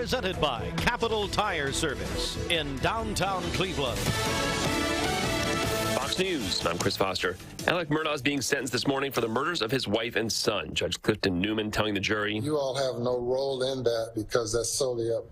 Presented by Capital Tire Service in downtown Cleveland. Fox News, I'm Chris Foster. Alec Murdaugh is being sentenced this morning for the murders of his wife and son. Judge Clifton Newman telling the jury, "You all have no role in that because that's solely up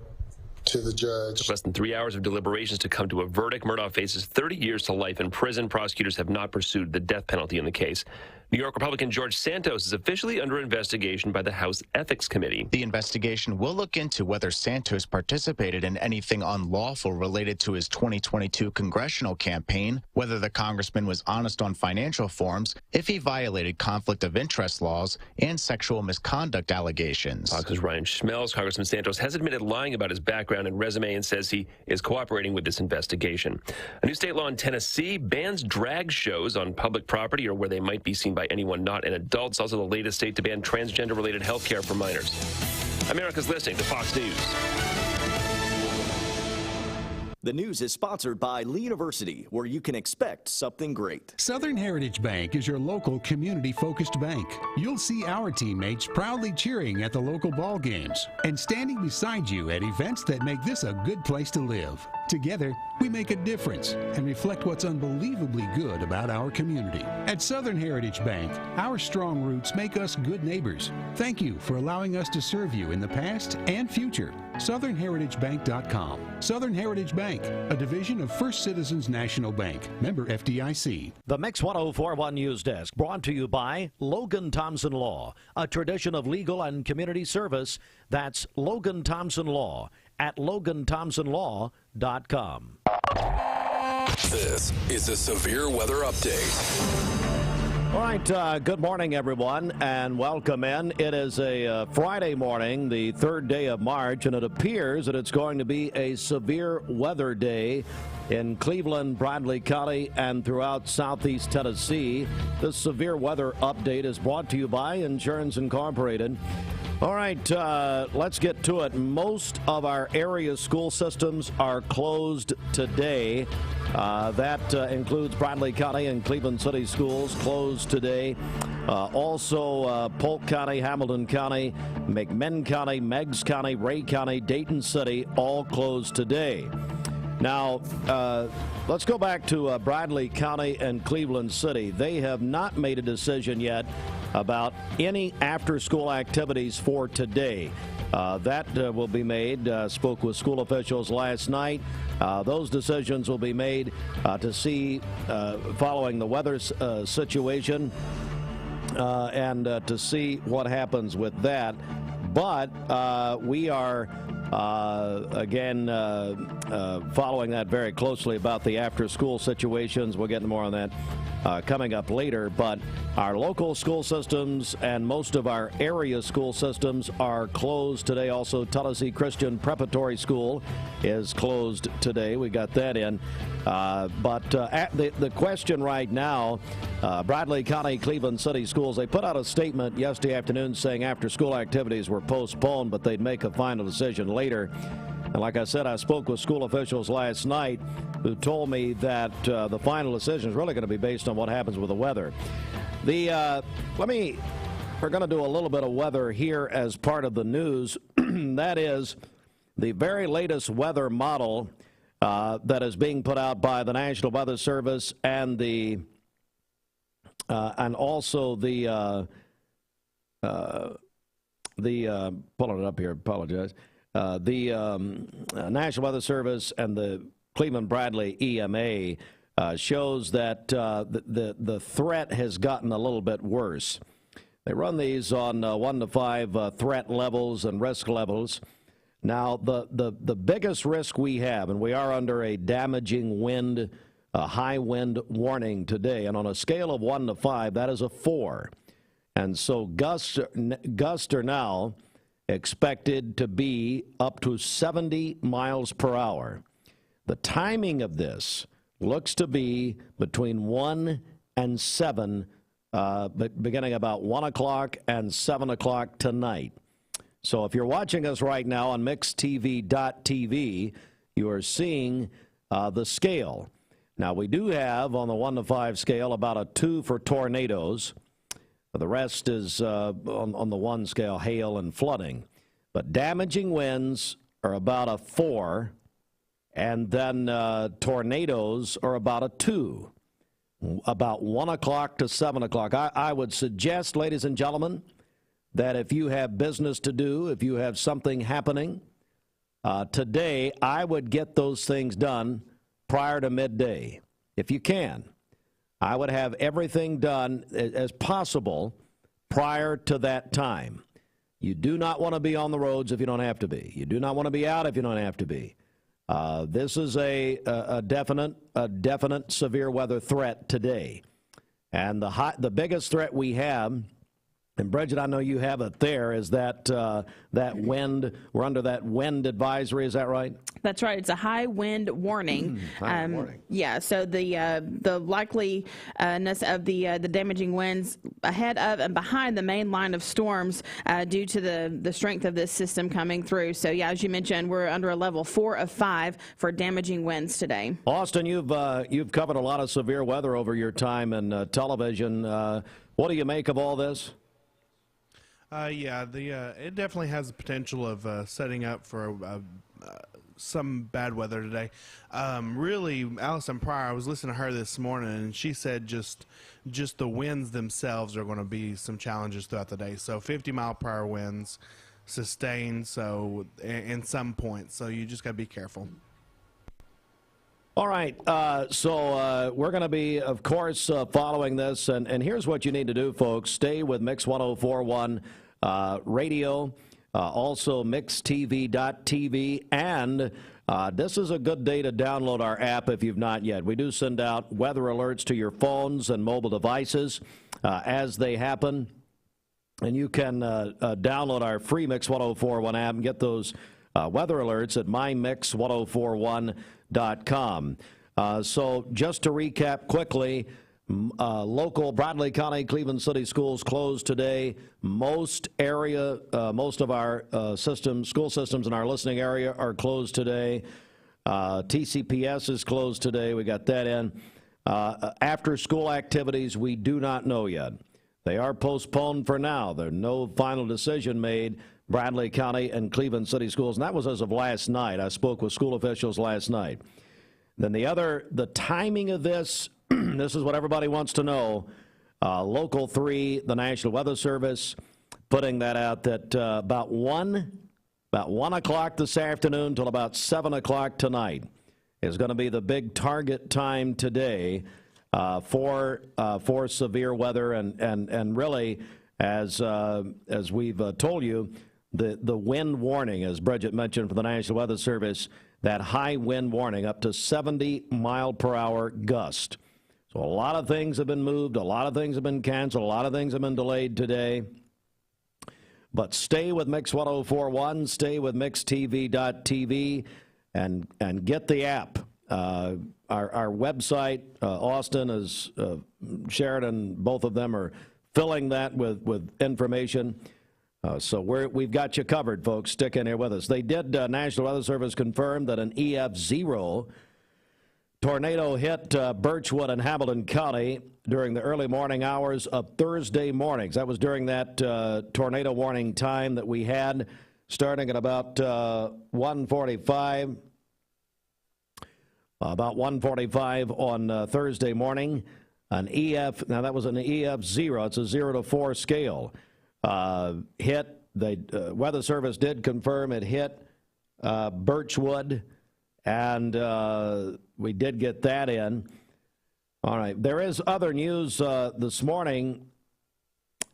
to the judge." Less than 3 hours of deliberations to come to a verdict. Murdaugh faces 30 years to life in prison. Prosecutors have not pursued the death penalty in the case. New York Republican George Santos is officially under investigation by the House Ethics Committee. The investigation will look into whether Santos participated in anything unlawful related to his 2022 congressional campaign, whether the congressman was honest on financial forms, if he violated conflict of interest laws, and sexual misconduct allegations. Fox's Ryan Schmelz. Congressman Santos has admitted lying about his background and resume and says he is cooperating with this investigation. A new state law in Tennessee bans drag shows on public property or where they might be seen by anyone not an adult. It's also the latest state to ban transgender-related health care for minors. America's listening to Fox News. The news is sponsored by Lee University, where you can expect something great. Southern Heritage Bank is your local community-focused bank. You'll see our teammates proudly cheering at the local ball games and standing beside you at events that make this a good place to live. Together, we make a difference and reflect what's unbelievably good about our community. At Southern Heritage Bank, our strong roots make us good neighbors. Thank you for allowing us to serve you in the past and future. SouthernHeritageBank.com. Southern Heritage Bank, a division of First Citizens National Bank. Member FDIC. The Mix 1041 News Desk brought to you by Logan Thompson Law, a tradition of legal and community service. That's Logan Thompson Law at LoganThompsonLaw.com. This is a severe weather update. All right, good morning, everyone, and welcome in. It is a Friday morning, the third day of March, and it appears that it's going to be a severe weather day in Cleveland, Bradley County, and throughout southeast Tennessee. This severe weather update is brought to you by Insurance Incorporated. All right, let's get to it. Most of our area school systems are closed today. That includes Bradley County and Cleveland City schools closed today. Also, Polk County, Hamilton County, McMinn County, Meigs County, Ray County, Dayton City, all closed today. Now, let's go back to Bradley County and Cleveland City. They have not made a decision yet about any after-school activities for today. That will be made. Spoke with school officials last night. Those decisions will be made to see, following the weather situation, and to see what happens with that. But we are, again, following that very closely about the after-school situations. We'll get more on that coming up later. But our local school systems and most of our area school systems are closed today. Also, Tennessee Christian Preparatory School is closed today. We got that in. But the question right now, Bradley County, Cleveland City schools, they put out a statement yesterday afternoon saying after-school activities were postponed, but they'd make a final decision later. And like I said, I spoke with school officials last night who told me that the final decision is really going to be based on what happens with the weather. We're going to do a little bit of weather here as part of the news. That is the very latest weather model that is being put out by the National Weather Service and also the pulling it up here, apologize. The National Weather Service and the Cleveland Bradley EMA shows that the threat has gotten a little bit worse. They run these on 1 to 5 threat levels and risk levels. Now, the biggest risk we have, and we are under a damaging wind, high wind warning today, and on a scale of 1 to 5, that is a 4. And so gusts are now expected to be up to 70 miles per hour. The timing of this looks to be between 1 and 7, beginning about 1 o'clock and 7 o'clock tonight. So if you're watching us right now on mixtv.tv, you are seeing the scale. Now, we do have on the 1 to 5 scale about a 2 for tornadoes. The rest is on the 1 scale, hail and flooding. But damaging winds are about a 4, and then tornadoes are about a 2, about 1 o'clock to 7 o'clock. I would suggest, ladies and gentlemen, that if you have business to do, if you have something happening today, I would get those things done prior to midday, if you can. I would have everything done as possible prior to that time. You do not want to be on the roads if you don't have to be. You do not want to be out if you don't have to be. This is a definite severe weather threat today. And the biggest threat we have, and Bridget, I know you have it there, is that wind. We're under that wind advisory. Is that right? That's right. It's a high wind warning. Warning. Yeah. So the likeliness of the damaging winds ahead of and behind the main line of storms due to the strength of this system coming through. So yeah, as you mentioned, we're under a level 4 of 5 for damaging winds today. Austin, you've covered a lot of severe weather over your time in television. What do you make of all this? Yeah, it definitely has the potential of setting up for some bad weather today. Really, Alison Pryor, I was listening to her this morning, and she said just the winds themselves are going to be some challenges throughout the day. So 50-mile-per-hour winds sustained, so in some points. So you just got to be careful. All right, so we're going to be, of course, following this, and here's what you need to do, folks. Stay with Mix 104.1 radio, also mixtv.tv, and this is a good day to download our app if you've not yet. We do send out weather alerts to your phones and mobile devices as they happen, and you can download our free Mix 104.1 app and get those weather alerts at mymix1041.com. So just to recap quickly, local Bradley County, Cleveland City schools closed today. Most of our school systems in our listening area are closed today. TCPS is closed today. We got that in. After school activities, we do not know yet. They are postponed for now. There's no final decision made. Bradley County and Cleveland City schools, and that was as of last night. I spoke with school officials last night. Then the timing of this, this is what everybody wants to know. Local 3, the National Weather Service, putting that out that about 1 o'clock this afternoon till about 7 o'clock tonight is going to be the big target time today for severe weather, and really, as we've told you, the wind warning, as Bridget mentioned, for the National Weather Service, that high wind warning up to 70-mile-per-hour gust. So a lot of things have been moved, a lot of things have been canceled, a lot of things have been delayed today. But stay with Mix 104.1, stay with mixtv.tv, and get the app. Our website, Austin is Sheridan, both of them are filling that with information. So we've got you covered, folks. Stick in here with us. They did, National Weather Service confirmed that an EF0 tornado hit Birchwood and Hamilton County during the early morning hours of Thursday mornings. That was during that tornado warning time that we had, starting at about 1:45. About 1:45 on Thursday morning. An EF, now that was an EF0. It's a 0 to 4 scale. Hit. The Weather Service did confirm it hit Birchwood, and we did get that in. All right. There is other news this morning,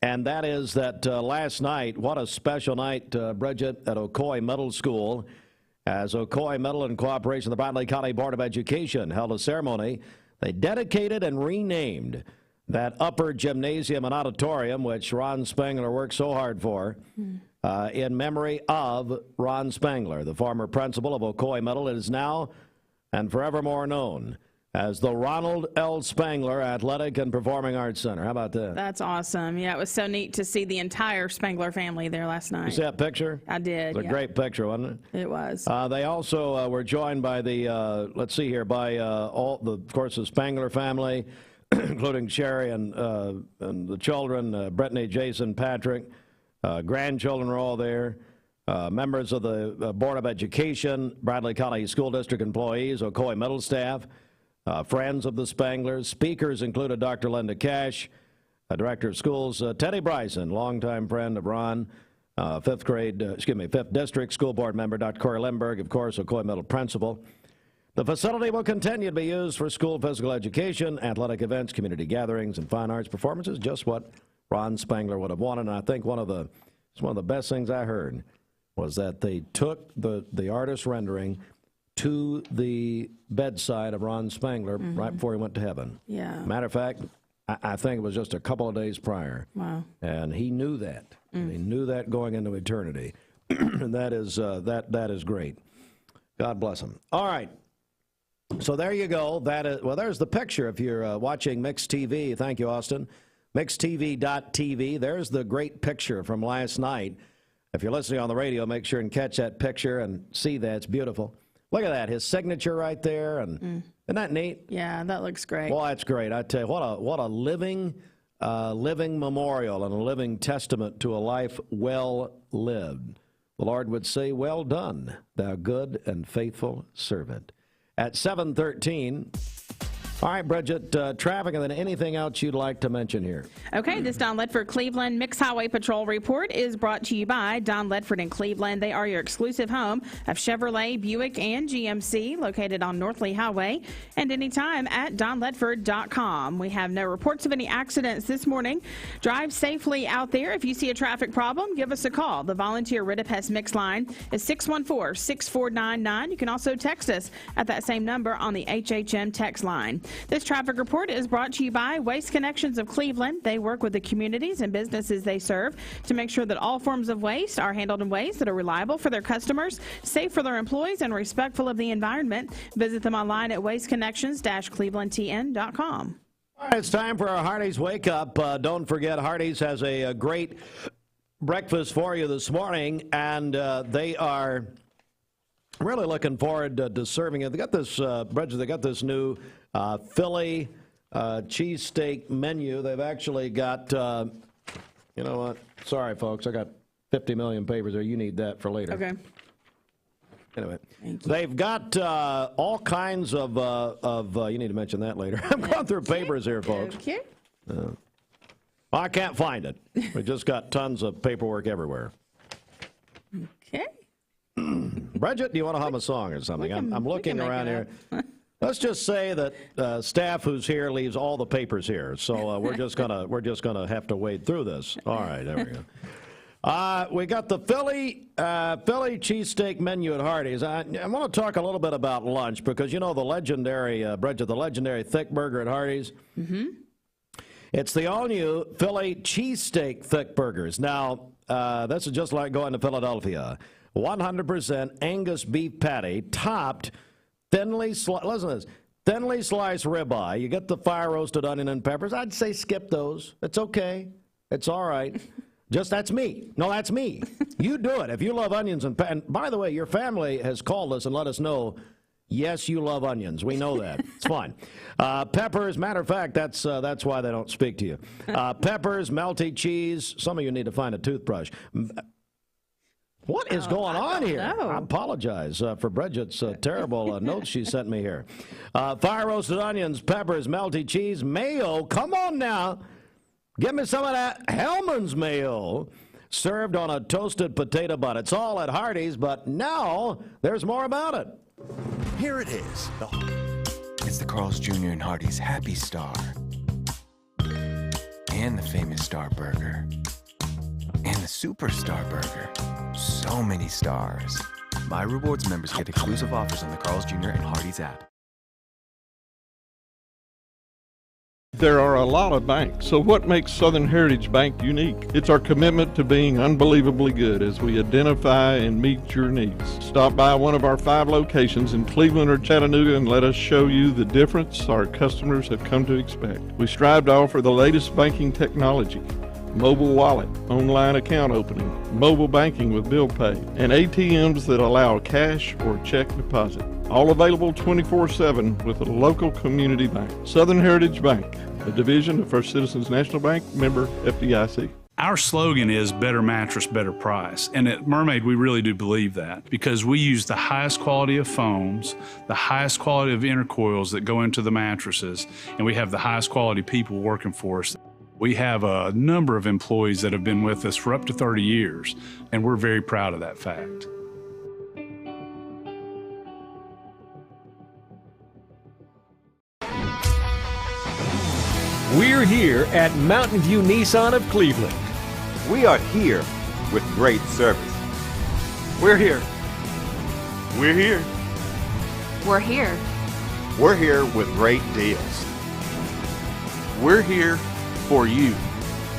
and that is that last night, what a special night, Bridget, at Ocoee Middle School, as Ocoee Middle, in cooperation with the Bradley County Board of Education, held a ceremony. They dedicated and renamed that upper gymnasium and auditorium, which Ron Spangler worked so hard for, in memory of Ron Spangler, the former principal of Ocoee Middle. It is now and forevermore known as the Ronald L. Spangler Athletic and Performing Arts Center. How about that? That's awesome. Yeah, it was so neat to see the entire Spangler family there last night. You see that picture? I did. It was a great picture, wasn't it? It was. They also were joined by the, let's see here, by of course, the Spangler family, including Sherry and the children, Brittany, Jason, Patrick. Grandchildren were all there. members of the Board of Education, Bradley County School District employees, Ocoee Middle staff, friends of the Spanglers. Speakers included Dr. Linda Cash, Director of Schools, Teddy Bryson, longtime friend of Ron, 5th District School Board member, Dr. Corey Lindbergh, of course, Ocoee Middle principal. The facility will continue to be used for school physical education, athletic events, community gatherings, and fine arts performances, just what Ron Spangler would have wanted. And I think one of the best things I heard was that they took the artist rendering to the bedside of Ron Spangler right before he went to heaven. Yeah. Matter of fact, I think it was just a couple of days prior. Wow. And he knew that. He knew that going into eternity. And that is great. God bless him. All right. So there you go. There's the picture if you're watching Mixed TV. Thank you, Austin. MixedTV.tv. There's the great picture from last night. If you're listening on the radio, make sure and catch that picture and see that. It's beautiful. Look at that. His signature right there. And isn't that neat? Yeah, that looks great. Well, that's great. I tell you, what a living memorial and a living testament to a life well lived. The Lord would say, well done, thou good and faithful servant. At 7:13. All right, Bridget, traffic, and then anything else you'd like to mention here. Okay, this Don Ledford Cleveland Mixed Highway Patrol report is brought to you by Don Ledford in Cleveland. They are your exclusive home of Chevrolet, Buick, and GMC, located on North Lee Highway, and anytime at donledford.com. We have no reports of any accidents this morning. Drive safely out there. If you see a traffic problem, give us a call. The volunteer Ridipest Mix line is 614-6499. You can also text us at that same number on the HHM text line. This traffic report is brought to you by Waste Connections of Cleveland. They work with the communities and businesses they serve to make sure that all forms of waste are handled in ways that are reliable for their customers, safe for their employees, and respectful of the environment. Visit them online at wasteconnections-clevelandtn.com. All right, it's time for our Hardee's Wake Up. Don't forget, Hardee's has a great breakfast for you this morning, and they are really looking forward to serving it. They got this, Bridget, they got this new Philly cheesesteak menu. They've actually got, you know what? Sorry, folks. I got 50 million papers there. You need that for later. Okay. Anyway, they've got all kinds of you need to mention that later. I'm going through papers here, folks. Okay. Well, I can't find it. We just got tons of paperwork everywhere. Okay. Bridget, do you want to hum a song or something? I'm looking around here. Let's just say that staff who's here leaves all the papers here, so we're just gonna have to wade through this. All right, there we go. We got the Philly cheesesteak menu at Hardee's. I want to talk a little bit about lunch because you know the legendary Bridget, the legendary thick burger at Hardee's. Mm-hmm. It's the all-new Philly cheesesteak thick burgers. Now, this is just like going to Philadelphia. 100% Angus beef patty, topped thinly sliced ribeye. You get the fire-roasted onion and peppers. I'd say skip those. It's okay. It's all right. That's me. No, that's me. You do it. If you love onions and by the way, your family has called us and let us know, yes, you love onions. We know that. It's fine. Peppers, matter of fact, that's why they don't speak to you. Peppers, melty cheese. Some of you need to find a toothbrush. What is going on here? I apologize for Bridget's terrible notes she sent me here. Fire-roasted onions, peppers, melty cheese, mayo. Come on now. Give me some of that Hellman's mayo. Served on a toasted potato bun. It's all at Hardee's, but now there's more about it. Here it is. It's the Carl's Jr. and Hardee's Happy Star. And the famous Star Burger. And the Superstar Burger. So many stars. My Rewards members get exclusive offers on the Carl's Jr. and Hardee's app. There are a lot of banks, so what makes Southern Heritage Bank unique? It's our commitment to being unbelievably good as we identify and meet your needs. Stop by one of our 5 locations in Cleveland or Chattanooga and let us show you the difference our customers have come to expect. We strive to offer the latest banking technology, mobile wallet, online account opening, mobile banking with bill pay, and ATMs that allow cash or check deposit. All available 24/7 with a local community bank. Southern Heritage Bank, a division of First Citizens National Bank, member FDIC. Our slogan is better mattress, better price. And at Mermaid, we really do believe that because we use the highest quality of foams, the highest quality of intercoils that go into the mattresses, and we have the highest quality people working for us. We have a number of employees that have been with us for up to 30 years, and we're very proud of that fact. We're here at Mountain View Nissan of Cleveland. We are here with great service. We're here. We're here. We're here. We're here with great deals. We're here for you.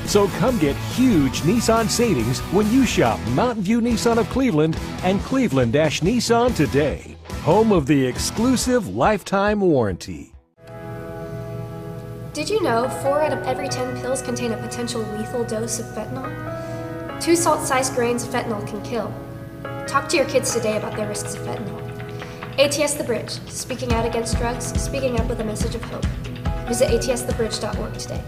So come get huge Nissan savings when you shop Mountain View Nissan of Cleveland and Cleveland-Nissan today. Home of the exclusive lifetime warranty. Did you know 4 out of every 10 pills contain a potential lethal dose of fentanyl? 2 salt-sized grains of fentanyl can kill. Talk to your kids today about the risks of fentanyl. ATS The Bridge, speaking out against drugs, speaking up with a message of hope. Visit atsthebridge.org today.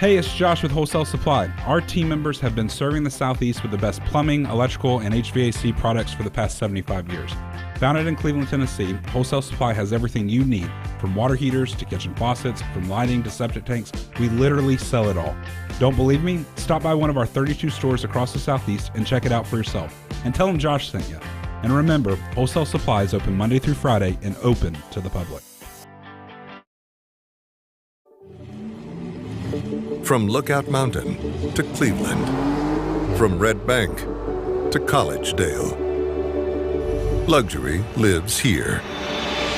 Hey, it's Josh with Wholesale Supply. Our team members have been serving the Southeast with the best plumbing, electrical, and HVAC products for the past 75 years. Founded in Cleveland, Tennessee, Wholesale Supply has everything you need, from water heaters to kitchen faucets, from lighting to septic tanks. We literally sell it all. Don't believe me? Stop by one of our 32 stores across the Southeast and check it out for yourself. And tell them Josh sent you. And remember, Wholesale Supply is open Monday through Friday and open to the public. From Lookout Mountain to Cleveland, from Red Bank to Collegedale, luxury lives here.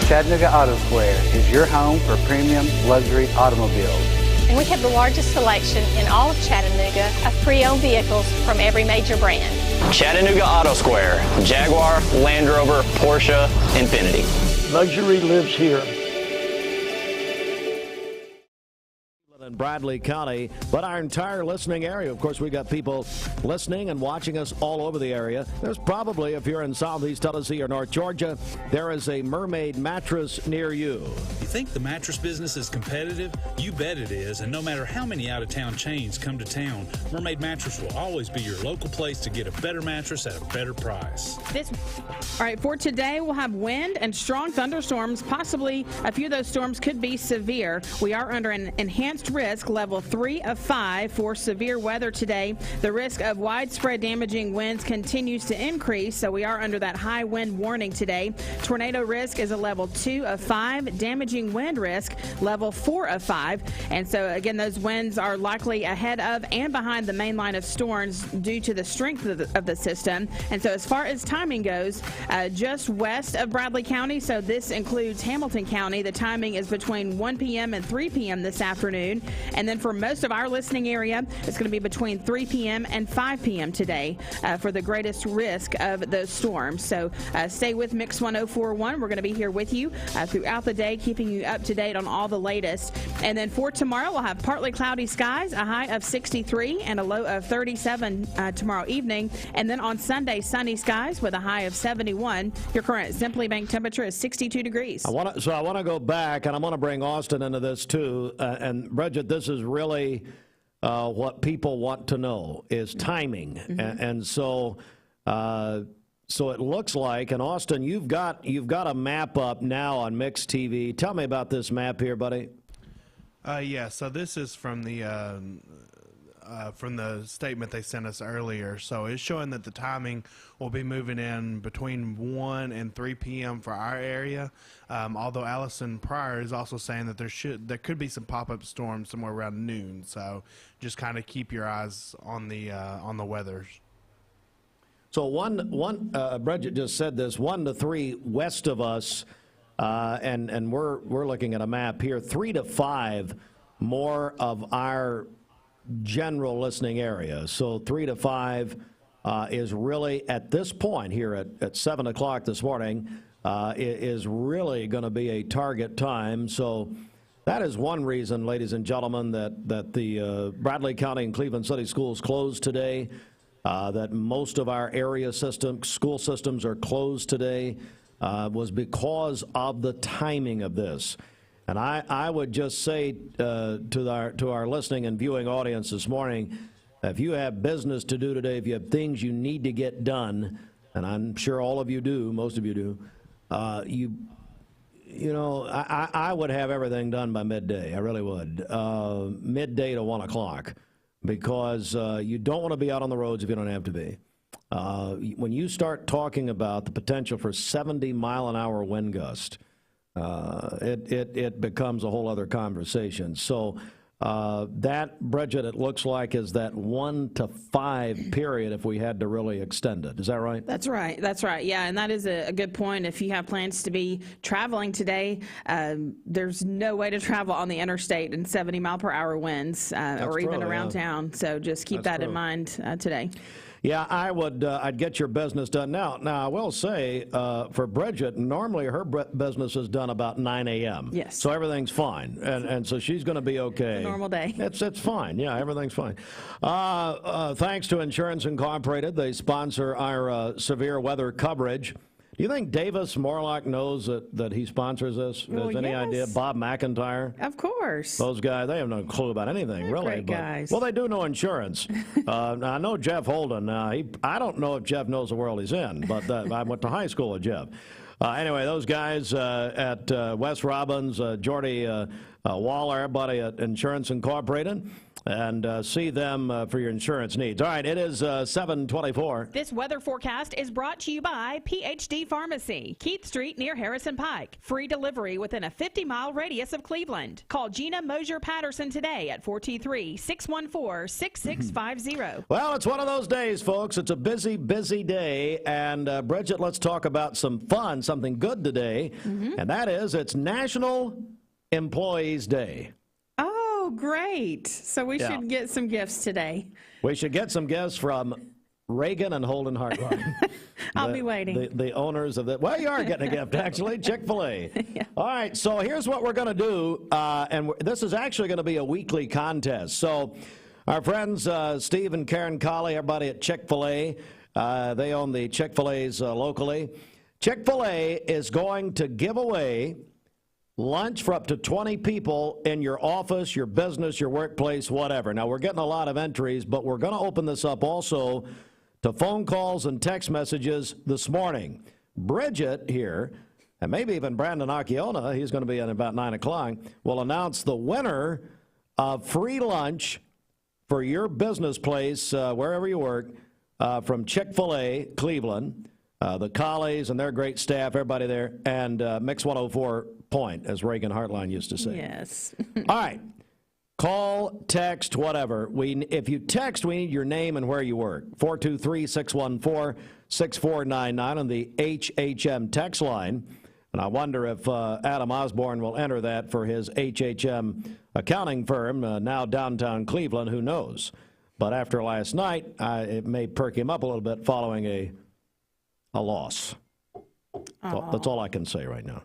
Chattanooga Auto Square is your home for premium luxury automobiles. And we have the largest selection in all of Chattanooga of pre-owned vehicles from every major brand. Chattanooga Auto Square, Jaguar, Land Rover, Porsche, Infiniti. Luxury lives here. In Bradley County, but our entire listening area. Of course, we got people listening and watching us all over the area. There's probably, if you're in Southeast Tennessee or North Georgia, there is a Mermaid mattress near you. You think the mattress business is competitive? You bet it is, and no matter how many out-of-town chains come to town, Mermaid Mattress will always be your local place to get a better mattress at a better price. All right, for today, we'll have wind and strong thunderstorms. Possibly a few of those storms could be severe. We are under an enhanced risk, level 3 of 5 for severe weather today. The risk of widespread damaging winds continues to increase, so we are under that high wind warning today. Tornado risk is a level 2 of 5. Damaging wind risk, level 4 of 5. And so, again, those winds are likely ahead of and behind the main line of storms due to the strength of the system. And so as far as timing goes, just west of Bradley County, so this includes Hamilton County, the timing is between 1 p.m. and 3 p.m. this afternoon. And then for most of our listening area, it's going to be between 3 p.m. and 5 p.m. today for the greatest risk of those storms. So stay with Mix 1041. We're going to be here with you throughout the day, keeping you up to date on all the latest. And then for tomorrow, we'll have partly cloudy skies, a high of 63 and a low of 37 tomorrow evening. And then on Sunday, sunny skies with a high of 71. Your current Simply Bank temperature is 62 degrees. I want to go back, and I'm going to bring Austin into this too. And Bridget, this is really what people want to know is timing. And so it looks like, and Austin, you've got a map up now on Mix TV. Tell me about this map here, buddy. Yeah, so this is from the statement they sent us earlier. So it's showing that the timing will be moving in between 1 and 3 p.m. for our area. Although Alison Pryor is also saying that there could be some pop-up storms somewhere around noon. So just kind of keep your eyes on the weather. So Bridget just said this, 1 to 3 west of us and we're looking at a map here, 3 to 5 more of our general listening area. So 3 to 5 is really, at this point here at 7 o'clock this morning, is really going to be a target time. So that is one reason, ladies and gentlemen, that the Bradley County and Cleveland City schools closed today, that most of our area school systems are closed today, was because of the timing of this. And I would just say to our listening and viewing audience this morning, if you have business to do today, if you have things you need to get done, and I'm sure all of you do, most of you do, you know, I would have everything done by midday. I really would. Midday to 1 o'clock, because you don't want to be out on the roads if you don't have to be. When you start talking about the potential for 70-mile-an-hour wind gust, it becomes a whole other conversation. So that, Bridget, it looks like is that 1 to 5 period if we had to really extend it. Is that right? That's right. That's right. Yeah, and that is a good point. If you have plans to be traveling today, there's no way to travel on the interstate in 70-mile-per-hour winds or even around town. So just keep that in mind today. Yeah, I would. I'd get your business done now. Now, I will say, for Bridget, normally her business is done about 9 a.m. Yes. So everything's fine, and so she's going to be okay. It's a normal day. It's fine. Yeah, everything's fine. Thanks to Insurance Incorporated, they sponsor our severe weather coverage. Do you think Davis Morlock knows that he sponsors this? Well, Has any yes. idea? Bob McIntyre? Of course. Those guys, they have no clue about anything, They're really. great guys. Well, they do know insurance. Now, I know Jeff Holden. I don't know if Jeff knows the world he's in, but I went to high school with Jeff. Anyway, those guys at Wes Robbins, Jordy Waller, everybody at Insurance Incorporated, and see them for your insurance needs. All right, it is 7:24. This weather forecast is brought to you by PhD Pharmacy, Keith Street near Harrison Pike. Free delivery within a 50-mile radius of Cleveland. Call Gina Mosier-Patterson today at 423-614-6650. Well, it's one of those days, folks. It's a busy, busy day. And, Bridget, let's talk about some fun, something good today. And that is, it's National Employees Day. Oh, great. So we should get some gifts today. We should get some gifts from Reagan and Holden Hartline. I'll be waiting. The owners of the, well, you are getting a gift, actually, Chick-Fil-A. Yeah. All right, so here's what we're going to do, and this is actually going to be a weekly contest. So our friends Steve and Karen Colley, everybody at Chick-Fil-A, they own the Chick-fil-A's locally. Chick-fil-A is going to give away lunch for up to 20 people in your office, your business, your workplace, whatever. Now, we're getting a lot of entries, but we're going to open this up also to phone calls and text messages this morning. Bridget here, and maybe even Brandon Akiona, he's going to be in about 9 o'clock, will announce the winner of free lunch for your business place, wherever you work, from Chick-fil-A, Cleveland, the Collies and their great staff, everybody there, and Mix 104 Point, as Reagan Hartline used to say. Yes. All right. Call, text, whatever. If you text, we need your name and where you work. 423-614-6499 on the HHM text line. And I wonder if Adam Osborne will enter that for his HHM accounting firm, now downtown Cleveland. Who knows? But after last night, it may perk him up a little bit following a loss. That's all I can say right now.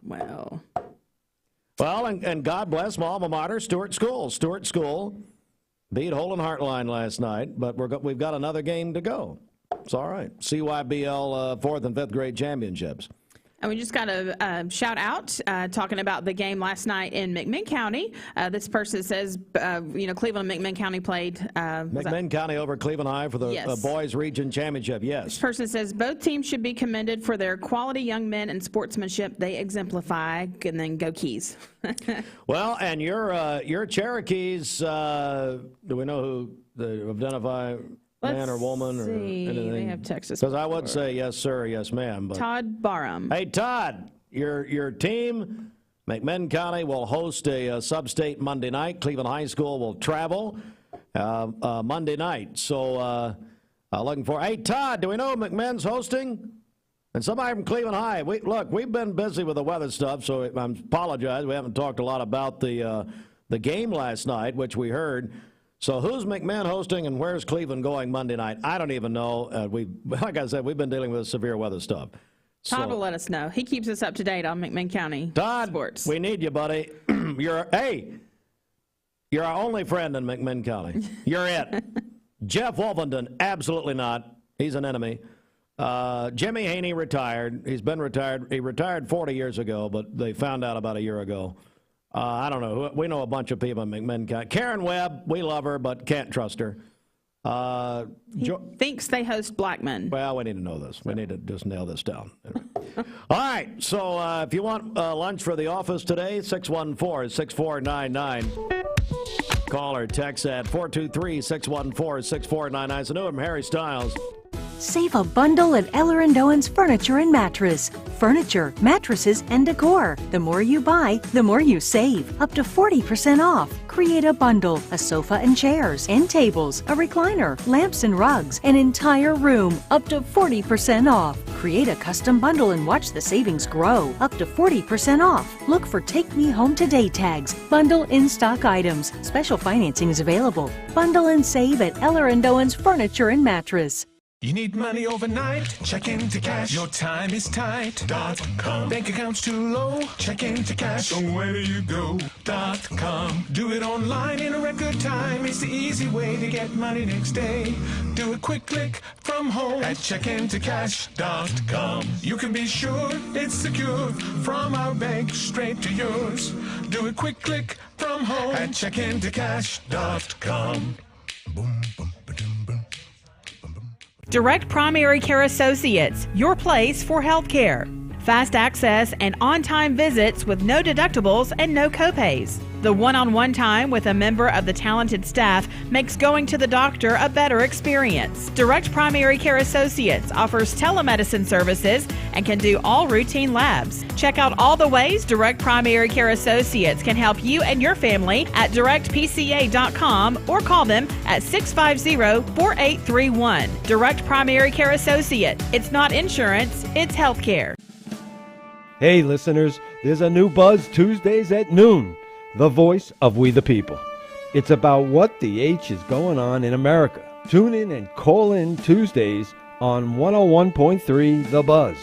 Well, and God bless my alma mater, Stewart School. Stewart School beat Holden Hartline last night, but we've got another game to go. It's all right. CYBL 4th and 5th grade championships. And we just got a shout out talking about the game last night in McMinn County. This person says, Cleveland and McMinn County played. McMinn County over Cleveland High for the boys region championship. Yes. This person says both teams should be commended for their quality young men and sportsmanship they exemplify. And then go Keys. Well, and your Cherokees. Do we know who they identify? Man or woman or anything? They have Texas. Because I would say yes, sir, yes, ma'am. But Todd Barham. Hey, Todd, your team, McMinn County, will host a sub-state Monday night. Cleveland High School will travel Monday night. So looking for. Hey, Todd, do we know McMinn's hosting? And somebody from Cleveland High. We've been busy with the weather stuff, so I apologize. We haven't talked a lot about the game last night, which we heard. So who's McMinn hosting and where's Cleveland going Monday night? I don't even know. Like I said, we've been dealing with severe weather stuff. Todd will let us know. He keeps us up to date on McMinn County sports. We need you, buddy. You're our only friend in McMinn County. You're it. Jeff Wolfenden, absolutely not. He's an enemy. Jimmy Haney retired. He's been retired. He retired 40 years ago, but they found out about a year ago. I don't know. We know a bunch of people in McMinn County. Karen Webb, we love her, but can't trust her. He thinks they host black men. Well, we need to know this. We need to just nail this down. All right. So if you want lunch for the office today, 614-6499. Call or text at 423-614-6499. It's a new one from Harry Styles. Save a bundle at Eller & Owen's Furniture and Mattress. Furniture, mattresses, and decor. The more you buy, the more you save. Up to 40% off. Create a bundle, a sofa and chairs, and tables, a recliner, lamps and rugs, an entire room. Up to 40% off. Create a custom bundle and watch the savings grow. Up to 40% off. Look for Take Me Home Today tags. Bundle in-stock items. Special financing is available. Bundle and save at Eller & Owen's Furniture and Mattress. You need money overnight? Check into cash. Your time is tight. .com. Bank account's too low? Check into cash. So where do you go? .com. Do it online in a record time. It's the easy way to get money next day. Do a quick click from home at checkintocash.com. You can be sure it's secure from our bank straight to yours. Do a quick click from home at checkintocash.com. Boom, boom. Direct Primary Care Associates, your place for health care. Fast access and on-time visits with no deductibles and no copays. The one-on-one time with a member of the talented staff makes going to the doctor a better experience. Direct Primary Care Associates offers telemedicine services and can do all routine labs. Check out all the ways Direct Primary Care Associates can help you and your family at directpca.com or call them at 650-4831. Direct Primary Care Associate. It's not insurance, it's health care. Hey listeners, there's a new Buzz Tuesdays at noon. The voice of We the People. It's about what the H is going on in America. Tune in and call in Tuesdays on 101.3 The Buzz.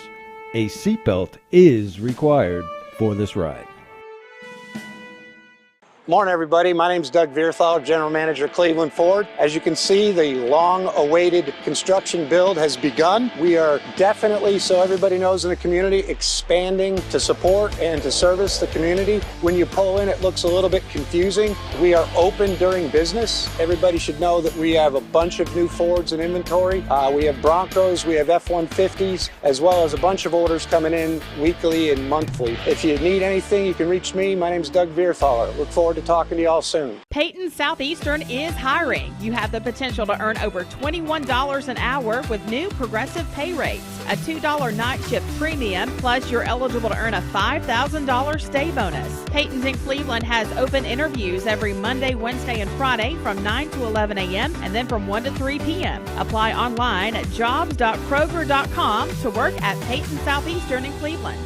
A seatbelt is required for this ride. Morning, everybody. My name is Doug Vierthaler, General Manager of Cleveland Ford. As you can see, the long-awaited construction build has begun. We are definitely, so everybody knows in the community, expanding to support and to service the community. When you pull in, it looks a little bit confusing. We are open during business. Everybody should know that we have a bunch of new Fords in inventory. We have Broncos, we have F-150s, as well as a bunch of orders coming in weekly and monthly. If you need anything, you can reach me. My name is Doug Vierthaler. Look forward to talking to y'all soon. Peyton Southeastern is hiring. You have the potential to earn over $21 an hour with new progressive pay rates. A $2 night shift premium, plus you're eligible to earn a $5,000 stay bonus. Peyton's in Cleveland has open interviews every Monday, Wednesday, and Friday from 9 to 11 a.m. and then from 1 to 3 p.m. Apply online at jobs.kroger.com to work at Peyton Southeastern in Cleveland.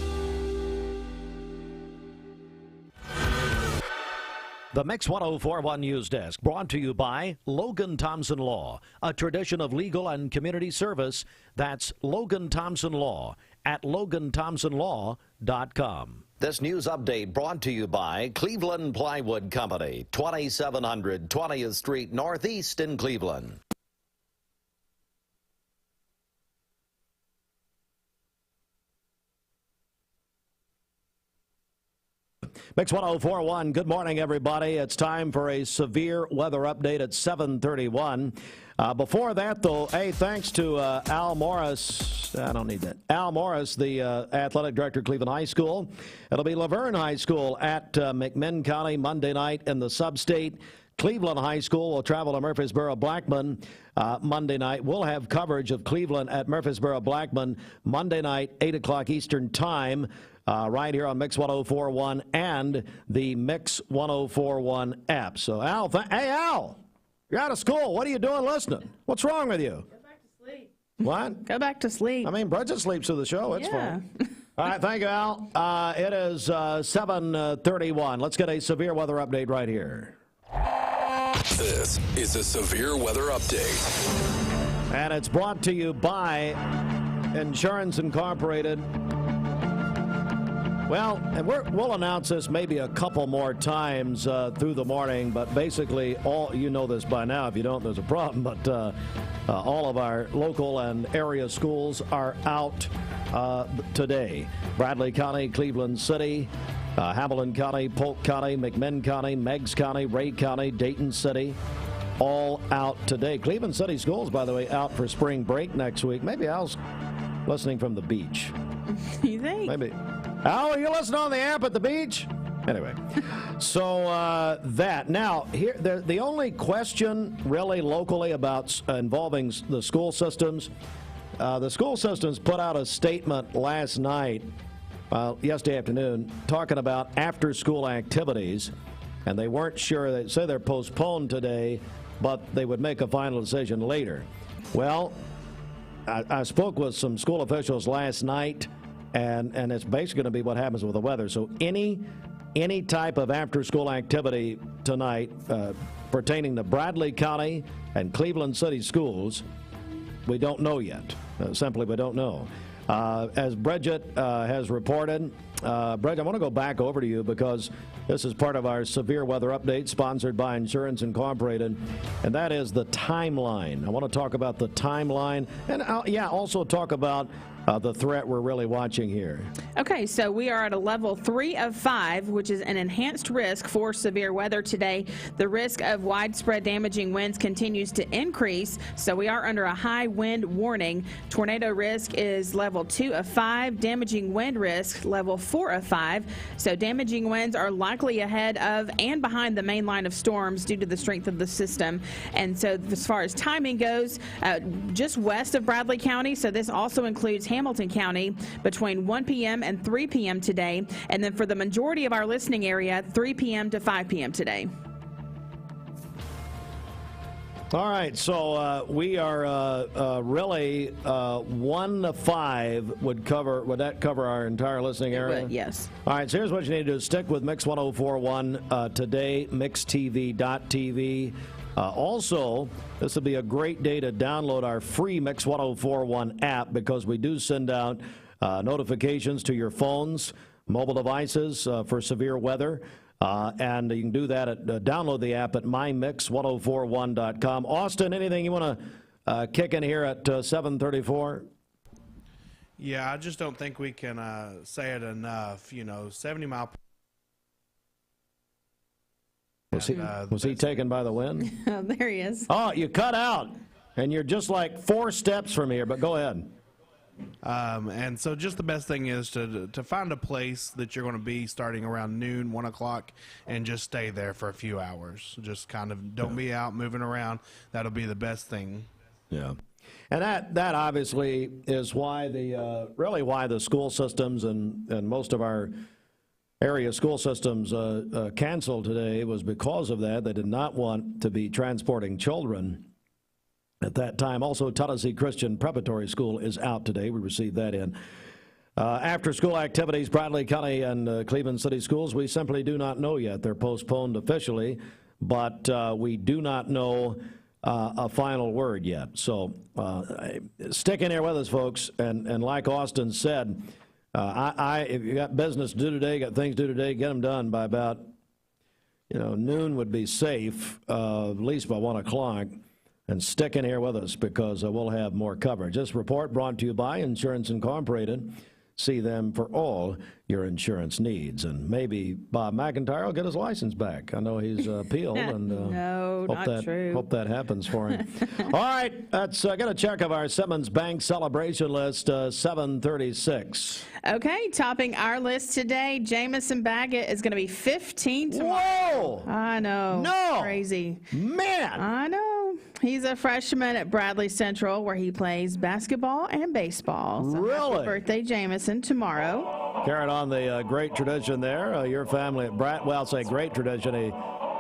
The Mix 1041 News Desk, brought to you by Logan Thompson Law, a tradition of legal and community service. That's Logan Thompson Law at LoganThompsonLaw.com. This news update brought to you by Cleveland Plywood Company, 2700 20th Street Northeast in Cleveland. Mix 1041, good morning, everybody. It's time for a severe weather update at 7:31. Before that, though, hey, thanks to Al Morris. I don't need that. Al Morris, the athletic director of Cleveland High School. It'll be Laverne High School at McMinn County Monday night in the sub-state. Cleveland High School will travel to Murfreesboro-Blackman Monday night. We'll have coverage of Cleveland at Murfreesboro-Blackman Monday night, 8 o'clock Eastern Time. Right here on Mix 1041 and the Mix 1041 app. So, Al, hey, Al, you're out of school. What are you doing listening? What's wrong with you? Go back to sleep. What? Go back to sleep. I mean, Bridget sleeps through the show. It's fine. All right, thank you, Al. It is 7:31. Let's get a severe weather update right here. This is a severe weather update. And it's brought to you by Insurance Incorporated. Well, and we'll announce this maybe a couple more times through the morning, but basically, you know this by now. If you don't, there's a problem. But all of our local and area schools are out today. Bradley County, Cleveland City, Hamilton County, Polk County, McMinn County, Meigs County, Ray County, Dayton City, all out today. Cleveland City schools, by the way, out for spring break next week. Maybe Al's listening from the beach. You think? Maybe. Al, are you listening on the app at the beach? Anyway, so that. Now, here, the only question really locally about involving the school systems, the school systems put out a statement last night, yesterday afternoon, talking about after-school activities, and they weren't sure. They say they're postponed today, but they would make a final decision later. Well, I spoke with some school officials last night, and it's basically going to be what happens with the weather. So any type of after-school activity tonight pertaining to Bradley County and Cleveland City schools, we don't know yet. Simply, we don't know. As Bridget has reported, Bridget, I want to go back over to you because this is part of our severe weather update sponsored by Insurance Incorporated, and that is the timeline. I want to talk about the timeline and, also talk about the threat we're really watching here. Okay, so we are at a level 3 of 5, which is an enhanced risk for severe weather today. The risk of widespread damaging winds continues to increase, so we are under a high wind warning. Tornado risk is level 2 of 5, damaging wind risk level 4 of 5. So damaging winds are likely ahead of and behind the main line of storms due to the strength of the system. And so as far as timing goes, just west of Bradley County, so this also includes Hamilton County, between 1 p.m. and 3 p.m. today. And then for the majority of our listening area, 3 p.m. to 5 p.m. today. All right, so we are really 1 to 5 would that cover our entire listening area? It would, yes. All right, so here's what you need to do. Stick with Mix 104.1 today, mixtv.tv. Also, this will be a great day to download our free Mix 104.1 app because we do send out notifications to your phones, mobile devices for severe weather. And you can do that at download the app at mymix1041.com. Austin, anything you want to kick in here at 7:34? Yeah, I just don't think we can say it enough. 70 mile. Was he taken by the wind? Oh, there he is. Oh, you cut out, and you're just like 4 steps from here, but go ahead. And so just the best thing is to find a place that you're going to be starting around noon, 1 o'clock, and just stay there for a few hours. Just kind of don't be out moving around. That'll be the best thing. Yeah. And that obviously is why why the school systems and most of our area school systems canceled today was because of that. They did not want to be transporting children at that time. Also, Tennessee Christian Preparatory School is out today. We received that in. After school activities, Bradley County and Cleveland City schools, we simply do not know yet. They're postponed officially, but we do not know a final word yet. So stick in here with us, folks. And like Austin said, if you got business to do today, got things to do today, get them done by about, noon would be safe, at least by 1 o'clock. And stick in here with us because we'll have more coverage. This report brought to you by Insurance Incorporated. See them for all your insurance needs. And maybe Bob McIntyre will get his license back. I know he's appealed. And no, not true. Hope that happens for him. All right, let's get a check of our Simmons Bank celebration list, 736. Okay, topping our list today, Jamison Baggett is going to be 15 tomorrow. Whoa! I know. No! Crazy. Man! I know. He's a freshman at Bradley Central where he plays basketball and baseball. So really? Happy birthday, Jamison, tomorrow. Carrying on the great tradition there. Your family at I'll say great tradition.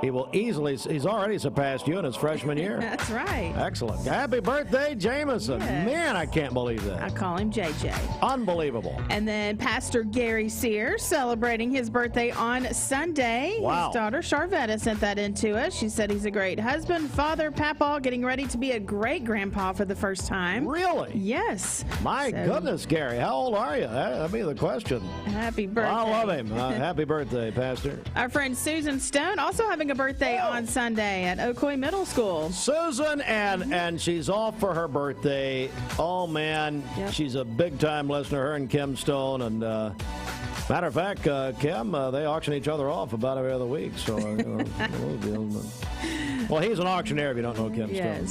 He will easily, he's already surpassed you in his freshman year. That's right. Excellent. Happy birthday, Jameson. Yes. Man, I can't believe that. I call him JJ. Unbelievable. And then Pastor Garry Sears celebrating his birthday on Sunday. Wow. His daughter Charvetta sent that in to us. She said he's a great husband, father, papaw, getting ready to be a great grandpa for the first time. Really? Yes. My goodness, Gary. How old are you? That'd be the question. Happy birthday. I love him. Happy birthday, Pastor. Our friend Susan Stone also having a birthday on Sunday at Ocoee Middle School. Susan, and she's off for her birthday. Oh, man. Yep. She's a big-time listener, her and Kim Stone. And matter of fact, Kim, they auction each other off about every other week. So, well, he's an auctioneer if you don't know Kim Stone.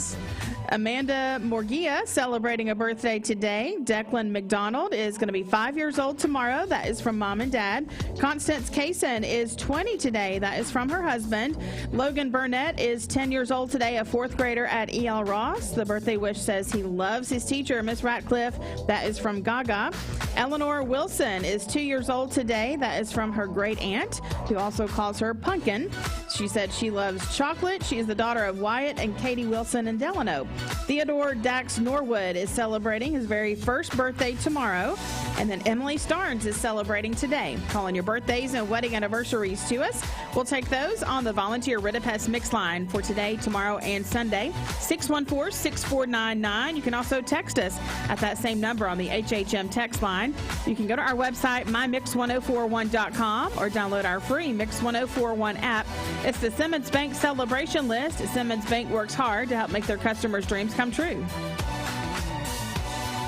Amanda Morgia celebrating a birthday today. Declan McDonald is going to be 5 years old tomorrow. That is from Mom and Dad. Constance Kaysen is 20 today. That is from her husband. Logan Burnett is 10 years old today, a fourth grader at E.L. Ross. The birthday wish says he loves his teacher, Miss Ratcliffe. That is from Gaga. Eleanor Wilson is 2 years old today. That is from her great aunt, who also calls her Pumpkin. She said she loves chocolate. She is the daughter of Wyatt and Katie Wilson in Delano. Theodore Dax Norwood is celebrating his very first birthday tomorrow. And then Emily Starnes is celebrating today. Calling your birthdays and wedding anniversaries to us. We'll take those on the Volunteer Ridipest Mix line for today, tomorrow, and Sunday. 614-6499. You can also text us at that same number on the HHM text line. You can go to our website, mymix1041.com, or download our free Mix 1041 app. It's the Simmons Bank celebration list. Simmons Bank works hard to help make their customers' dreams come true.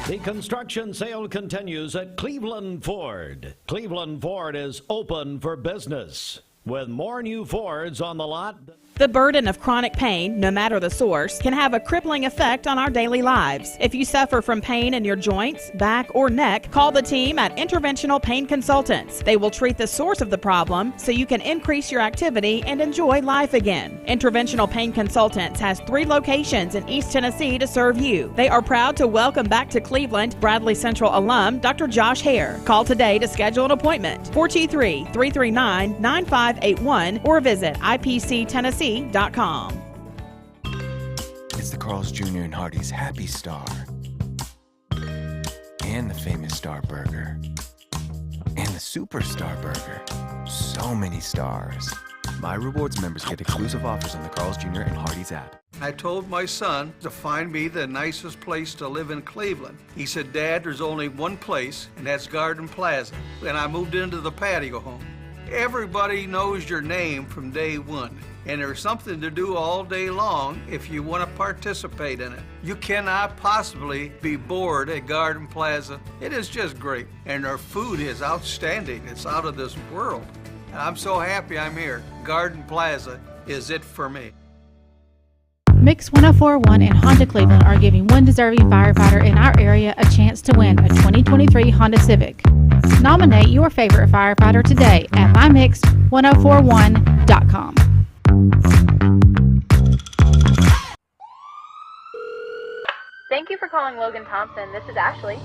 The construction sale continues at Cleveland Ford. Cleveland Ford is open for business with more new Fords on the lot. The burden of chronic pain, no matter the source, can have a crippling effect on our daily lives. If you suffer from pain in your joints, back, or neck, call the team at Interventional Pain Consultants. They will treat the source of the problem so you can increase your activity and enjoy life again. Interventional Pain Consultants has 3 locations in East Tennessee to serve you. They are proud to welcome back to Cleveland Bradley Central alum Dr. Josh Hare. Call today to schedule an appointment. 423-339-9581 or visit IPCTennessee.com. It's the Carl's Jr. and Hardee's Happy Star. And the famous Star Burger. And the Superstar Burger. So many stars. My Rewards members get exclusive offers on the Carl's Jr. and Hardee's app. I told my son to find me the nicest place to live in Cleveland. He said, Dad, there's only one place, and that's Garden Plaza. And I moved into the patio home. Everybody knows your name from day one. And there's something to do all day long if you want to participate in it. You cannot possibly be bored at Garden Plaza. It is just great. And their food is outstanding. It's out of this world. And I'm so happy I'm here. Garden Plaza is it for me. Mix 1041 and Honda Cleveland are giving one deserving firefighter in our area a chance to win a 2023 Honda Civic. Nominate your favorite firefighter today at mymix1041.com. Thank you for calling Logan Thompson. This is Ashley.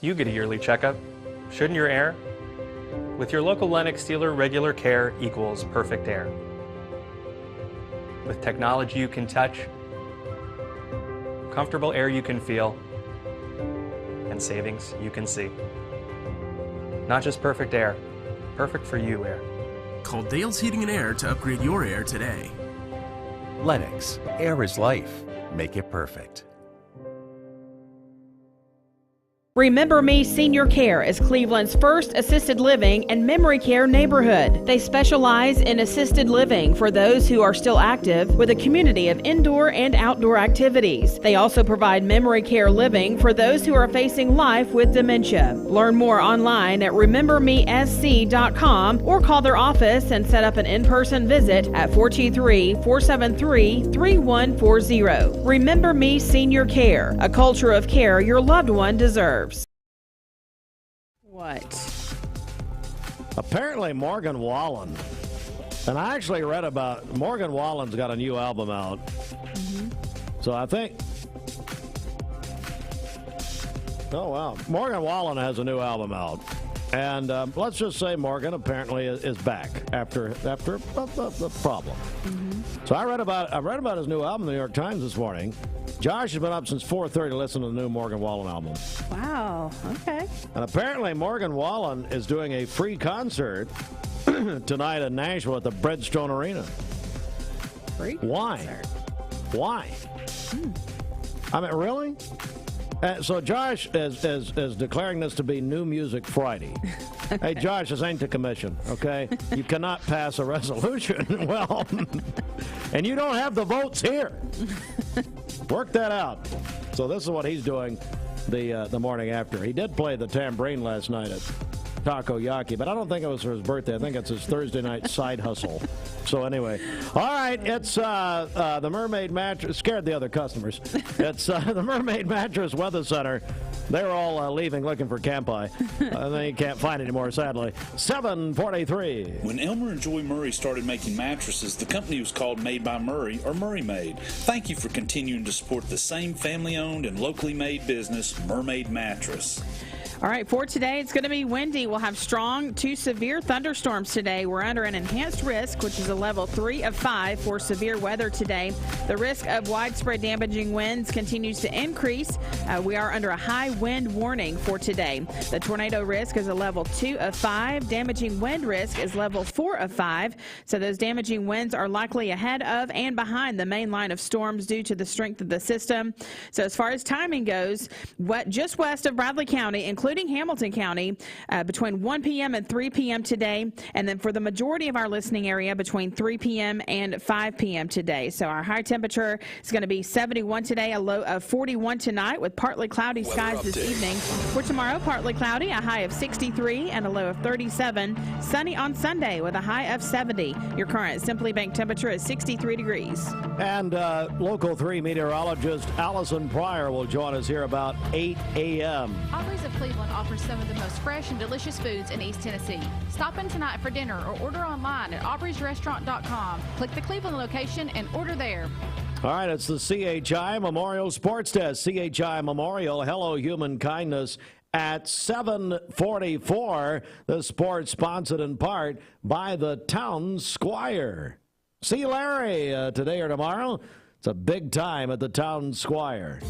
You get a yearly checkup. Shouldn't your air? With your local Lennox dealer, regular care equals perfect air. With technology you can touch, comfortable air you can feel, and savings you can see. Not just perfect air, perfect for you air. Call Dale's Heating and Air to upgrade your air today. Lennox, air is life. Make it perfect. Remember Me Senior Care is Cleveland's first assisted living and memory care neighborhood. They specialize in assisted living for those who are still active with a community of indoor and outdoor activities. They also provide memory care living for those who are facing life with dementia. Learn more online at remembermesc.com or call their office and set up an in-person visit at 423-473-3140. Remember Me Senior Care, a culture of care your loved one deserves. What? Apparently Morgan Wallen, and I actually read about Morgan Wallen's got a new album out. So I think, oh wow, Morgan Wallen has a new album out. And let's just say Morgan apparently is back after a problem. So I read about his new album in the New York Times this morning. Josh has been up since 4:30 to listen to the new Morgan Wallen album. Wow. Okay. And apparently Morgan Wallen is doing a free concert tonight in Nashville at the Bridgestone Arena. Free Why? concert. Why? I mean, really? So Josh is declaring this to be New Music Friday. Hey, Josh, this ain't the commission, okay? You cannot pass a resolution. Well, and you don't have the votes here. Work that out. So this is what he's doing the morning after. He did play the tambourine last night at Takoyaki, but I don't think it was for his birthday. I think it's his Thursday night side hustle. So anyway, all right, it's the Mermaid Mattress. Scared the other customers. It's the Mermaid Mattress Weather Center. They were all leaving looking for Campi. They can't find anymore, sadly. 7:43. When Elmer and Joy Murray started making mattresses, the company was called Made by Murray or Murray Made. Thank you for continuing to support the same family-owned and locally made business, Mermaid Mattress. All right, for today, it's going to be windy. We'll have strong to severe thunderstorms today. We're under an enhanced risk, which is a level 3 of 5 for severe weather today. The risk of widespread damaging winds continues to increase. We are under a high wind warning for today. The tornado risk is a level 2 of 5. Damaging wind risk is level 4 of 5. So those damaging winds are likely ahead of and behind the main line of storms due to the strength of the system. So as far as timing goes, just west of Bradley County, including Hamilton County, between 1 p.m. and 3 p.m. today, and then for the majority of our listening area between 3 p.m. and 5 p.m. today. So our high temperature is going to be 71 today, a low of 41 tonight with partly cloudy skies this evening. For tomorrow, partly cloudy, a high of 63 and a low of 37. Sunny on Sunday with a high of 70. Your current Simply Bank temperature is 63 degrees. And Local 3 meteorologist Alison Pryor will join us here about 8 a.m. Aubrey's of Cleveland offers some of the most fresh and delicious foods in East Tennessee. Stop in tonight for dinner or order online at aubreysrestaurant.com. Click the Cleveland location and order there. All right, it's the CHI Memorial Sports Desk. CHI Memorial, Hello Human Kindness at 7:44. The sports sponsored in part by the Town Squire. See Larry today or tomorrow. It's a big time at the Town Squire.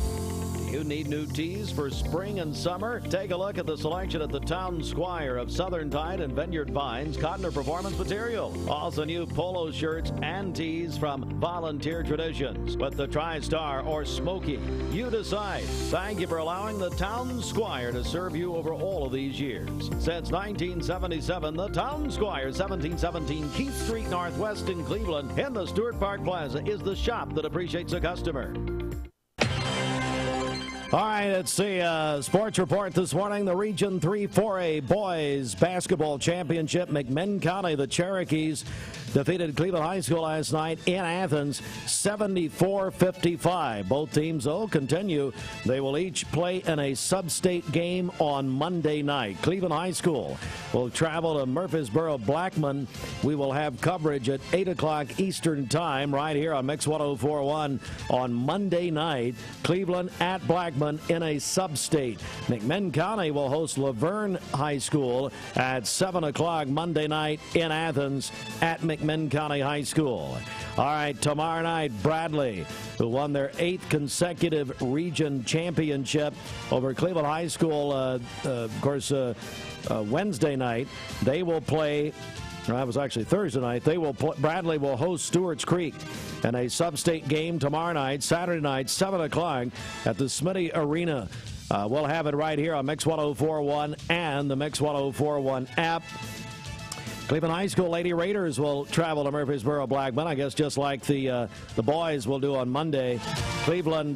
You need new tees for spring and summer? Take a look at the selection at the Town Squire of Southern Tide and Vineyard Vines Cotton or Performance Material. Also new polo shirts and tees from Volunteer Traditions with the TriStar or Smoky. You decide. Thank you for allowing the Town Squire to serve you over all of these years. Since 1977, the Town Squire, 1717 Keith Street Northwest in Cleveland, in the Stewart Park Plaza, is the shop that appreciates a customer. All right, it's the sports report this morning. The Region 3 4A Boys Basketball Championship. McMinn County, the Cherokees, defeated Cleveland High School last night in Athens, 74-55. Both teams, though, continue. They will each play in a sub-state game on Monday night. Cleveland High School will travel to Murfreesboro Blackman. We will have coverage at 8 o'clock Eastern Time right here on Mix 104.1 on Monday night. Cleveland at Blackman in a sub-state. McMinn County will host Laverne High School at 7 o'clock Monday night in Athens at McMinn County High School. All right, tomorrow night, Bradley, who won their 8th consecutive region championship over Cleveland High School, Wednesday night. They will play. That was actually Thursday night. Bradley will host Stewart's Creek in a sub-state game tomorrow night, Saturday night, 7 o'clock at the Smitty Arena. We'll have it right here on Mix 104.1 and the Mix 104.1 app. Cleveland High School Lady Raiders will travel to Murfreesboro Blackman, I guess just like the boys will do on Monday. Cleveland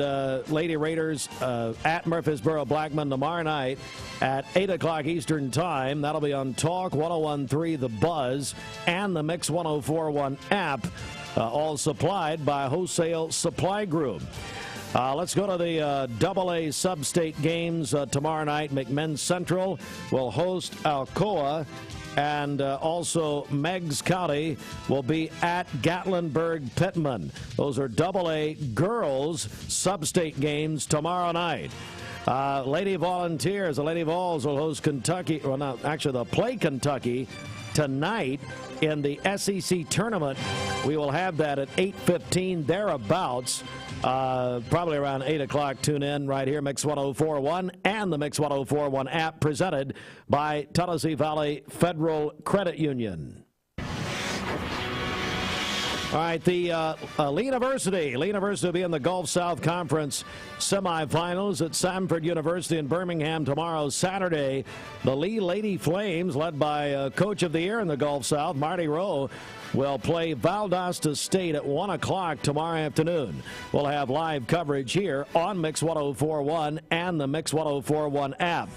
Lady Raiders at Murfreesboro Blackman tomorrow night at 8 o'clock Eastern Time. That'll be on Talk 101.3 The Buzz and the Mix 104.1 app, all supplied by Wholesale Supply Group. Let's go to the AA sub-state games tomorrow night. McMinn Central will host Alcoa. And also Meigs County will be at Gatlinburg-Pittman. Those are AA girls sub-state games tomorrow night. Lady Volunteers, the Lady Vols will host Kentucky. Well, no, actually, they'll play Kentucky tonight in the SEC tournament. We will have that at 8:15 thereabouts. Probably around 8 o'clock. Tune in right here, Mix 104.1 and the Mix 104.1 app, presented by Tennessee Valley Federal Credit Union. All right, the Lee University will be in the Gulf South Conference semifinals at Samford University in Birmingham tomorrow, Saturday. The Lee Lady Flames, led by Coach of the Year in the Gulf South, Marty Rowe, will play Valdosta State at 1 o'clock tomorrow afternoon. We'll have live coverage here on Mix 104.1 and the Mix 104.1 app.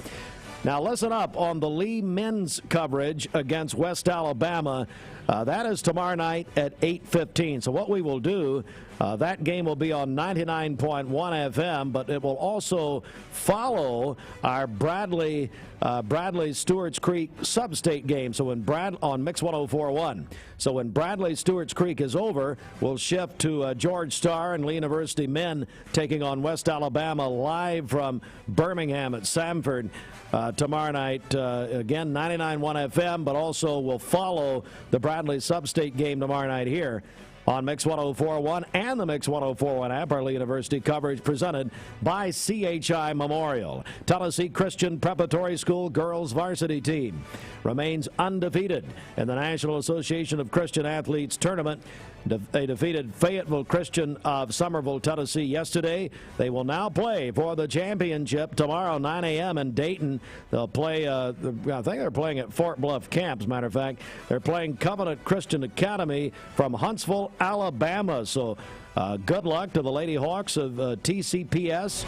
Now listen up on the Lee men's coverage against West Alabama. That is tomorrow night at 8:15. So what we will do, that game will be on 99.1 FM, but it will also follow our Bradley Stewart's Creek sub-state game. So on Mix 104.1. So when Bradley Stewart's Creek is over, we'll shift to George Starr and Lee University men taking on West Alabama live from Birmingham at Samford. Tomorrow night, again, 99.1 FM, but also will follow the Bradley sub-state game tomorrow night here on Mix 104.1 and the Mix 104.1 app. Our Lee University coverage presented by CHI Memorial. Tennessee Christian Preparatory School girls varsity team remains undefeated in the National Association of Christian Athletes tournament. They defeated Fayetteville Christian of Somerville, Tennessee yesterday. They will now play for the championship tomorrow, 9 a.m. in Dayton. They'll play, I think they're playing at Fort Bluff Camp, as a matter of fact. They're playing Covenant Christian Academy from Huntsville, Alabama. So good luck to the Lady Hawks of TCPS.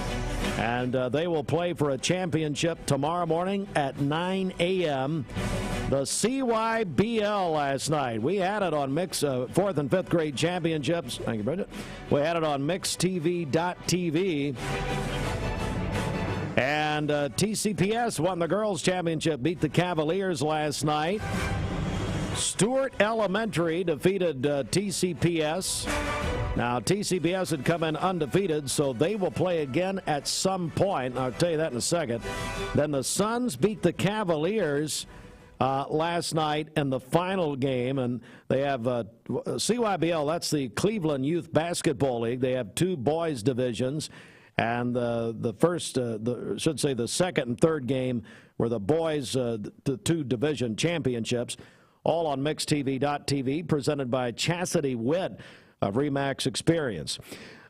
And they will play for a championship tomorrow morning at 9 a.m. The CYBL last night. We had it on Mix 4th and 5th grade championships. Thank you, Bridget. We had it on MixTV.tv. And TCPS won the girls' championship, beat the Cavaliers last night. Stewart Elementary defeated TCPS. Now, TCPS had come in undefeated, so they will play again at some point. I'll tell you that in a second. Then the Suns beat the Cavaliers last night in the final game, and they have CYBL, that's the Cleveland Youth Basketball League. They have two boys divisions, and the second and third game were the boys, the two division championships, all on MixTV.tv, presented by Chastity Witt of Remax Experience.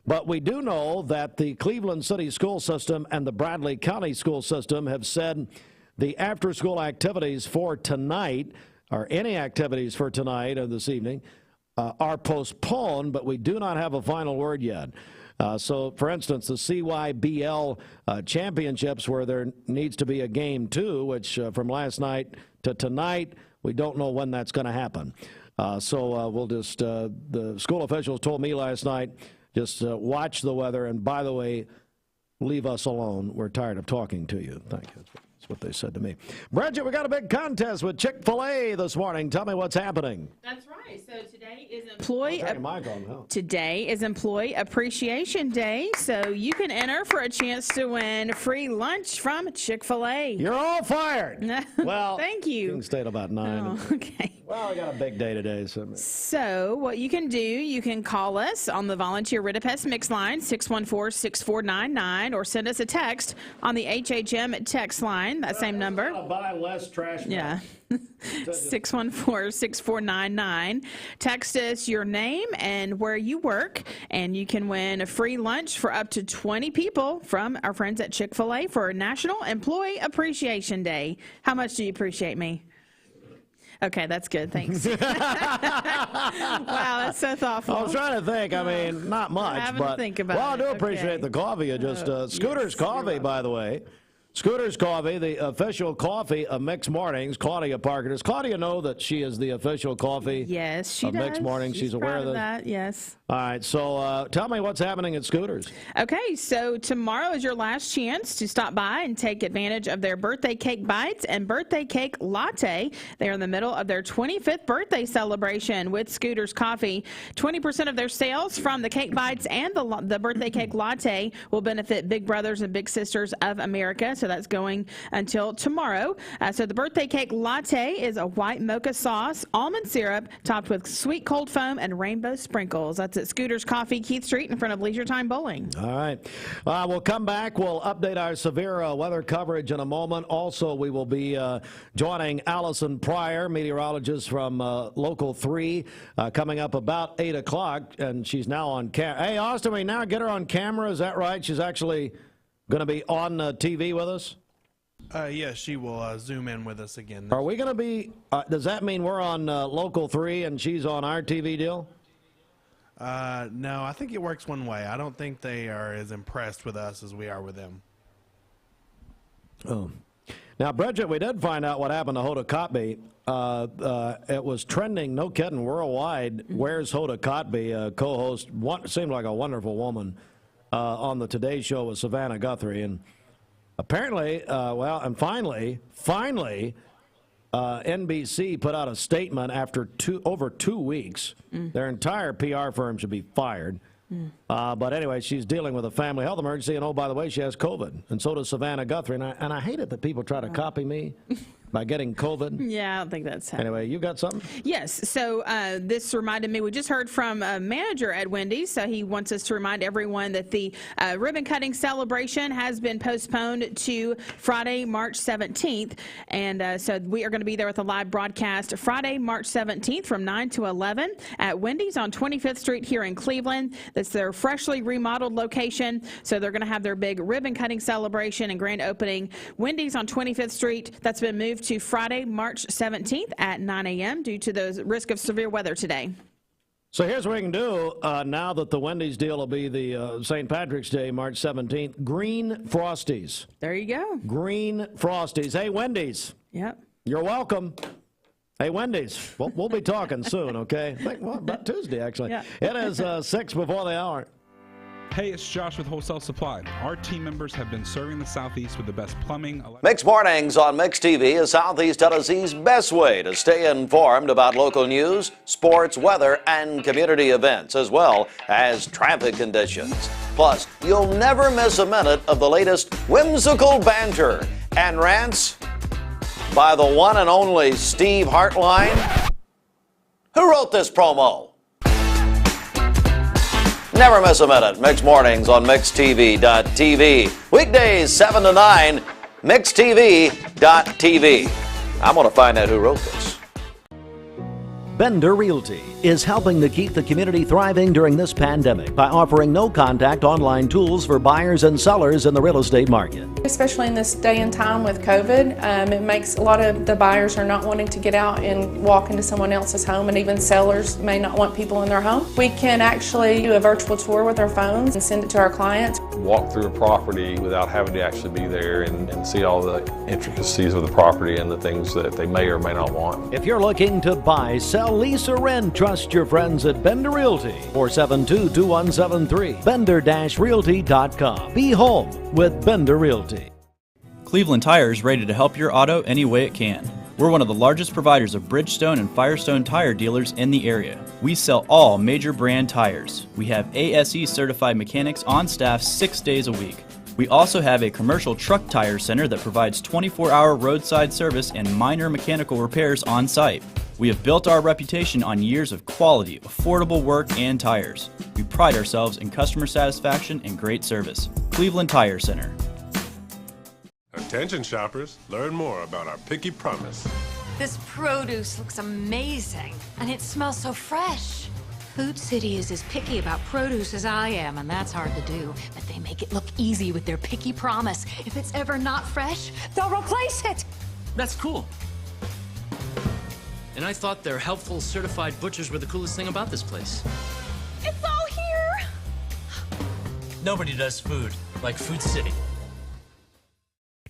But we do know that the Cleveland City School System and the Bradley County School System have said the after-school activities for tonight, or any activities for tonight or this evening, are postponed, but we do not have a final word yet. So, for instance, the CYBL championships, where there needs to be a game 2, which from last night to tonight, we don't know when that's going to happen. So we'll just, the school officials told me last night, just watch the weather, and by the way, leave us alone. We're tired of talking to you. Thank you. That's what they said to me. Bridget, we got a big contest with Chick-Fil-A this morning. Tell me what's happening. That's right. So today is Employee Appreciation Day. So you can enter for a chance to win free lunch from Chick-fil-A. You're all fired. Well, thank you. You can stay till about 9. Oh, okay. Well, we got a big day today. So what you can do, you can call us on the Volunteer Ritapest Mix line, 614-6499, or send us a text on the HHM text line, line, that same number. Buy less trash. Yeah. 614-6499. Text us your name and where you work, and you can win a free lunch for up to 20 people from our friends at Chick-Fil-A for National Employee Appreciation Day. How much do you appreciate me? Okay, that's good. Thanks. Wow, that's so thoughtful. I was trying to think. I mean, not much, but think about I do appreciate the coffee. You just Scooter's Coffee, by the way. Scooter's Coffee, the official coffee of Mixed Mornings. Claudia Parker. Does Claudia know that she is the official coffee? Yes, she of does. Mixed Mornings. She's aware proud of that. Yes. All right, so tell me what's happening at Scooter's. Okay, so tomorrow is your last chance to stop by and take advantage of their birthday cake bites and birthday cake latte. They're in the middle of their 25th birthday celebration with Scooter's Coffee. 20% of their sales from the cake bites and the birthday cake latte will benefit Big Brothers and Big Sisters of America. So that's going until tomorrow. So the birthday cake latte is a white mocha sauce, almond syrup, topped with sweet cold foam and rainbow sprinkles. That's at Scooter's Coffee, Keith Street, in front of Leisure Time Bowling. All right. We'll come back. We'll update our severe weather coverage in a moment. Also, we will be joining Alison Pryor, meteorologist from Local 3, coming up about 8 o'clock, and she's now on camera. Hey, Austin, we now get her on camera. Is that right? She's actually going to be on TV with us? Yes, she will zoom in with us again. Are we going to be, does that mean we're on Local 3 and she's on our TV deal? No, I think it works one way. I don't think they are as impressed with us as we are with them. Oh. Now, Bridget, we did find out what happened to Hoda Kotb. It was trending, no kidding, worldwide. Where's Hoda Kotb, co-host, seemed like a wonderful woman, on the Today Show with Savannah Guthrie. And apparently, finally, NBC put out a statement after over 2 weeks. Their entire PR firm should be fired. But anyway, she's dealing with a family health emergency, and oh, by the way, she has COVID, and so does Savannah Guthrie. And I hate it that people try to copy me by getting COVID. Yeah, I don't think that's happening. Anyway, you got something? Yes. So this reminded me, we just heard from a manager at Wendy's, so he wants us to remind everyone that the ribbon cutting celebration has been postponed to Friday, March 17th. And so we are going to be there with a live broadcast Friday, March 17th from 9 to 11 at Wendy's on 25th Street here in Cleveland. That's their freshly remodeled location. So they're going to have their big ribbon cutting celebration and grand opening. Wendy's on 25th Street. That's been moved to Friday, March 17th at 9 a.m. due to the risk of severe weather today. So here's what we can do now that the Wendy's deal will be the St. Patrick's Day, March 17th. Green Frosties. There you go. Green Frosties. Hey, Wendy's. Yep. You're welcome. Hey, Wendy's. We'll be talking soon, okay? I think, about Tuesday, actually. Yeah. It is 6 before the hour. Hey, it's Josh with Wholesale Supply. Our team members have been serving the Southeast with the best plumbing. Mixed Mornings on Mixed TV is Southeast Tennessee's best way to stay informed about local news, sports, weather, and community events, as well as traffic conditions. Plus, you'll never miss a minute of the latest whimsical banter and rants by the one and only Steve Hartline. Who wrote this promo? Never miss a minute. Mixed Mornings on MixedTV.tv. Weekdays 7 to 9, MixedTV.tv. I'm going to find out who wrote this. Bender Realty is helping to keep the community thriving during this pandemic by offering no-contact online tools for buyers and sellers in the real estate market. Especially in this day and time with COVID, it makes a lot of the buyers are not wanting to get out and walk into someone else's home, and even sellers may not want people in their home. We can actually do a virtual tour with our phones and send it to our clients. Walk through a property without having to actually be there and see all the intricacies of the property and the things that they may or may not want. If you're looking to buy, sell, lease, or rent, trust your friends at Bender Realty. 472-2173. Bender-Realty.com. Be home with Bender Realty. Cleveland Tire is ready to help your auto any way it can. We're one of the largest providers of Bridgestone and Firestone tire dealers in the area. We sell all major brand tires. We have ASE certified mechanics on staff 6 days a week. We also have a commercial truck tire center that provides 24-hour roadside service and minor mechanical repairs on site. We have built our reputation on years of quality, affordable work and tires. We pride ourselves in customer satisfaction and great service. Cleveland Tire Center. Attention shoppers, learn more about our picky promise. This produce looks amazing, and it smells so fresh. Food City is as picky about produce as I am, and that's hard to do. But they make it look easy with their picky promise. If it's ever not fresh, they'll replace it. That's cool. And I thought their helpful certified butchers were the coolest thing about this place. It's all here! Nobody does food like Food City.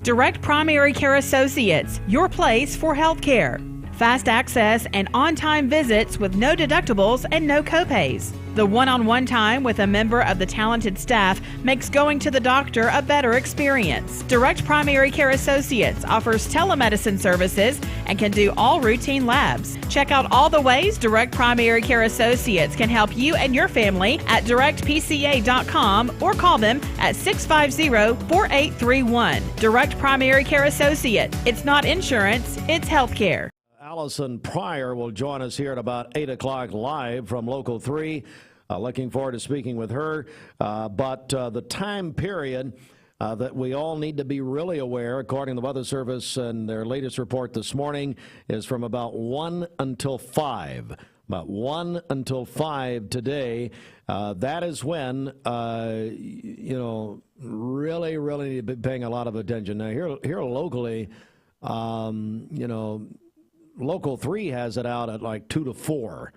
Direct Primary Care Associates, your place for health care. Fast access and on-time visits with no deductibles and no copays. The one-on-one time with a member of the talented staff makes going to the doctor a better experience. Direct Primary Care Associates offers telemedicine services and can do all routine labs. Check out all the ways Direct Primary Care Associates can help you and your family at directpca.com or call them at 650-4831. Direct Primary Care Associates. It's not insurance, it's health care. Alison Pryor will join us here at about 8 o'clock live from Local 3. Looking forward to speaking with her. But the time period that we all need to be really aware, according to the Weather Service and their latest report this morning, is from about 1 until 5. About 1 until 5 today. That is when, really need to be paying a lot of attention. Now, here locally, Local 3 has it out at like 2 to 4.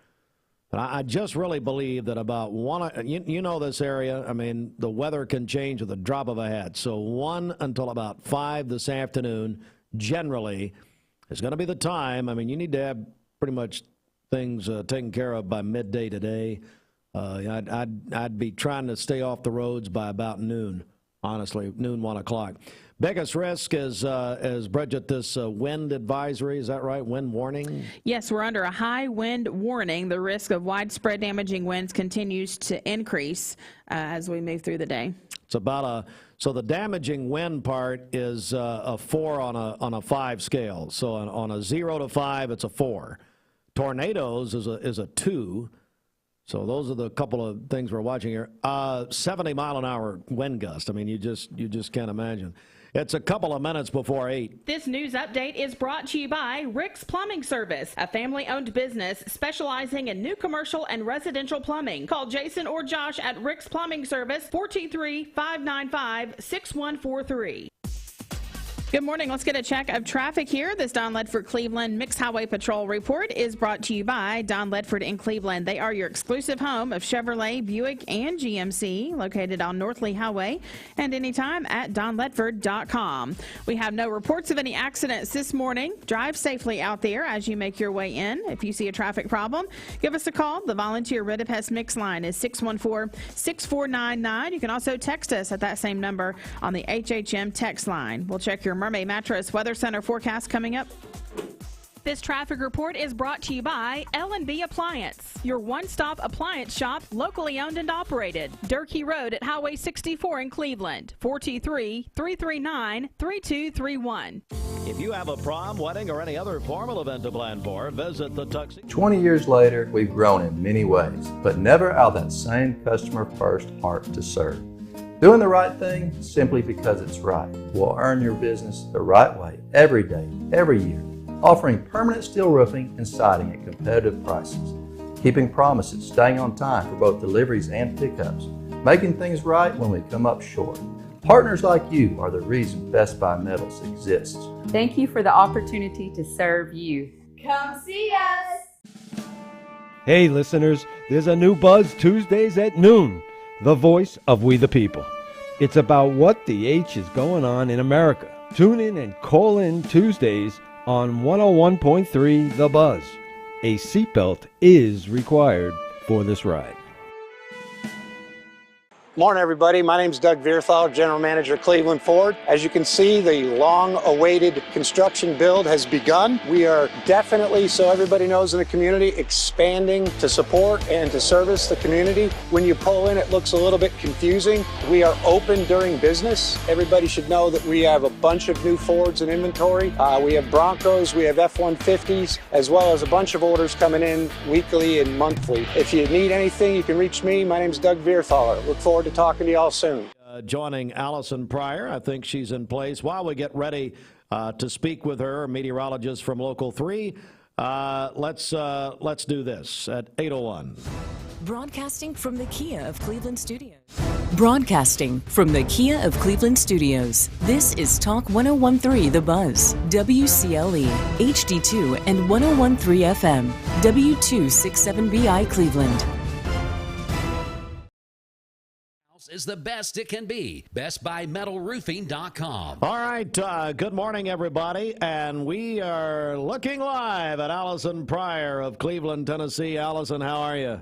But I just really believe that about 1, you know this area, I mean, the weather can change with a drop of a hat. So 1 until about 5 this afternoon, generally, is going to be the time. I mean, you need to have pretty much things taken care of by midday today. I'd be trying to stay off the roads by about noon, honestly, noon, 1 o'clock. Biggest risk is Bridget, this wind advisory. Is that right? Wind warning? Yes, we're under a high wind warning. The risk of widespread damaging winds continues to increase as we move through the day. It's about so the damaging wind part is a 4 on a 5 scale. So on a 0 to 5, it's a 4. Tornadoes is a 2. So those are the couple of things we're watching here. 70 mile an hour wind gust. I mean, you just can't imagine. It's a couple of minutes before 8. This news update is brought to you by Rick's Plumbing Service, a family-owned business specializing in new commercial and residential plumbing. Call Jason or Josh at Rick's Plumbing Service, 423-595-6143. Good morning. Let's get a check of traffic here. This Don Ledford Cleveland Mixed Highway Patrol report is brought to you by Don Ledford in Cleveland. They are your exclusive home of Chevrolet, Buick, and GMC, located on North Lee Highway, and anytime at donledford.com. We have no reports of any accidents this morning. Drive safely out there as you make your way in. If you see a traffic problem, give us a call. The volunteer Rid of Pest Mix line is 614-6499. You can also text us at that same number on the HHM text line. We'll check your Mermaid Mattress Weather Center forecast coming up. This traffic report is brought to you by L&B Appliance, your one-stop appliance shop, locally owned and operated. Durkee Road at Highway 64 in Cleveland, 423-339-3231. If you have a prom, wedding, or any other formal event to plan for, visit the Tuxedo. 20 years later, we've grown in many ways, but never out of that same customer-first heart to serve. Doing the right thing simply because it's right will earn your business the right way every day, every year. Offering permanent steel roofing and siding at competitive prices. Keeping promises, staying on time for both deliveries and pickups. Making things right when we come up short. Partners like you are the reason Best Buy Metals exists. Thank you for the opportunity to serve you. Come see us! Hey listeners, there's a new Buzz Tuesdays at noon. The voice of We the People. It's about what the H is going on in America. Tune in and call in Tuesdays on 101.3 The Buzz. A seatbelt is required for this ride. Morning, everybody. My name is Doug Vierthal, General Manager, Cleveland Ford. As you can see, the long-awaited construction build has begun. We are definitely, so everybody knows in the community, expanding to support and to service the community. When you pull in, it looks a little bit confusing. We are open during business. Everybody should know that we have a bunch of new Fords in inventory. We have Broncos, we have F-150s, as well as a bunch of orders coming in weekly and monthly. If you need anything, you can reach me. My name is Doug Vierthaler. Look forward to talking to you all soon. joining Alison Pryor. I think she's in place. While we get ready to speak with her, meteorologist from Local 3, let's do this at 8:01. Broadcasting from the Kia of Cleveland Studios. Broadcasting from the Kia of Cleveland Studios. This is Talk 101.3 The Buzz, WCLE, HD2 and 101.3 FM, W267BI Cleveland. Is the best it can be. BestBuyMetalRoofing.com. All right, good morning, everybody, and we are looking live at Alison Pryor of Cleveland, Tennessee. Alison, how are you?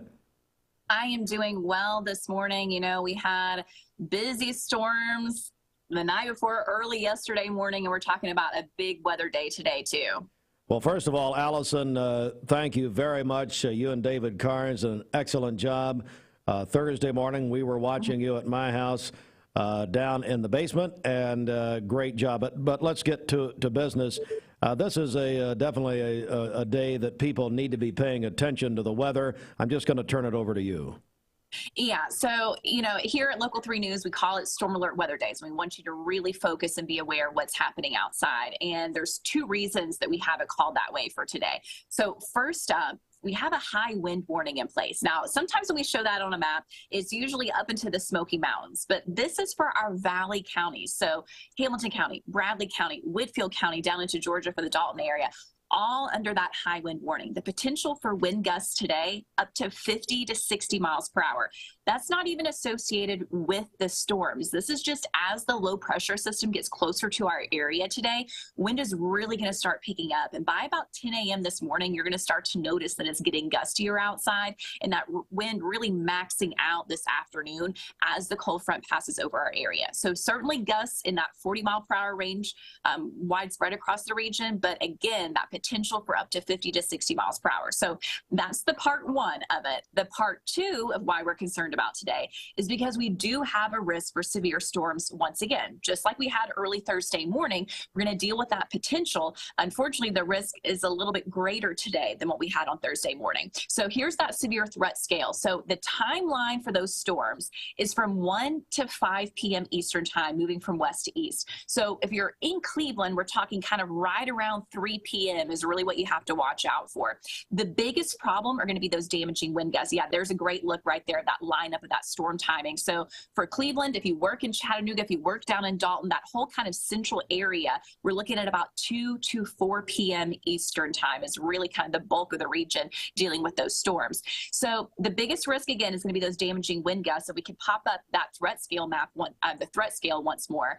I am doing well this morning. You know, we had busy storms the night before, early yesterday morning, and we're talking about a big weather day today, too. Well, first of all, Alison, thank you very much. You and David Carnes, an excellent job. Thursday morning, we were watching you at my house down in the basement, and great job. But let's get to business. This is definitely a day that people need to be paying attention to the weather. I'm just going to turn it over to you. Yeah, so, you know, here at Local 3 News, we call it Storm Alert Weather Days. We want you to really focus and be aware of what's happening outside. And there's two reasons that we have it called that way for today. So first up, we have a high wind warning in place. Now, sometimes when we show that on a map, it's usually up into the Smoky Mountains, but this is for our valley counties. So Hamilton County, Bradley County, Whitfield County, down into Georgia for the Dalton area, all under that high wind warning. The potential for wind gusts today up to 50 to 60 miles per hour. That's not even associated with the storms. This is just as the low pressure system gets closer to our area today, wind is really going to start picking up. And by about 10 a.m. this morning, you're going to start to notice that it's getting gustier outside and that wind really maxing out this afternoon as the cold front passes over our area. So certainly gusts in that 40 mile per hour range, widespread across the region. But again, that potential for up to 50 to 60 miles per hour. So that's the part one of it. The part two of why we're concerned about today is because we do have a risk for severe storms once again. Just like we had early Thursday morning, we're going to deal with that potential. Unfortunately, the risk is a little bit greater today than what we had on Thursday morning. So here's that severe threat scale. So the timeline for those storms is from 1 to 5 p.m. Eastern time, moving from west to east. So if you're in Cleveland, we're talking kind of right around 3 p.m. is really what you have to watch out for. The biggest problem are going to be those damaging wind gusts. Yeah, there's a great look right there, that lineup of that storm timing. So for Cleveland, if you work in Chattanooga, if you work down in Dalton, that whole kind of central area, we're looking at about 2 to 4 p.m. Eastern time is really kind of the bulk of the region dealing with those storms. So the biggest risk, again, is going to be those damaging wind gusts. So we can pop up that threat scale map, the threat scale once more.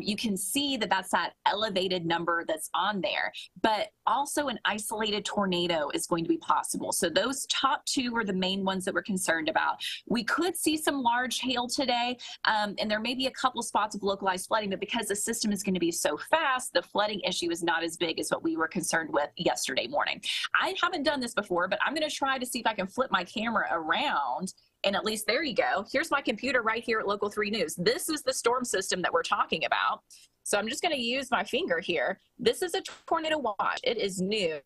You can see that that's that elevated number that's on there. But also an isolated tornado is going to be possible. So those top two are the main ones that we're concerned about. We could see some large hail today, and there may be a couple spots of localized flooding, but because the system is going to be so fast, the flooding issue is not as big as what we were concerned with yesterday morning. I haven't done this before, but I'm going to try to see if I can flip my camera around. And at least there you go. Here's my computer right here at Local 3 News. This is the storm system that we're talking about. So I'm just going to use my finger here. This is a tornado watch. It is new.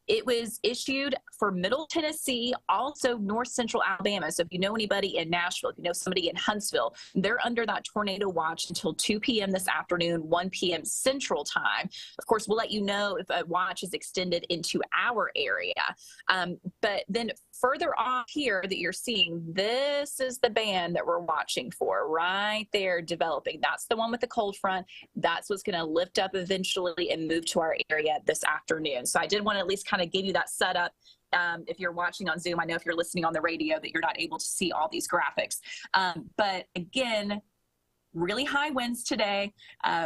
It was issued for Middle Tennessee, also North Central Alabama. So if you know anybody in Nashville, if you know somebody in Huntsville, they're under that tornado watch until 2 p.m. this afternoon, 1 p.m. Central Time. Of course, we'll let you know if a watch is extended into our area. But then further on here that you're seeing, this is the band that we're watching for right there developing. That's the one with the cold front. That's what's going to lift up eventually and move to our area this afternoon. So I did want to at least kind of give you that setup. If you're watching on Zoom, I know if you're listening on the radio that you're not able to see all these graphics. But again, really high winds today.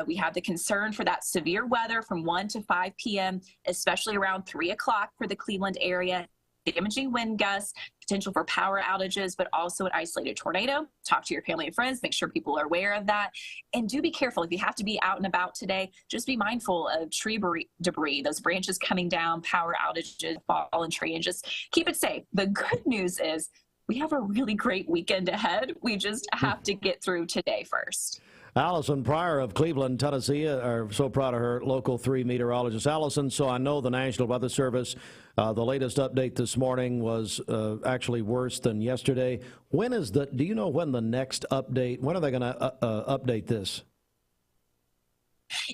We have the concern for that severe weather from 1 to 5 p.m., especially around 3 o'clock for the Cleveland area. Damaging wind gusts, potential for power outages, but also an isolated tornado. Talk to your family and friends, make sure people are aware of that. And do be careful. If you have to be out and about today, just be mindful of tree debris, those branches coming down, power outages, fallen tree, and just keep it safe. The good news is we have a really great weekend ahead. We just have to get through today first. Alison Pryor of Cleveland, Tennessee, are so proud of her local 3 meteorologist. Alison, so I know the National Weather Service, the latest update this morning was actually worse than yesterday. Do you know when the next update, when are they going to update this?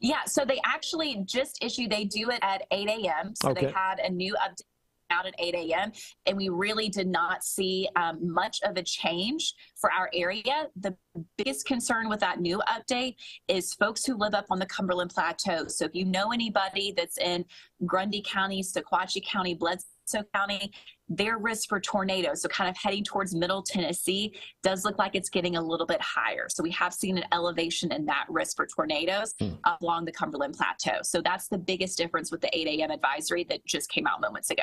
Yeah, so they actually just issued, they do it at 8 a.m. So Okay. they had a new update out at 8 a.m. and we really did not see much of a change for our area. The biggest concern with that new update is folks who live up on the Cumberland Plateau. So if you know anybody that's in Grundy County, Sequatchie County, Bledsoe County, their risk for tornadoes, so kind of heading towards Middle Tennessee, does look like it's getting a little bit higher. So we have seen an elevation in that risk for tornadoes along the Cumberland Plateau. So that's the biggest difference with the 8 a.m. advisory that just came out moments ago.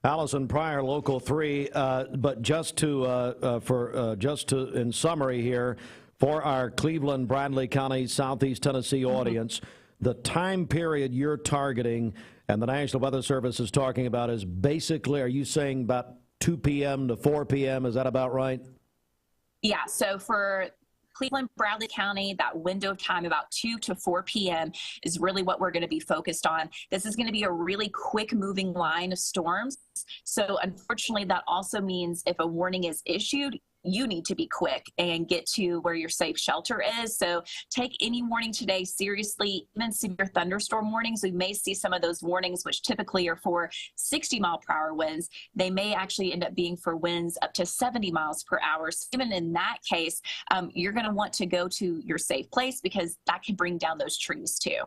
Alison Pryor, Local 3, but just in summary here, for our Cleveland, Bradley County, Southeast Tennessee audience, the time period you're targeting and the National Weather Service is talking about is basically, are you saying about 2 p.m. to 4 p.m.? Is that about right? Yeah, so for Cleveland, Bradley County, that window of time about 2 to 4 p.m. is really what we're going to be focused on. This is going to be a really quick moving line of storms. So unfortunately, that also means if a warning is issued, you need to be quick and get to where your safe shelter is. So take any warning today seriously. Even severe thunderstorm warnings, we may see some of those warnings, which typically are for 60-mile-per-hour winds. They may actually end up being for winds up to 70 miles per hour. So even in that case, you're going to want to go to your safe place because that can bring down those trees too.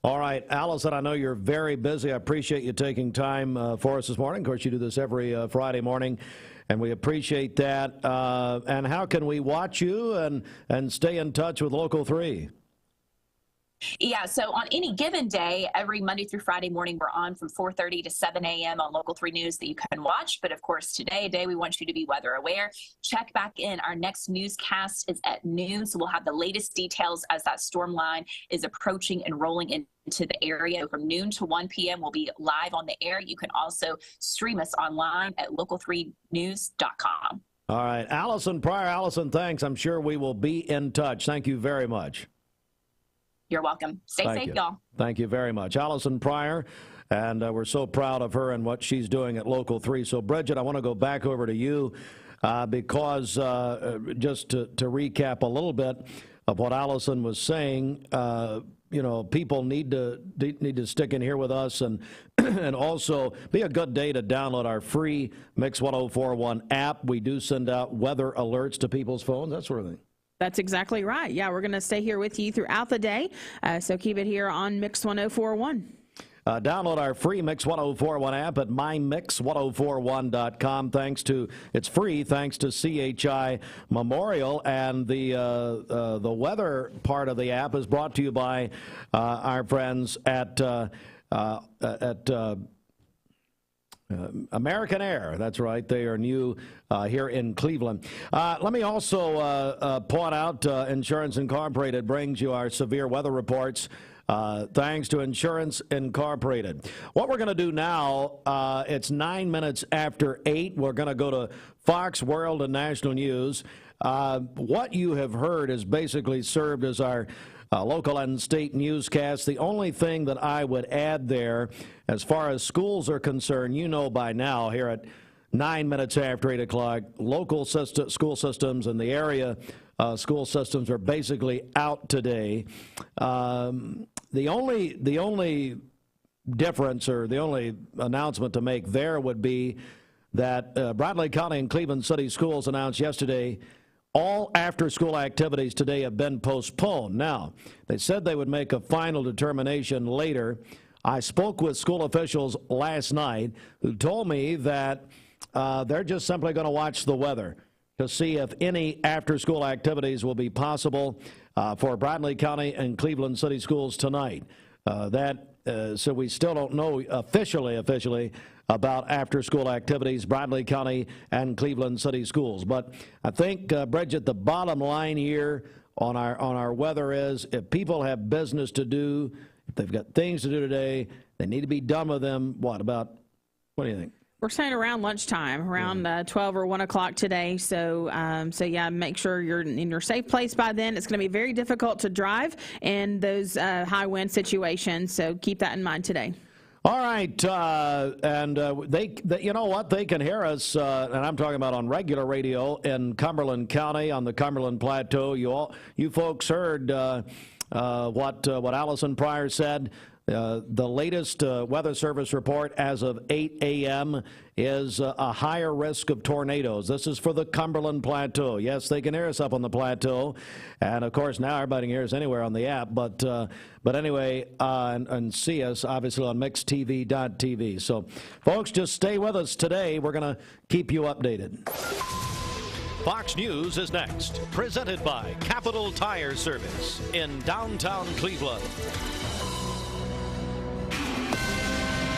All right, Alison, I know you're very busy. I appreciate you taking time for us this morning. Of course, you do this every Friday morning, and we appreciate that. And how can we watch you and stay in touch with Local 3? Yeah, so on any given day, every Monday through Friday morning, we're on from 4:30 to 7 a.m. on Local 3 News that you can watch. But of course, today, we want you to be weather aware. Check back in. Our next newscast is at noon, so we'll have the latest details as that storm line is approaching and rolling into the area. From noon to 1 p.m., we'll be live on the air. You can also stream us online at local3news.com. All right, Alison Pryor. Alison, thanks. I'm sure we will be in touch. Thank you very much. You're welcome. Stay safe, y'all. Thank you very much. Alison Pryor, and we're so proud of her and what she's doing at Local 3. So, Bridget, I want to go back over to you because just to recap a little bit of what Alison was saying, people need to stick in here with us and and also be a good day to download our free Mix 1041 app. We do send out weather alerts to people's phones, that sort of thing. That's exactly right. Yeah, we're going to stay here with you throughout the day. So keep it here on Mix 1041. Download our free Mix 1041 app at mymix1041.com. It's free thanks to CHI Memorial, and the weather part of the app is brought to you by our friends at American Air. That's right. They are new here in Cleveland. Let me also point out Insurance Incorporated brings you our severe weather reports. Thanks to Insurance Incorporated. What we're going to do now, it's 9 minutes after 8. We're going to go to Fox World and National News. What you have heard has basically served as our local and state newscast. The only thing that I would add there, as far as schools are concerned, you know by now here at 9 minutes after 8 o'clock, local school systems in the area school systems are basically out today. The only difference or the only announcement to make there would be that Bradley County and Cleveland City Schools announced yesterday all after-school activities today have been postponed. Now, they said they would make a final determination later. I spoke with school officials last night who told me that they're just simply going to watch the weather to see if any after-school activities will be possible for Bradley County and Cleveland City Schools tonight. So we still don't know officially about after-school activities, Bradley County and Cleveland City Schools. But I think, Bridget, the bottom line here on our weather is if people have business to do, if they've got things to do today, they need to be done with them. What do you think? We're saying around lunchtime, around 12 or 1 o'clock today. So, yeah, make sure you're in your safe place by then. It's going to be very difficult to drive in those high wind situations. So keep that in mind today. All right, and they, you know what? They can hear us, and I'm talking about on regular radio in Cumberland County on the Cumberland Plateau. You folks heard what Alison Pryor said. The latest Weather Service report as of 8 a.m. is a higher risk of tornadoes. This is for the Cumberland Plateau. Yes, they can hear us up on the plateau. And, of course, now everybody can hear us anywhere on the app. But anyway, and see us, obviously, on mixtv.tv. So, folks, just stay with us today. We're going to keep you updated. Fox News is next, presented by Capital Tire Service in downtown Cleveland.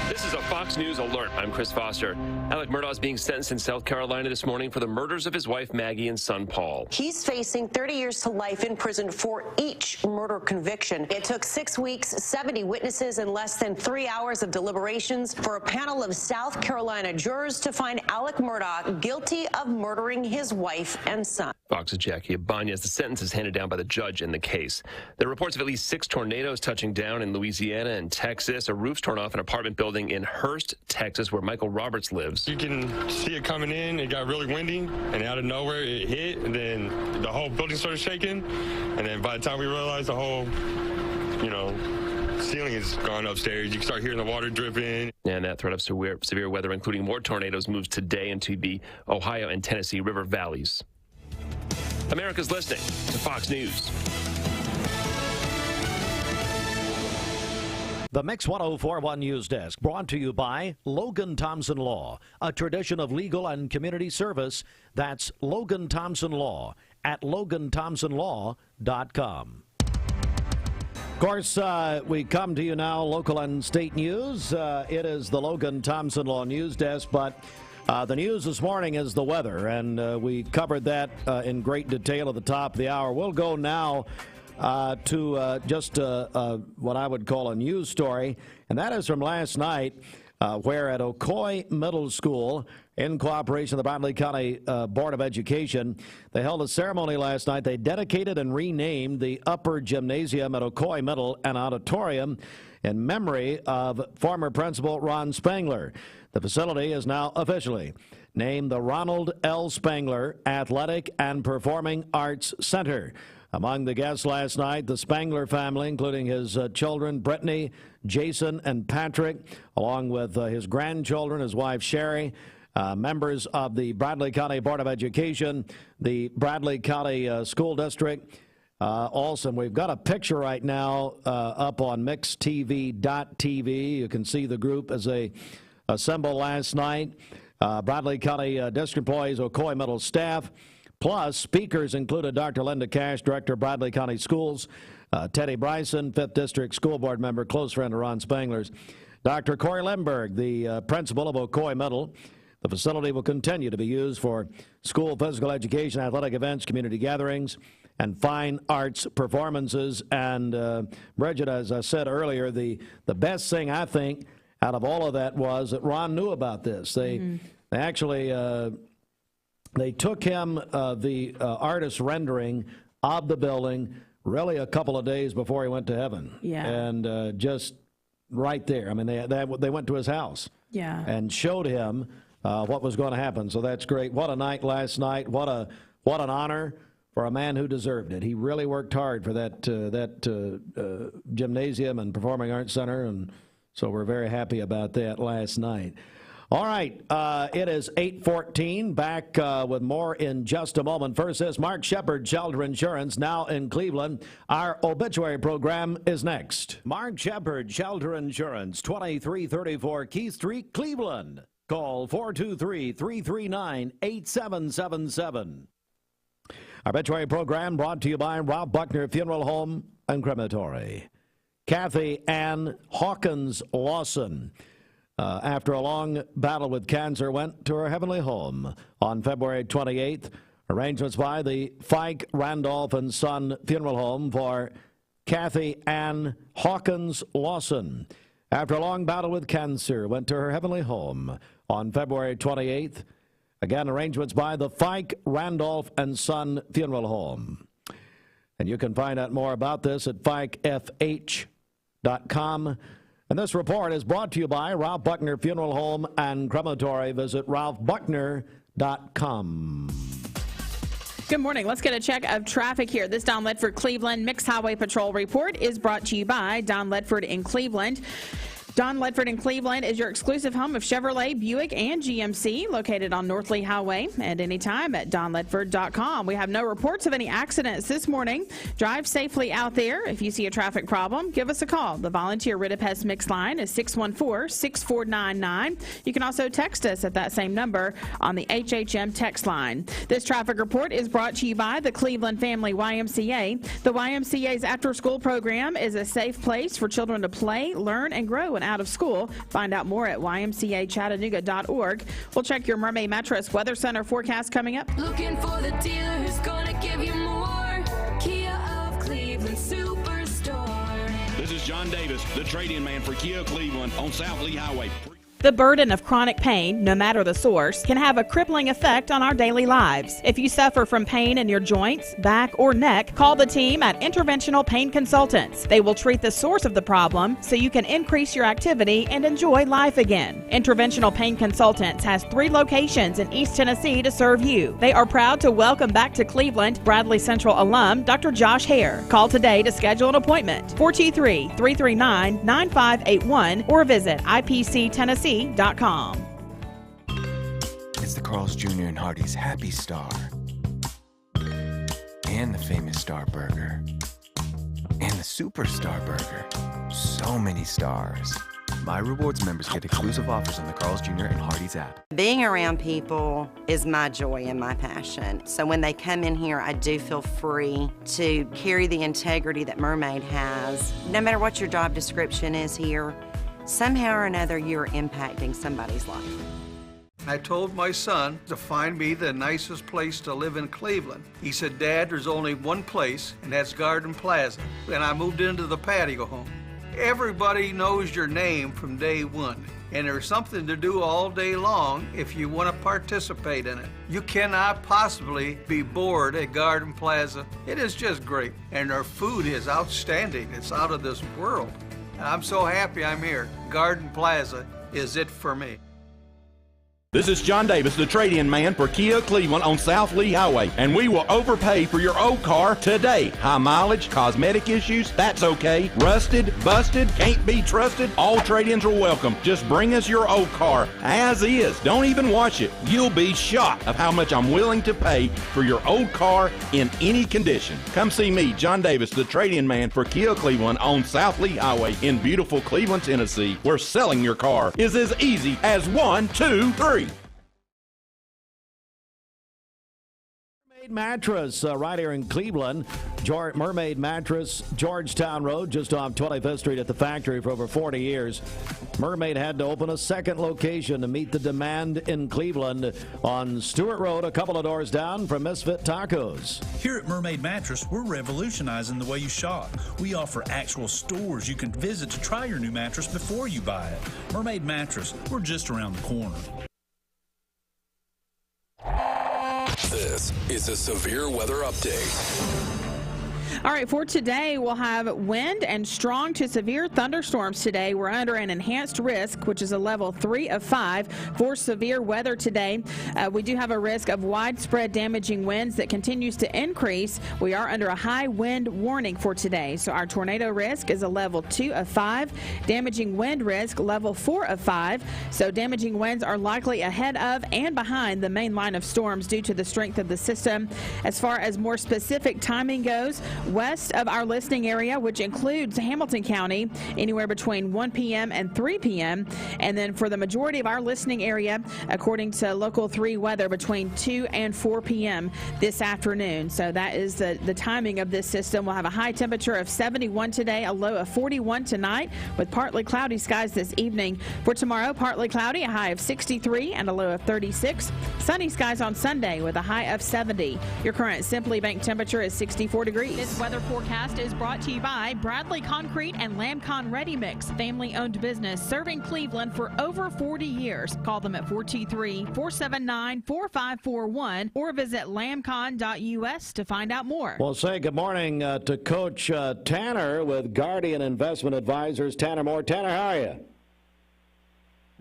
This is a Fox News alert. I'm Chris Foster. Alec Murdaugh is being sentenced in South Carolina this morning for the murders of his wife Maggie and son Paul. He's facing 30 years to life in prison for each murder conviction. It took 6 weeks, 70 witnesses, and less than 3 hours of deliberations for a panel of South Carolina jurors to find Alec Murdaugh guilty of murdering his wife and son. Fox's Jackie Ibanez. The sentence is handed down by the judge in the case. There are reports of at least 6 tornadoes touching down in Louisiana and Texas. A roof's torn off an apartment building in Hurst, Texas, where Michael Roberts lives. You can see it coming in. It got really windy, and out of nowhere it hit, and then the whole building started shaking. And then by the time we realized the whole, ceiling is gone upstairs, you can start hearing the water dripping. And that threat of severe weather, including more tornadoes, moves today into the Ohio and Tennessee River valleys. America's listening to Fox News. The Mix 1041 News Desk, brought to you by Logan Thompson Law, a tradition of legal and community service. That's Logan Thompson Law at LoganThompsonLaw.com. Of course, we come to you now, local and state news. It is the Logan Thompson Law News Desk, but the news this morning is the weather, and we covered that in great detail at the top of the hour. We'll go now to just what I would call a news story, and that is from last night, where at Ocoee Middle School, in cooperation with the Bradley County Board of Education, they held a ceremony last night. They dedicated and renamed the upper gymnasium at Ocoee Middle an auditorium in memory of former principal Ron Spangler. The facility is now officially named the Ronald L. Spangler Athletic and Performing Arts Center. Among the guests last night, the Spangler family, including his children, Brittany, Jason, and Patrick, along with his grandchildren, his wife, Sherry, members of the Bradley County Board of Education, the Bradley County School District. Also, we've got a picture right now up on mixtv.tv. You can see the group as they assembled last night. Bradley County District employees, Ocoee Middle staff, plus speakers included Dr. Linda Cash, Director of Bradley County Schools, Teddy Bryson, 5th District School Board member, close friend of Ron Spangler's, Dr. Corey Lemberg, the principal of Ocoee Middle. The facility will continue to be used for school physical education, athletic events, community gatherings, and fine arts performances. And Bridget, as I said earlier, the best thing I think out of all of that was that Ron knew about this. They actually they took him the artist rendering of the building really a couple of days before he went to heaven. Yeah. And just right there. I mean, they went to his house. Yeah. And showed him what was going to happen. So that's great. What a night last night. What an honor for a man who deserved it. He really worked hard for that gymnasium and performing arts center, and so we're very happy about that last night. All right, it is 8:14. Back with more in just a moment. First, this Mark Shepard, Shelter Insurance, now in Cleveland. Our obituary program is next. Mark Shepard, Shelter Insurance, 2334 Keith Street, Cleveland. Call 423-339-8777. Our obituary program brought to you by Rob Buckner Funeral Home and Crematory. Kathy Ann Hawkins Lawson, after a long battle with cancer, went to her heavenly home on February 28th. Arrangements by the Fike, Randolph and Son Funeral Home for Kathy Ann Hawkins Lawson. after a long battle with cancer, went to her heavenly home on February 28th. Again, arrangements by the Fike, Randolph, and Son Funeral Home. And you can find out more about this at fikefh.com. And this report is brought to you by Ralph Buckner Funeral Home and Crematory. Visit ralphbuckner.com. Good morning. Let's get a check of traffic here. This Don Ledford Cleveland Mixed Highway Patrol report is brought to you by Don Ledford in Cleveland. Don Ledford in Cleveland is your exclusive home of Chevrolet, Buick, and GMC, located on North Lee Highway, and anytime at donledford.com. We have no reports of any accidents this morning. Drive safely out there. If you see a traffic problem, give us a call. The volunteer Rid-a-Pest Mix line is 614-6499. You can also text us at that same number on the HHM text line. This traffic report is brought to you by the Cleveland Family YMCA. The YMCA's after-school program is a safe place for children to play, learn, and grow when out of school. Find out more at ymcachattanooga.org. We'll check your Mermaid Mattress Weather Center forecast coming up. Looking for the dealer who's gonna give you more. Kia of Cleveland Superstore. This is John Davis, the trade-in man for Kia Cleveland on South Lee Highway. The burden of chronic pain, no matter the source, can have a crippling effect on our daily lives. If you suffer from pain in your joints, back, or neck, call the team at Interventional Pain Consultants. They will treat the source of the problem so you can increase your activity and enjoy life again. Interventional Pain Consultants has 3 locations in East Tennessee to serve you. They are proud to welcome back to Cleveland Bradley Central alum Dr. Josh Hare. Call today to schedule an appointment. 423-339-9581 or visit IPCTennessee.com. It's the Carl's Jr. and Hardee's Happy Star. And the famous Star Burger. And the Superstar Burger. So many stars. My Rewards members get exclusive offers on the Carl's Jr. and Hardee's app. Being around people is my joy and my passion. So when they come in here, I do feel free to carry the integrity that Mermaid has. No matter what your job description is here, somehow or another, you're impacting somebody's life. I told my son to find me the nicest place to live in Cleveland. He said, Dad, there's only one place, and that's Garden Plaza. And I moved into the patio home. Everybody knows your name from day one, and there's something to do all day long if you want to participate in it. You cannot possibly be bored at Garden Plaza. It is just great, and their food is outstanding. It's out of this world. I'm so happy I'm here. Garden Plaza is it for me. This is John Davis, the trade-in man for Kia Cleveland on South Lee Highway, and we will overpay for your old car today. High mileage, cosmetic issues, that's okay. Rusted, busted, can't be trusted, all trade-ins are welcome. Just bring us your old car as is. Don't even wash it. You'll be shocked of how much I'm willing to pay for your old car in any condition. Come see me, John Davis, the trade-in man for Kia Cleveland on South Lee Highway in beautiful Cleveland, Tennessee, where selling your car is as easy as 1, 2, 3. Mattress right here in Cleveland. Mermaid Mattress, Georgetown Road, just off 25th Street at the factory for over 40 years. Mermaid had to open a second location to meet the demand in Cleveland on Stewart Road, a couple of doors down from Misfit Tacos. Here at Mermaid Mattress, we're revolutionizing the way you shop. We offer actual stores you can visit to try your new mattress before you buy it. Mermaid Mattress, we're just around the corner. This is a severe weather update. All right, for today, we'll have wind and strong to severe thunderstorms today. We're under an enhanced risk, which is a level 3 of 5 for severe weather today. We do have a risk of widespread damaging winds that continues to increase. We are under a high wind warning for today. So our tornado risk is a level 2 of 5. Damaging wind risk, level 4 of 5. So damaging winds are likely ahead of and behind the main line of storms due to the strength of the system. As far as more specific timing goes, west of our listening area, which includes Hamilton County, anywhere between 1 p.m. and 3 p.m. And then for the majority of our listening area, according to Local 3 weather, between 2 and 4 p.m. this afternoon. So that is the timing of this system. We'll have a high temperature of 71 today, a low of 41 tonight, with partly cloudy skies this evening. For tomorrow, partly cloudy, a high of 63 and a low of 36. Sunny skies on Sunday with a high of 70. Your current Simply Bank temperature is 64 degrees. This weather forecast is brought to you by Bradley Concrete and Lamcon Ready Mix, family-owned business serving Cleveland for over 40 years. Call them at 423-479-4541 or visit lamcon.us to find out more. Well, say good morning to Coach Tanner with Guardian Investment Advisors. Tanner Moore. Tanner, how are you?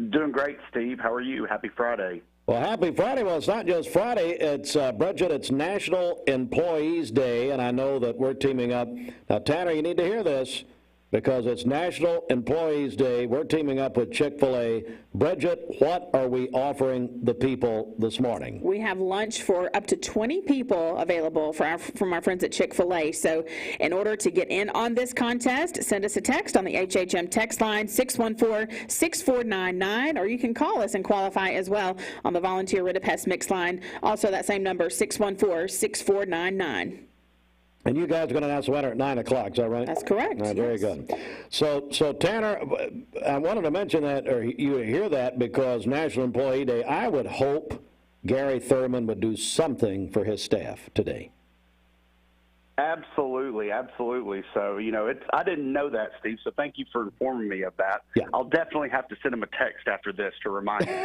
Doing great, Steve. How are you? Happy Friday. Well, happy Friday. Well, it's not just Friday. It's, Bridget, it's National Employees Day, and I know that we're teaming up. Now, Tanner, you need to hear this because it's National Employees Day. We're teaming up with Chick-Fil-A. Bridget, what are we offering the people this morning? We have lunch for up to 20 people available from our friends at Chick-fil-A. So in order to get in on this contest, send us a text on the HHM text line 614-6499, or you can call us and qualify as well on the volunteer Rid-a-Pest mix line. Also that same number, 614-6499. And you guys are going to announce the winner at 9 o'clock, is that right? That's correct. All right, very good. So Tanner, I wanted to mention that, or you hear that, because National Employee Day, I would hope Garry Thurman would do something for his staff today. Absolutely, absolutely. So, I didn't know that, Steve, so thank you for informing me of that. Yeah. I'll definitely have to send him a text after this to remind him.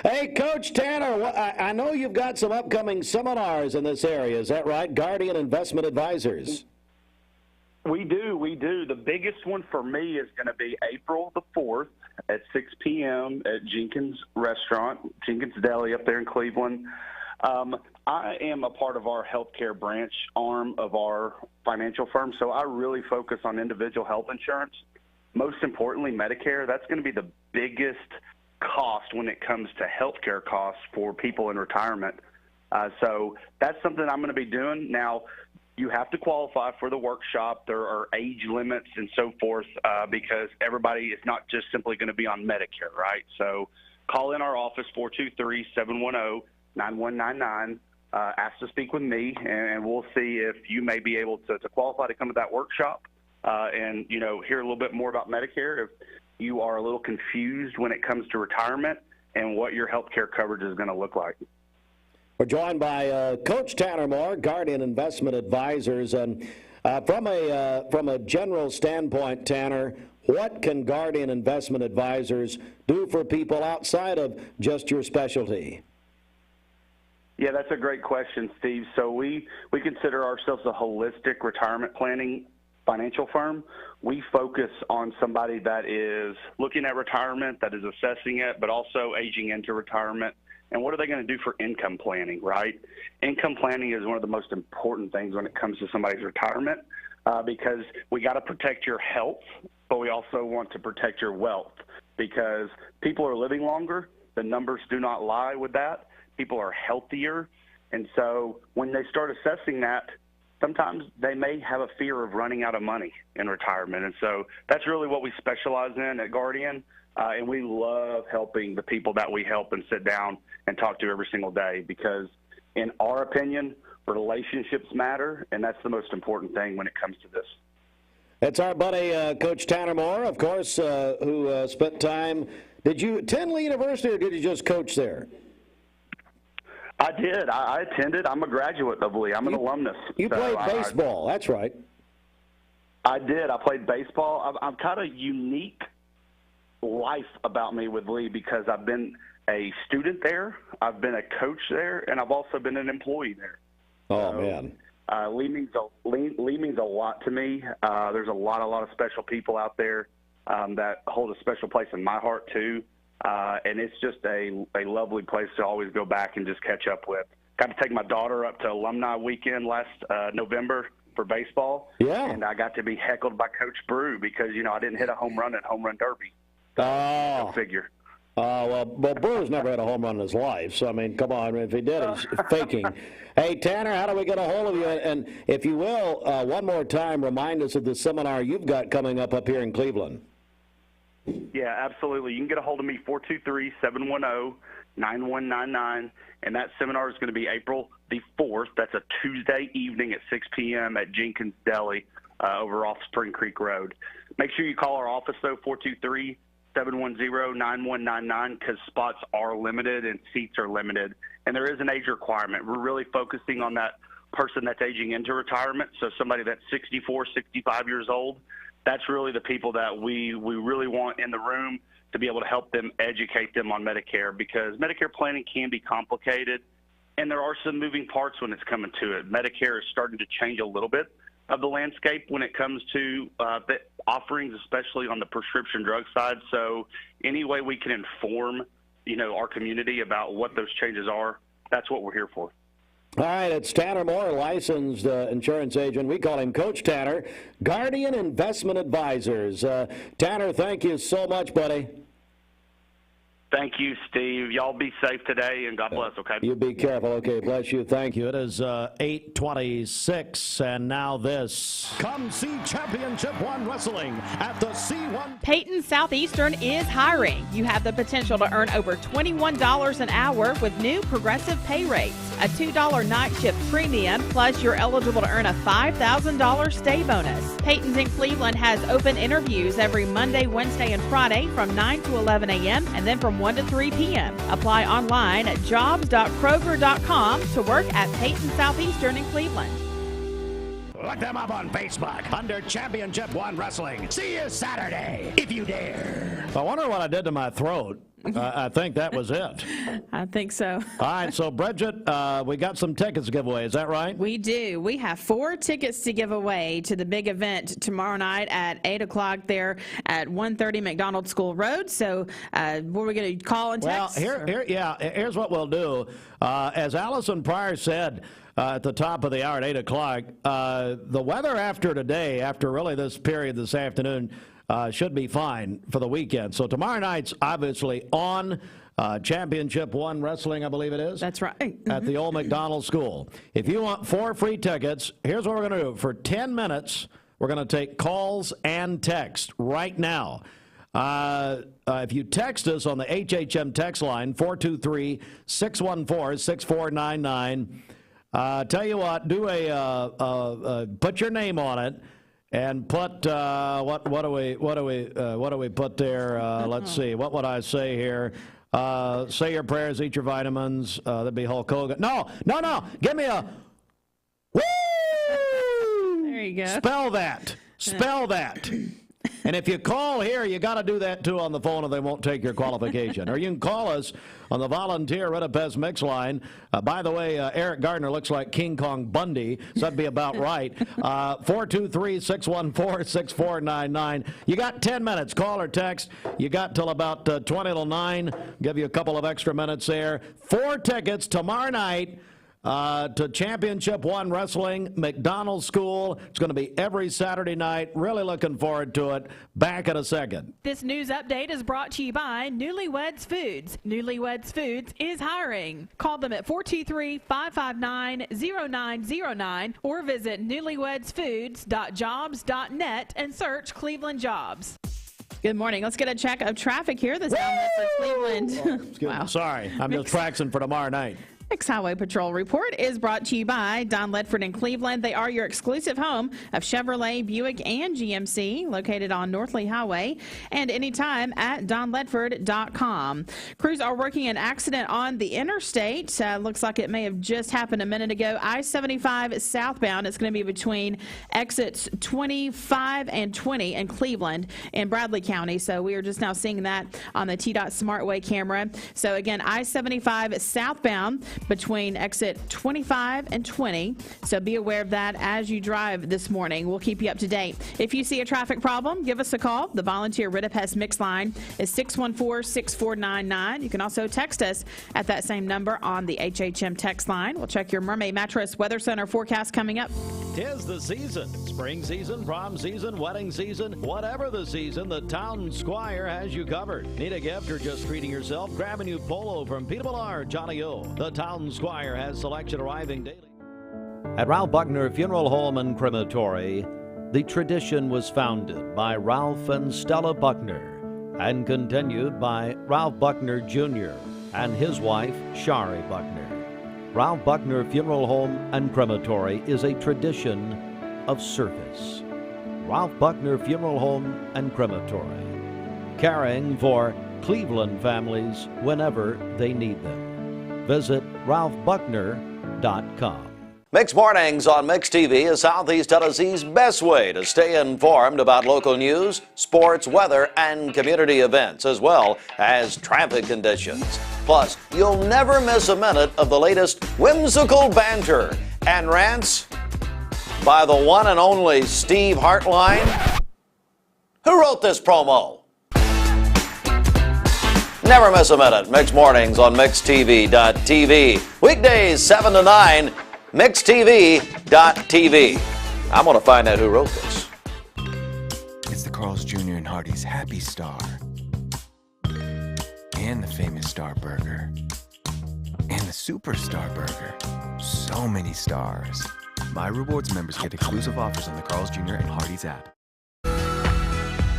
Hey, Coach Tanner, I know you've got some upcoming seminars in this area. Is that right? Guardian Investment Advisors. We do. The biggest one for me is going to be April the 4th at 6 p.m. at Jenkins Restaurant, Jenkins Deli up there in Cleveland. I am a part of our healthcare branch arm of our financial firm, so I really focus on individual health insurance. Most importantly, Medicare. That's going to be the biggest cost when it comes to healthcare costs for people in retirement. So that's something I'm going to be doing. Now, you have to qualify for the workshop. There are age limits and so forth because everybody is not just simply going to be on Medicare, right? So call in our office, 423-710-9199. Ask to speak with me, and we'll see if you may be able to qualify to come to that workshop and, hear a little bit more about Medicare if you are a little confused when it comes to retirement and what your health care coverage is going to look like. We're joined by Coach Tanner Moore, Guardian Investment Advisors. And from a general standpoint, Tanner, what can Guardian Investment Advisors do for people outside of just your specialty? Yeah, that's a great question, Steve. So we consider ourselves a holistic retirement planning financial firm. We focus on somebody that is looking at retirement, that is assessing it, but also aging into retirement. And what are they going to do for income planning, right? Income planning is one of the most important things when it comes to somebody's retirement because we got to protect your health, but we also want to protect your wealth because people are living longer. The numbers do not lie with that. People are healthier. And so when they start assessing that, sometimes they may have a fear of running out of money in retirement. And so that's really what we specialize in at Guardian. And we love helping the people that we help and sit down and talk to every single day because, in our opinion, relationships matter, and that's the most important thing when it comes to this. It's our buddy, Coach Tanner Moore, of course, who spent time. Did you attend Lee University or did you just coach there? I did. I attended. I'm a graduate of Lee. I'm an alumnus. You played baseball. That's right. I did. I played baseball. I'm kind of unique life about me with Lee because I've been a student there, I've been a coach there, and I've also been an employee there. Oh, man. Lee means a lot to me. There's a lot of special people out there that hold a special place in my heart, too. And it's just a lovely place to always go back and just catch up with. Got to take my daughter up to alumni weekend last November for baseball. Yeah. And I got to be heckled by Coach Brew because, I didn't hit a home run at Home Run Derby. Go figure. Well, Brew's never had a home run in his life, so, I mean, come on. If he did, he's faking. Hey, Tanner, how do we get a hold of you? And if you will, one more time, remind us of the seminar you've got coming up here in Cleveland. Yeah, absolutely. You can get a hold of me, 423-710-9199, and that seminar is going to be April the 4th. That's a Tuesday evening at 6 p.m. at Jenkins Deli over off Spring Creek Road. Make sure you call our office, though, 423-710-9199, because spots are limited and seats are limited, and there is an age requirement. We're really focusing on that person that's aging into retirement, so somebody that's 64, 65 years old. That's really the people that we really want in the room to be able to help them, educate them on Medicare, because Medicare planning can be complicated, and there are some moving parts when it's coming to it. Medicare is starting to change a little bit of the landscape when it comes to the offerings, especially on the prescription drug side. So any way we can inform, our community about what those changes are, that's what we're here for. All right, it's Tanner Moore, licensed insurance agent. We call him Coach Tanner, Guardian Investment Advisors. Tanner, thank you so much, buddy. Thank you, Steve. Y'all be safe today, and God bless, okay? You be careful. Okay, bless you. Thank you. It is 8:26, and now this. Come see Championship One Wrestling at the C1. Peyton Southeastern is hiring. You have the potential to earn over $21 an hour with new progressive pay rates. A $2 night shift premium, plus you're eligible to earn a $5,000 stay bonus. Peyton's in Cleveland has open interviews every Monday, Wednesday, and Friday from 9 to 11 a.m. and then from 1 to 3 p.m. Apply online at jobs.kroger.com to work at Peyton Southeastern in Cleveland. Look them up on Facebook under Championship One Wrestling. See you Saturday, if you dare. I wonder what I did to my throat. I think that was it. I think so. All right, so Bridget, we got some tickets to give away. Is that right? We do. We have 4 tickets to give away to the big event tomorrow night at 8 o'clock there at 130 McDonald School Road. So what are we going to call and text? Well, here's what we'll do. As Alison Pryor said at the top of the hour at 8 o'clock, the weather after today, after really this period this afternoon, should be fine for the weekend. So tomorrow night's obviously on Championship One Wrestling, I believe it is. That's right. At the old McDonald School. If you want 4 free tickets, here's what we're going to do. For 10 minutes, we're going to take calls and text right now. If you text us on the HHM text line, 423-614-6499, tell you what, do put your name on it. And put what do we put there? Let's see. What would I say here? Say your prayers, eat your vitamins. That'd be Hulk Hogan. No. Give me a woo. There you go. Spell that. And if you call here, you got to do that too on the phone, or they won't take your qualification. Or you can call us on the volunteer Redipez mix line. By the way, Eric Gardner looks like King Kong Bundy, so that'd be about right. 423-614-6499. You got 10 minutes. Call or text. You got till about 20 till 9. Give you a couple of extra minutes there. 4 tickets tomorrow night to Championship One Wrestling, McDonald School. It's going to be every Saturday night. Really looking forward to it. Back in a second. This news update is brought to you by Newlyweds Foods. Newlyweds Foods is hiring. Call them at 423-559-0909 or visit newlywedsfoods.jobs.net and search Cleveland Jobs. Good morning. Let's get a check of traffic here this hour for Cleveland. Wow. Sorry, I'm just practicing for tomorrow night. Next Highway Patrol Report is brought to you by Don Ledford in Cleveland. They are your exclusive home of Chevrolet, Buick, and GMC, located on North Lee Highway, and anytime at donledford.com. Crews are working an accident on the interstate. Looks like it may have just happened a minute ago. I-75 southbound. It's going to be between exits 25 and 20 in Cleveland in Bradley County. So we are just now seeing that on the TDOT SmartWay camera. So again, I-75 southbound between exit 25 and 20. So be aware of that as you drive this morning. We'll keep you up to date. If you see a traffic problem, give us a call. The volunteer Ridipest mix line is 614-6499. You can also text us at that same number on the HHM text line. We'll check your Mermaid Mattress Weather Center forecast coming up. 'Tis the season. Spring season, prom season, wedding season, whatever the season, the Town Squire has you covered. Need a gift or just treating yourself? Grab a new polo from Peter Millar, Johnny O. The Town Squire has selection arriving daily. At Ralph Buckner Funeral Home and Crematory, the tradition was founded by Ralph and Stella Buckner and continued by Ralph Buckner Jr. and his wife, Shari Buckner. Ralph Buckner Funeral Home and Crematory is a tradition of service. Ralph Buckner Funeral Home and Crematory, caring for Cleveland families whenever they need them. Visit ralphbuckner.com. Mixed Mornings on Mixed TV is Southeast Tennessee's best way to stay informed about local news, sports, weather, and community events, as well as traffic conditions. Plus, you'll never miss a minute of the latest whimsical banter and rants by the one and only Steve Hartline. Who wrote this promo? Never miss a minute. Mixed Mornings on MixedTV.tv. Weekdays 7 to 9. MixedTV.tv. I'm going to find out who wrote this. It's the Carl's Jr. and Hardee's Happy Star. And the famous Star Burger. And the Superstar Burger. So many stars. My Rewards members get exclusive offers on the Carl's Jr. and Hardee's app.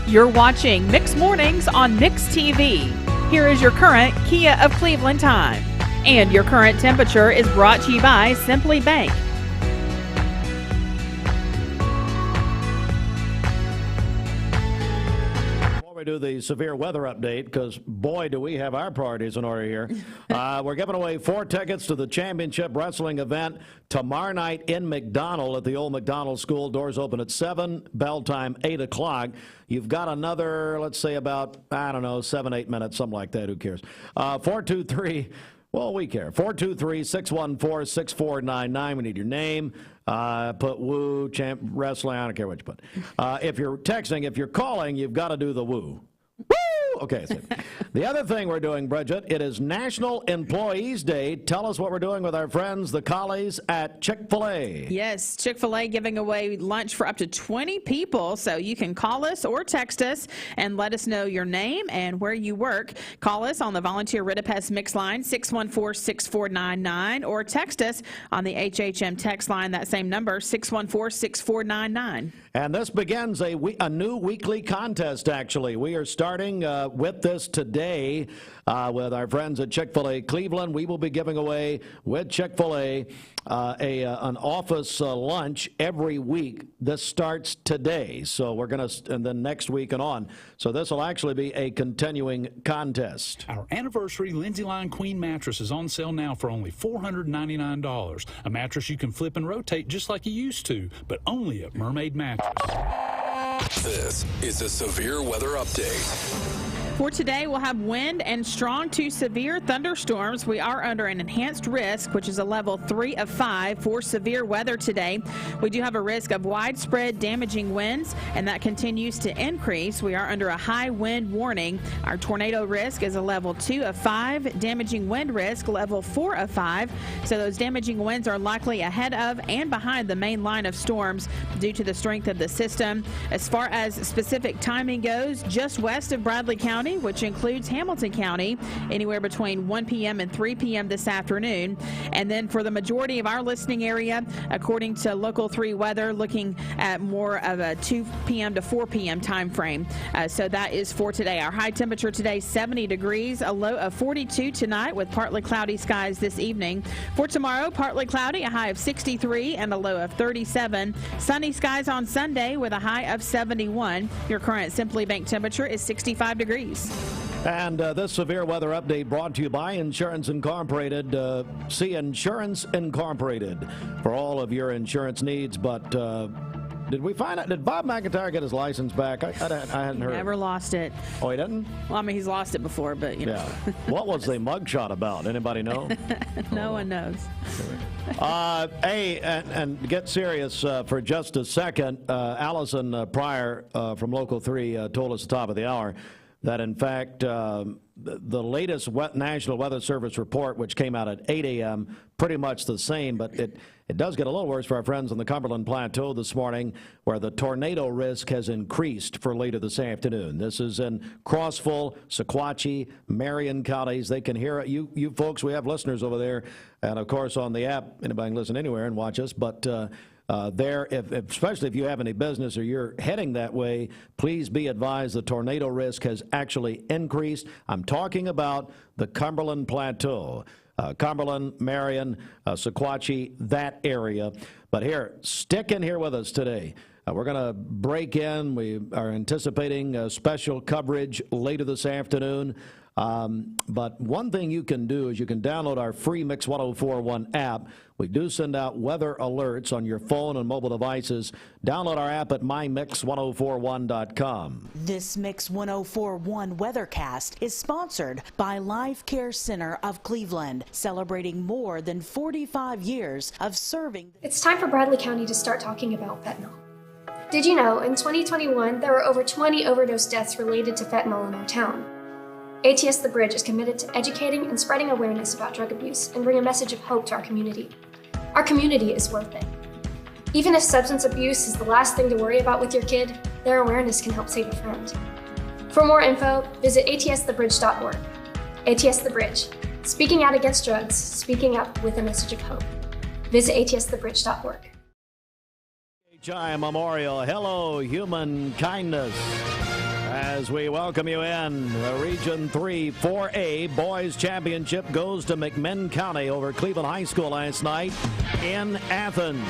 You're watching Mixed Mornings on Mixed TV. Here is your current Kia of Cleveland time. And your current temperature is brought to you by Simply Bank. Before we do the severe weather update, because boy, do we have our priorities in order here. We're giving away 4 tickets to the championship wrestling event tomorrow night in McDonald at the old McDonald School. Doors open at 7, bell time 8 o'clock. You've got another, let's say about, 7-8 minutes, something like that. Who cares? 423. Well, we care. 423-614-6499. We need your name. Put woo, champ, wrestling. I don't care what you put. If you're texting, if you're calling, you've got to do the woo. Woo! Okay. So the other thing we're doing, Bridget, it is National Employees Day. Tell us what we're doing with our friends, the collies at Chick-Fil-A. Yes, Chick-Fil-A giving away lunch for up to 20 people. So you can call us or text us and let us know your name and where you work. Call us on the Volunteer Ritapest Mix line, 614-6499, or text us on the HHM text line, that same number, 614-6499. And this begins a new weekly contest, actually. We are starting with this today with our friends at Chick-fil-A Cleveland. We will be giving away with Chick-fil-A an office lunch every week. This starts today, so we're going to, and then next week and on. So this will actually be a continuing contest. Our anniversary Lindsay Line Queen mattress is on sale now for only $499. A mattress you can flip and rotate just like you used to, but only at Mermaid Mattress. This is a severe weather update. For today, we'll have wind and strong to severe thunderstorms. We are under an enhanced risk, which is a level 3 of 5 for severe weather today. We do have a risk of widespread damaging winds, and that continues to increase. We are under a high wind warning. Our tornado risk is a level 2 of 5, damaging wind risk level 4 of 5. So those damaging winds are likely ahead of and behind the main line of storms due to the strength of the system. As far as specific timing goes, just west of Bradley County, which includes Hamilton County, anywhere between 1 p.m. and 3 p.m. this afternoon. And then for the majority of our listening area, according to Local 3 weather, looking at more of a 2 p.m. to 4 p.m. time frame. So that is for today. Our high temperature today, 70 degrees, a low of 42 tonight with partly cloudy skies this evening. For tomorrow, partly cloudy, a high of 63 and a low of 37. Sunny skies on Sunday with a high of 71. Your current Simply Bank temperature is 65 degrees. And this severe weather update brought to you by Insurance Incorporated. See Insurance Incorporated for all of your insurance needs. But did we find out, did Bob McIntyre get his license back? I hadn't heard. Never lost it. Oh, he didn't? Well, I mean, he's lost it before, but, you know. Yeah. What was the mugshot about? Anybody know? No one knows. Hey, and get serious for just a second. Alison Pryor from Local 3 told us at the top of the hour that, in fact, the latest National Weather Service report, which came out at 8 a.m., pretty much the same, but it does get a little worse for our friends on the Cumberland Plateau this morning, where the tornado risk has increased for later this afternoon. This is in Crossville, Sequatchie, Marion counties. They can hear it. You folks, we have listeners over there, and, of course, on the app, anybody can listen anywhere and watch us, but there, especially if you have any business or you're heading that way, please be advised the tornado risk has actually increased. I'm talking about the Cumberland Plateau, Cumberland, Marion, Sequatchie, that area. But here, stick in here with us today. We're going to break in. We are anticipating special coverage later this afternoon But one thing you can do is you can download our free Mix 1041 app. We do send out weather alerts on your phone and mobile devices. Download our app at mymix1041.com. This Mix 1041 Weathercast is sponsored by Life Care Center of Cleveland, celebrating more than 45 years of serving. It's time for Bradley County to start talking about fentanyl. Did you know in 2021 there were over 20 overdose deaths related to fentanyl in our town? ATS The Bridge is committed to educating and spreading awareness about drug abuse and bring a message of hope to our community. Our community is worth it. Even if substance abuse is the last thing to worry about with your kid, their awareness can help save a friend. For more info, visit atsthebridge.org. ATS The Bridge, speaking out against drugs, speaking up with a message of hope. Visit atsthebridge.org. CHI Memorial, hello, human kindness. As we welcome you in, the Region 3 4A Boys Championship goes to McMinn County over Cleveland High School last night in Athens.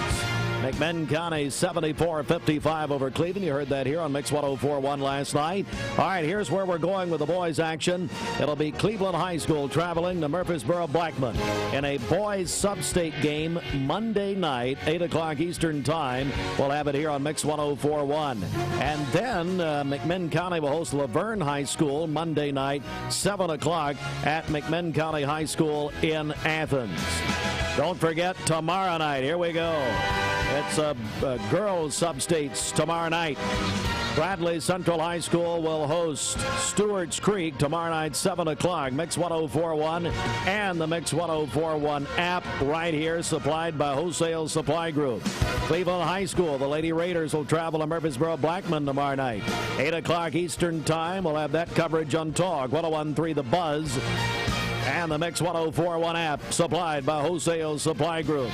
McMinn County 74-55 over Cleveland. You heard that here on Mix 1041 last night. All right, here's where we're going with the boys' action. It'll be Cleveland High School traveling to Murfreesboro-Blackman in a boys' sub-state game Monday night, 8 o'clock Eastern Time. We'll have it here on Mix 1041. And then McMinn County will host Laverne High School Monday night, 7 o'clock at McMinn County High School in Athens. Don't forget tomorrow night. Here we go. It's girls sub-states tomorrow night. Bradley Central High School will host Stewart's Creek tomorrow night, 7 o'clock. Mix 1041 and the Mix 1041 app right here, supplied by Wholesale Supply Group. Cleveland High School, the Lady Raiders will travel to Murfreesboro-Blackman tomorrow night. 8 o'clock Eastern Time. We'll have that coverage on Talk 1013 The Buzz. And the Mix 1041 app, supplied by Wholesale Supply Group.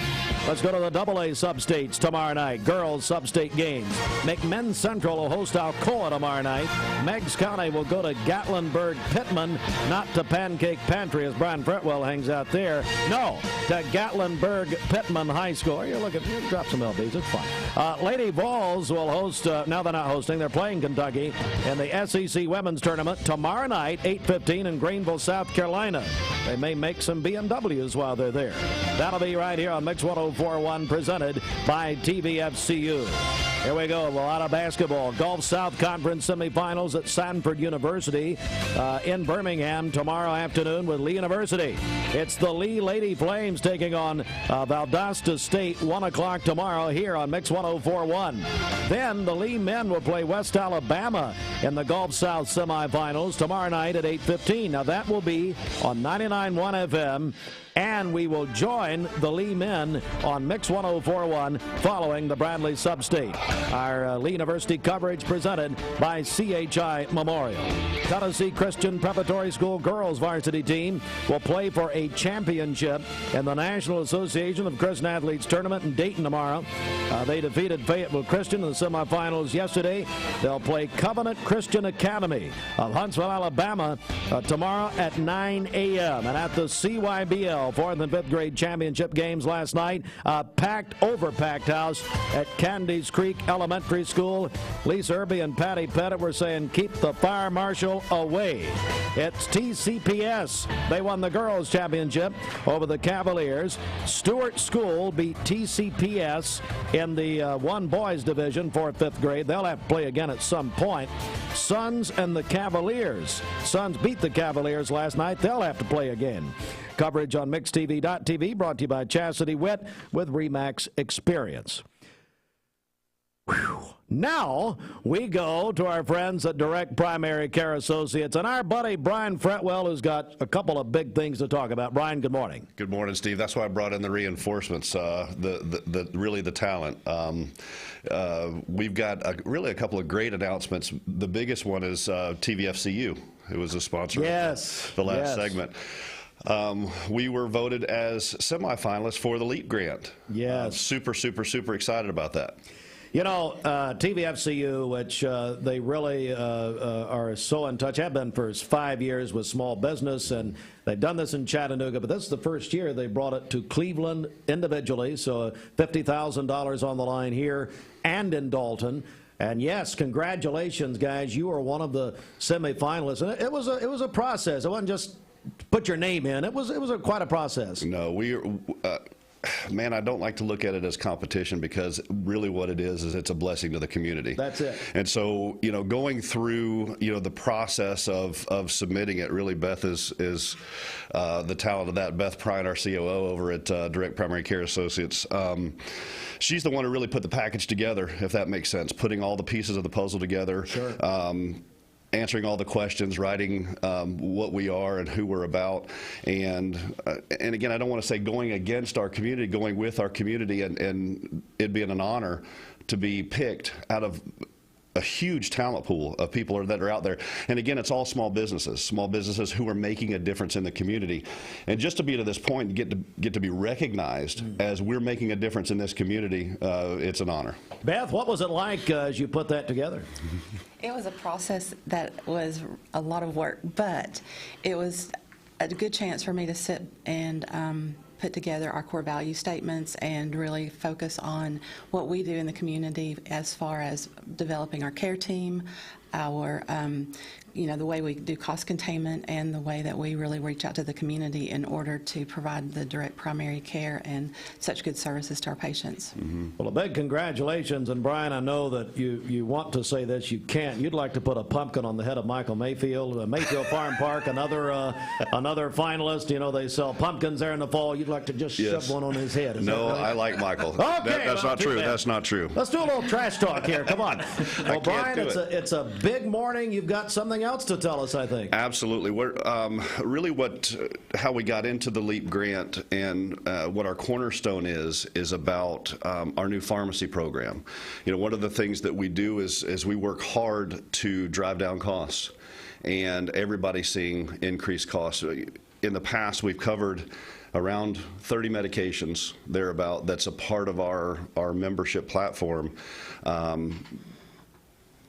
Let's go to the AA sub-states tomorrow night. Girls sub-state games. McMinn Central will host Alcoa tomorrow night. Meigs County will go to Gatlinburg-Pittman, not to Pancake Pantry as Brian Fretwell hangs out there. No, to Gatlinburg-Pittman High School. You look at, drop some LBs, it's fine. Lady Vols will host, now they're not hosting, they're playing Kentucky in the SEC Women's Tournament tomorrow night, 8:15 in Greenville, South Carolina. They may make some BMWs while they're there. That'll be right here on Mix 1041, presented by TVFCU. Here we go. A lot of basketball. Gulf South Conference semifinals at Sanford University in Birmingham tomorrow afternoon with Lee University. It's the Lee Lady Flames taking on Valdosta State, 1 o'clock tomorrow here on Mix 1041. Then the Lee men will play West Alabama in the Gulf South semifinals tomorrow night at 8:15. Now that will be on 99.1 FM. And we will join the Lee men on Mix 1041 following the Bradley sub-state. Our Lee University coverage presented by CHI Memorial. Tennessee Christian Preparatory School girls varsity team will play for a championship in the National Association of Christian Athletes tournament in Dayton tomorrow. They defeated Fayetteville Christian in the semifinals yesterday. They'll play Covenant Christian Academy of Huntsville, Alabama tomorrow at 9 a.m. And at the CYBL 4th and 5th grade championship games last night, overpacked house at Candies Creek Elementary School. Lisa Irby and Patty Pettit were saying, keep the fire marshal away. It's TCPS. They won the girls championship over the Cavaliers. Stewart School beat TCPS in the one boys division, 4th, 5th grade. They'll have to play again at some point. Suns and the Cavaliers. Suns beat the Cavaliers last night. They'll have to play again. Coverage on MixTV.tv, brought to you by Chastity Witt with RE/MAX Experience. Whew. Now we go to our friends at Direct Primary Care Associates and our buddy Brian Fretwell, who's got a couple of big things to talk about. Brian, good morning. Good morning, Steve. That's why I brought in the reinforcements, really the talent. We've got really a couple of great announcements. The biggest one is TVFCU, who was a sponsor of the last segment. We were voted as semifinalists for the LEAP grant. Yes. Super excited about that. You know, TVFCU, which they really are so in touch, have been for 5 years with small business, and they've done this in Chattanooga, but this is the first year they brought it to Cleveland individually, so $50,000 on the line here and in Dalton. And yes, congratulations, guys. You are one of the semifinalists. And it was a process. It wasn't just put your name in. It was quite a process. No, man, I don't like to look at it as competition, because really what it is it's a blessing to the community. That's it. And so, going through, the process of submitting it, really Beth is the talent of that. Beth Pryor, our COO over at Direct Primary Care Associates. She's the one who really put the package together, if that makes sense, putting all the pieces of the puzzle together. Sure. Answering all the questions, writing what we are and who we're about, and again, I don't want to say going against our community, going with our community, and it being an honor to be picked out of a huge talent pool of people that are out there. And again, it's all small businesses who are making a difference in the community. And just to be to this point, get to be recognized as we're making a difference in this community, it's an honor. Beth, what was it like as you put that together? It was a process that was a lot of work, but it was a good chance for me to sit and put together our core value statements and really focus on what we do in the community as far as developing our care team, our the way we do cost containment, and the way that we really reach out to the community in order to provide the direct primary care and such good services to our patients. Well, a big congratulations. And Brian, I know that you want to say this, you can't. You'd like to put a pumpkin on the head of Michael Mayfield. Mayfield Farm Park, another finalist. They sell pumpkins there in the fall. You'd like to just shove one on his head. Is no, that right? I like Michael. Okay, that's not true. That's not true. Let's do a little trash talk here. Come on. Well, Brian, it's a big morning. You've got something else to tell us, I think. Absolutely. We're really how we got into the LEAP grant, and what our cornerstone is about our new pharmacy program. One of the things that we do is we work hard to drive down costs, and everybody's seeing increased costs. In the past, we've covered around 30 medications thereabout. That's a part of our membership platform.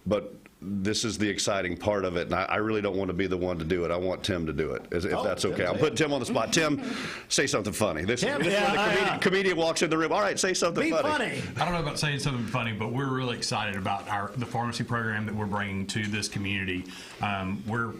But this is the exciting part of it, and I really don't want to be the one to do it. I want Tim to do it, if that's okay. I'm putting Tim on the spot. Tim, say something funny. This is when the comedian walks in the room. All right, say something funny. I don't know about saying something funny, but we're really excited about the pharmacy program that we're bringing to this community. We're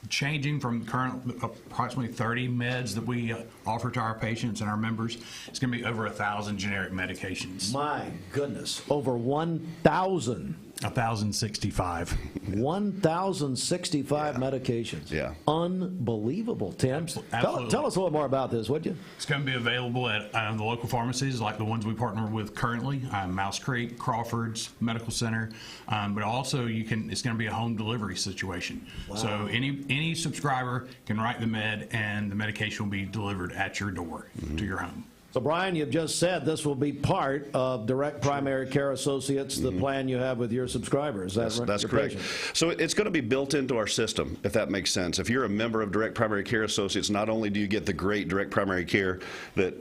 changing from current approximately 30 meds that we offer to our patients and our members. It's going to be over 1,000 generic medications. My goodness, over 1,000. 1,065. 1,065 medications. Yeah. Unbelievable, Tim. Absolutely. Tell us a little more about this, would you? It's going to be available at the local pharmacies like the ones we partner with currently, Mouse Creek, Crawford's, Medical Center, but also it's going to be a home delivery situation. Wow. So any subscriber can write the med, and the medication will be delivered at your door to your home. So, Brian, you've just said this will be part of Direct Primary Care Associates, the plan you have with your subscribers. That's correct. So it's going to be built into our system, if that makes sense. If you're a member of Direct Primary Care Associates, not only do you get the great direct primary care that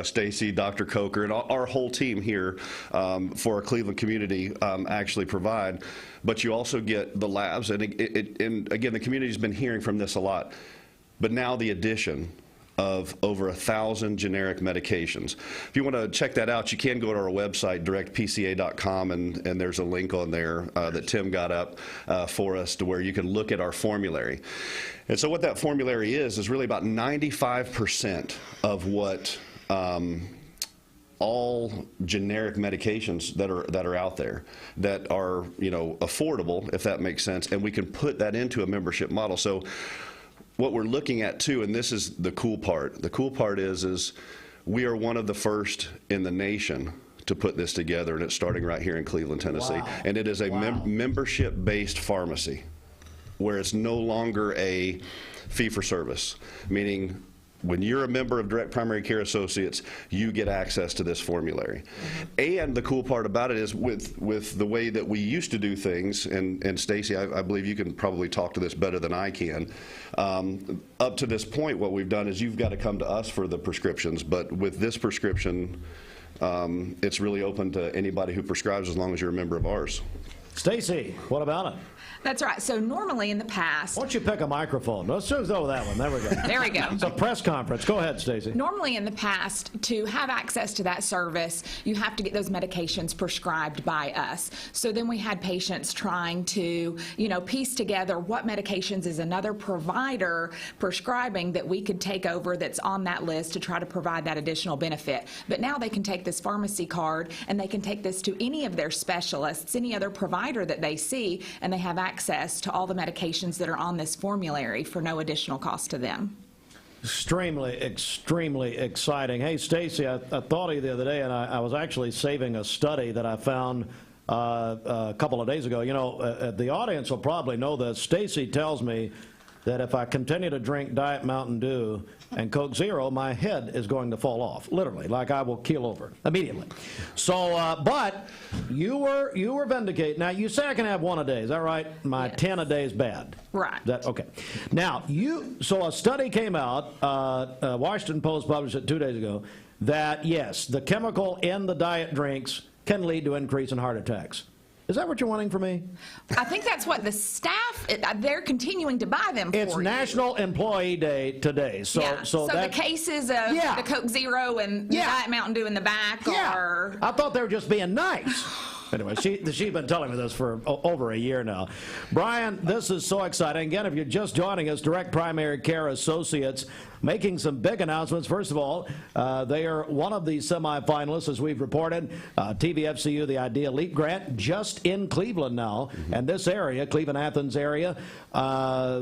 Stacy, Dr. Coker, and our whole team here for our Cleveland community actually provide, but you also get the labs. And again, the community's been hearing from this a lot, but now the addition of over 1,000 generic medications. If you want to check that out, you can go to our website, directpca.com, and there's a link on there that Tim got up for us to where you can look at our formulary. And so what that formulary is really about 95% of what all generic medications that are out there that are affordable, if that makes sense, and we can put that into a membership model. So what we're looking at too, and this is the cool part. The cool part is we are one of the first in the nation to put this together, and it's starting right here in Cleveland, Tennessee. Wow. And it is a membership-based pharmacy where it's no longer a fee-for-service, meaning when you're a member of Direct Primary Care Associates, you get access to this formulary. And the cool part about it is with the way that we used to do things, and Stacy, I believe you can probably talk to this better than I can, up to this point what we've done is you've got to come to us for the prescriptions, but with this prescription, it's really open to anybody who prescribes as long as you're a member of ours. Stacy, what about it? That's right. So normally in the past... Why don't you pick a microphone? Let's just go with that one. There we go. There we go. It's a press conference. Go ahead, Stacy. Normally in the past, to have access to that service, you have to get those medications prescribed by us. So then we had patients trying to, piece together what medications is another provider prescribing that we could take over that's on that list to try to provide that additional benefit. But now they can take this pharmacy card and they can take this to any of their specialists, any other provider that they see, and they have access to all the medications that are on this formulary for no additional cost to them. Extremely exciting. Hey, Stacy, I thought of you the other day, and I was actually saving a study that I found a couple of days ago. The audience will probably know this. Stacy tells me that if I continue to drink Diet Mountain Dew and Coke Zero, my head is going to fall off, literally, like I will keel over immediately. So, but you were vindicated. Now, you say I can have one a day, is that right? My 10 a day is bad. Right. Okay. Now, so a study came out, Washington Post published it 2 days ago, that yes, the chemical in the diet drinks can lead to increase in heart attacks. Is that what you're wanting from me? I think that's what the staff, they're continuing to buy them for. It's National Employee Day today. So the cases of the Coke Zero and the Diet Mountain Dew in the back are... I thought they were just being nice. Anyway, she's been telling me this for over a year now. Brian, this is so exciting. Again, if you're just joining us, Direct Primary Care Associates making some big announcements. First of all, they are one of the semifinalists, as we've reported. TVFCU, the Idea Leap Grant, just in Cleveland now. And this area, Cleveland-Athens area,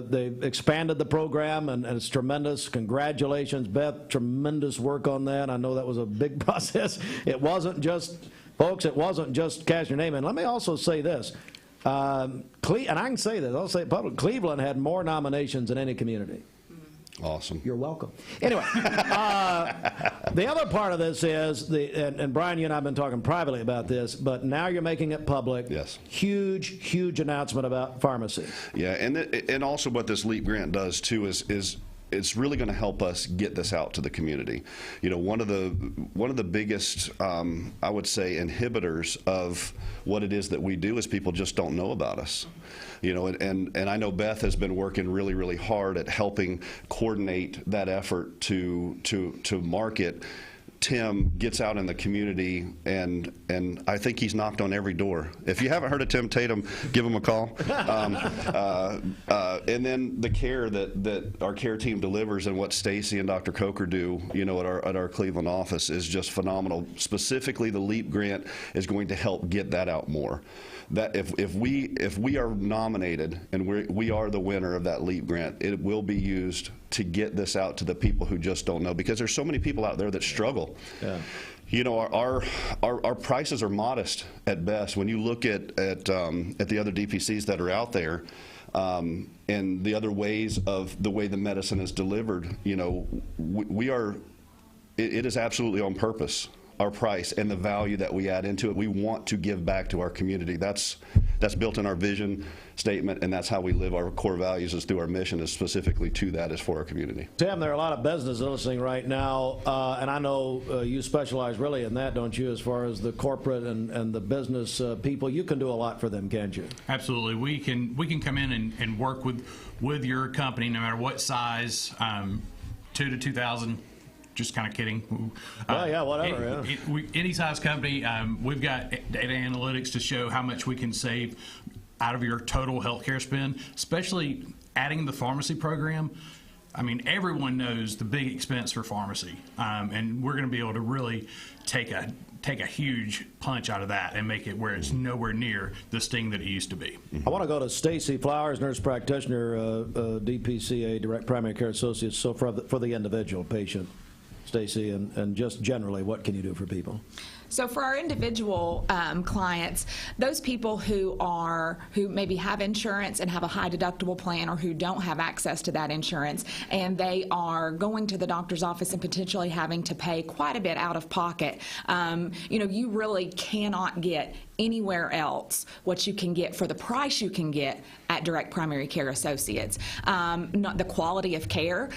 they've expanded the program, and it's tremendous. Congratulations, Beth. Tremendous work on that. I know that was a big process. It wasn't just... Folks, it wasn't just cash your name in. Let me also say this, and I can say this, I'll say it publicly, Cleveland had more nominations than any community. Awesome. You're welcome. Anyway, the other part of this is, and Brian, you and I have been talking privately about this, but now you're making it public. Yes. Huge announcement about pharmacy. Yeah, and also what this LEAP grant does, too, is it's really going to help us get this out to the community. One of the biggest, I would say, inhibitors of what it is that we do is people just don't know about us. And I know Beth has been working really hard at helping coordinate that effort to market. Tim gets out in the community, and I think he's knocked on every door. If you haven't heard of Tim Tatum, give him a call. And then the care that our care team delivers and what Stacy and Dr. Coker do, at our Cleveland office is just phenomenal. Specifically, the LEAP grant is going to help get that out more. That if we are nominated and we are the winner of that LEAP grant, it will be used to get this out to the people who just don't know, because there's so many people out there that struggle. Yeah. Our prices are modest at best. When you look at the other DPCs that are out there, and the other ways of the way the medicine is delivered, it is absolutely on purpose. Our price and the value that we add into it, we want to give back to our community. That's built in our vision statement, and that's how we live. Our core values is through our mission, is specifically to that, is for our community. Tim, there are a lot of businesses listening right now, and I know you specialize really in that, don't you, as far as the corporate and the business people. You can do a lot for them, can't you? Absolutely. We can come in and work with your company, no matter what size, 2 to 2,000. Just kind of kidding. Yeah, whatever. Any size company, we've got data analytics to show how much we can save out of your total healthcare spend, especially adding the pharmacy program. I mean, everyone knows the big expense for pharmacy, and we're going to be able to really take a huge punch out of that and make it where it's nowhere near the sting that it used to be. I want to go to Stacy Flowers, nurse practitioner, DPCA, Direct Primary Care Associates, so for the individual patient. Stacy, and just generally, what can you do for people? So for our individual clients, those people who maybe have insurance and have a high deductible plan, or who don't have access to that insurance, and they are going to the doctor's office and potentially having to pay quite a bit out of pocket, you really cannot get anywhere else what you can get for the price you can get at Direct Primary Care Associates. Not the quality of care,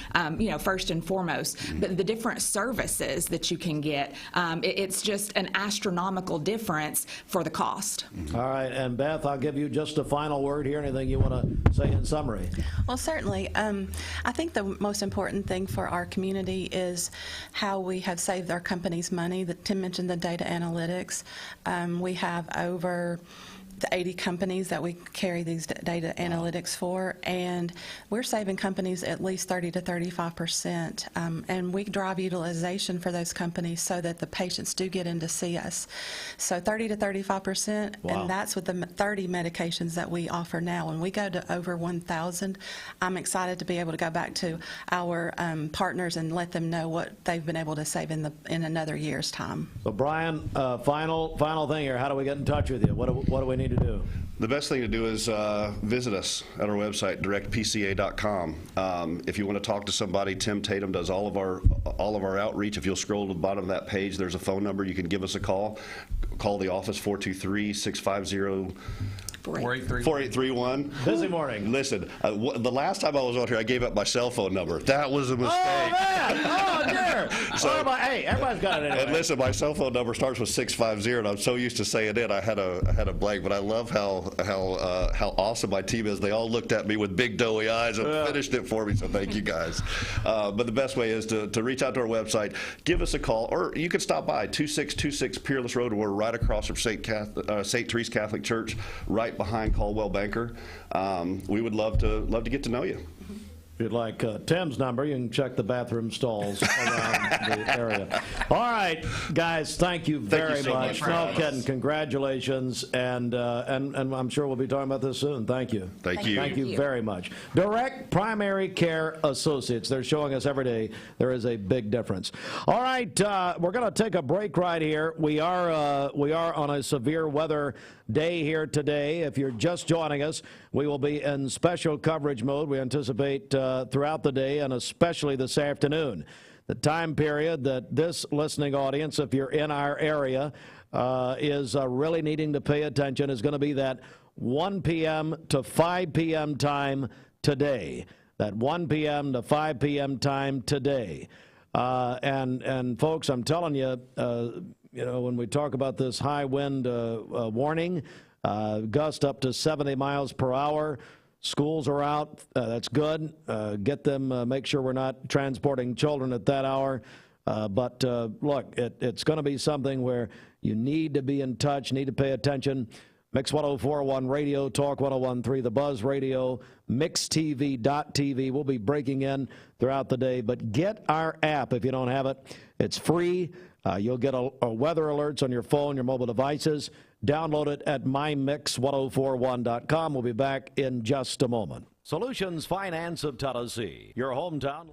first and foremost, but the different services that you can get. It's just an astronomical difference for the cost. All right, and Beth, I'll give you just a final word here. Anything you want to say in summary? Well, certainly. I think the most important thing for our community is how we have saved our company's money. Tim mentioned the data analytics. We have over the 80 companies that we carry these data analytics for, and we're saving companies at least 30 to 35%, and we drive utilization for those companies so that the patients do get in to see us. So 30 to 35%, and that's with the 30 medications that we offer now. When we go to over 1,000, I'm excited to be able to go back to our partners and let them know what they've been able to save in another year's time. So Brian, final thing here. How do we get in touch with you? What do we need to do? The best thing to do is visit us at our website, directpca.com. If you want to talk to somebody, Tim Tatum does all of our outreach. If you'll scroll to the bottom of that page, there's a phone number. You can give us a call. Call the office, 423-650 4831. Busy morning. Listen, the last time I was on here, I gave up my cell phone number. That was a mistake. Oh, man! Oh, dear! Hey, everybody's got it anyway. And listen, my cell phone number starts with 650, and I'm so used to saying it, I had a blank. But I love how awesome my team is. They all looked at me with big doughy eyes and finished it for me. So thank you guys. But the best way is to reach out to our website, give us a call, or you can stop by 2626 Peerless Road. We're right across from St. Therese Catholic Church, right behind Caldwell Banker. We would love to get to know you. If you'd like Tim's number, you can check the bathroom stalls around the area. All right, guys, thank you very much. No kidding. Congratulations, and I'm sure we'll be talking about this soon. Thank you. Thank you. Thank you very much. Direct Primary Care Associates. They're showing us every day there is a big difference. All right, we're going to take a break right here. We are on a severe weather day here today. If you're just joining us, we will be in special coverage mode. We anticipate throughout the day and especially this afternoon. The time period that this listening audience, if you're in our area, is really needing to pay attention is going to be that 1 p.m. to 5 p.m. time today. That 1 p.m. to 5 p.m. time today. And folks, I'm telling you, when we talk about this high wind warning, gust up to 70 miles per hour, schools are out. That's good. Get them, make sure we're not transporting children at that hour. But look, it's going to be something where you need to be in touch, need to pay attention. Mix 104.1 Radio, Talk 101.3, The Buzz Radio, MixTV.tv. We'll be breaking in throughout the day. But get our app if you don't have it. It's free. You'll get a weather alerts on your phone, your mobile devices. Download it at mymix1041.com. We'll be back in just a moment. Solutions Finance of Tennessee, your hometown.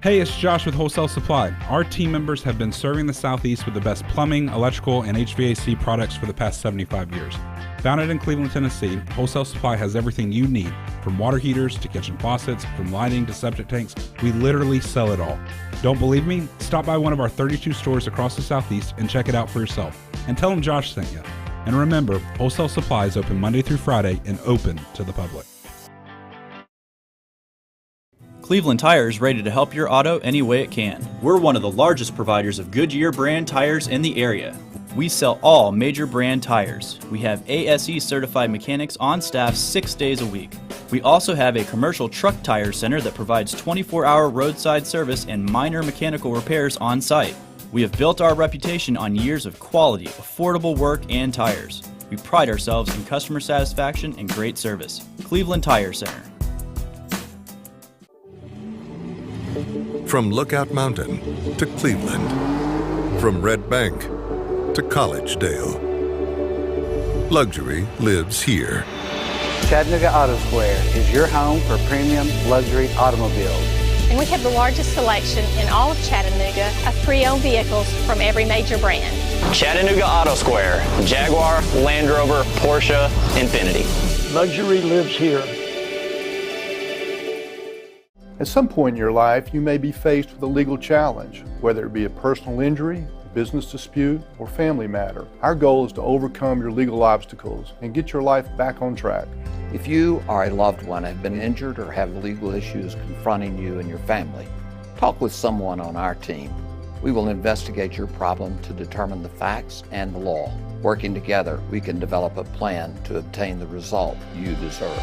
Hey, it's Josh with Wholesale Supply. Our team members have been serving the Southeast with the best plumbing, electrical, and HVAC products for the past 75 years. Founded in Cleveland, Tennessee, Wholesale Supply has everything you need, from water heaters to kitchen faucets, from lighting to septic tanks. We literally sell it all. Don't believe me? Stop by one of our 32 stores across the Southeast and check it out for yourself. And tell them Josh sent you. And remember, Wholesale Supply is open Monday through Friday and open to the public. Cleveland Tire is ready to help your auto any way it can. We're one of the largest providers of Goodyear brand tires in the area. We sell all major brand tires. We have ASE certified mechanics on staff 6 days a week. We also have a commercial truck tire center that provides 24-hour roadside service and minor mechanical repairs on site. We have built our reputation on years of quality, affordable work and tires. We pride ourselves in customer satisfaction and great service. Cleveland Tire Center. From Lookout Mountain to Cleveland, from Red Bank to Collegedale, luxury lives here. Chattanooga Auto Square is your home for premium luxury automobiles. and we have the largest selection in all of Chattanooga of pre-owned vehicles from every major brand. Chattanooga Auto Square, Jaguar, Land Rover, Porsche, Infiniti. Luxury lives here. At some point in your life, you may be faced with a legal challenge, whether it be a personal injury, business dispute, or family matter. Our goal is to overcome your legal obstacles and get your life back on track. If you or a loved one have been injured or have legal issues confronting you and your family, talk with someone on our team. We will investigate your problem to determine the facts and the law. Working together, we can develop a plan to obtain the result you deserve.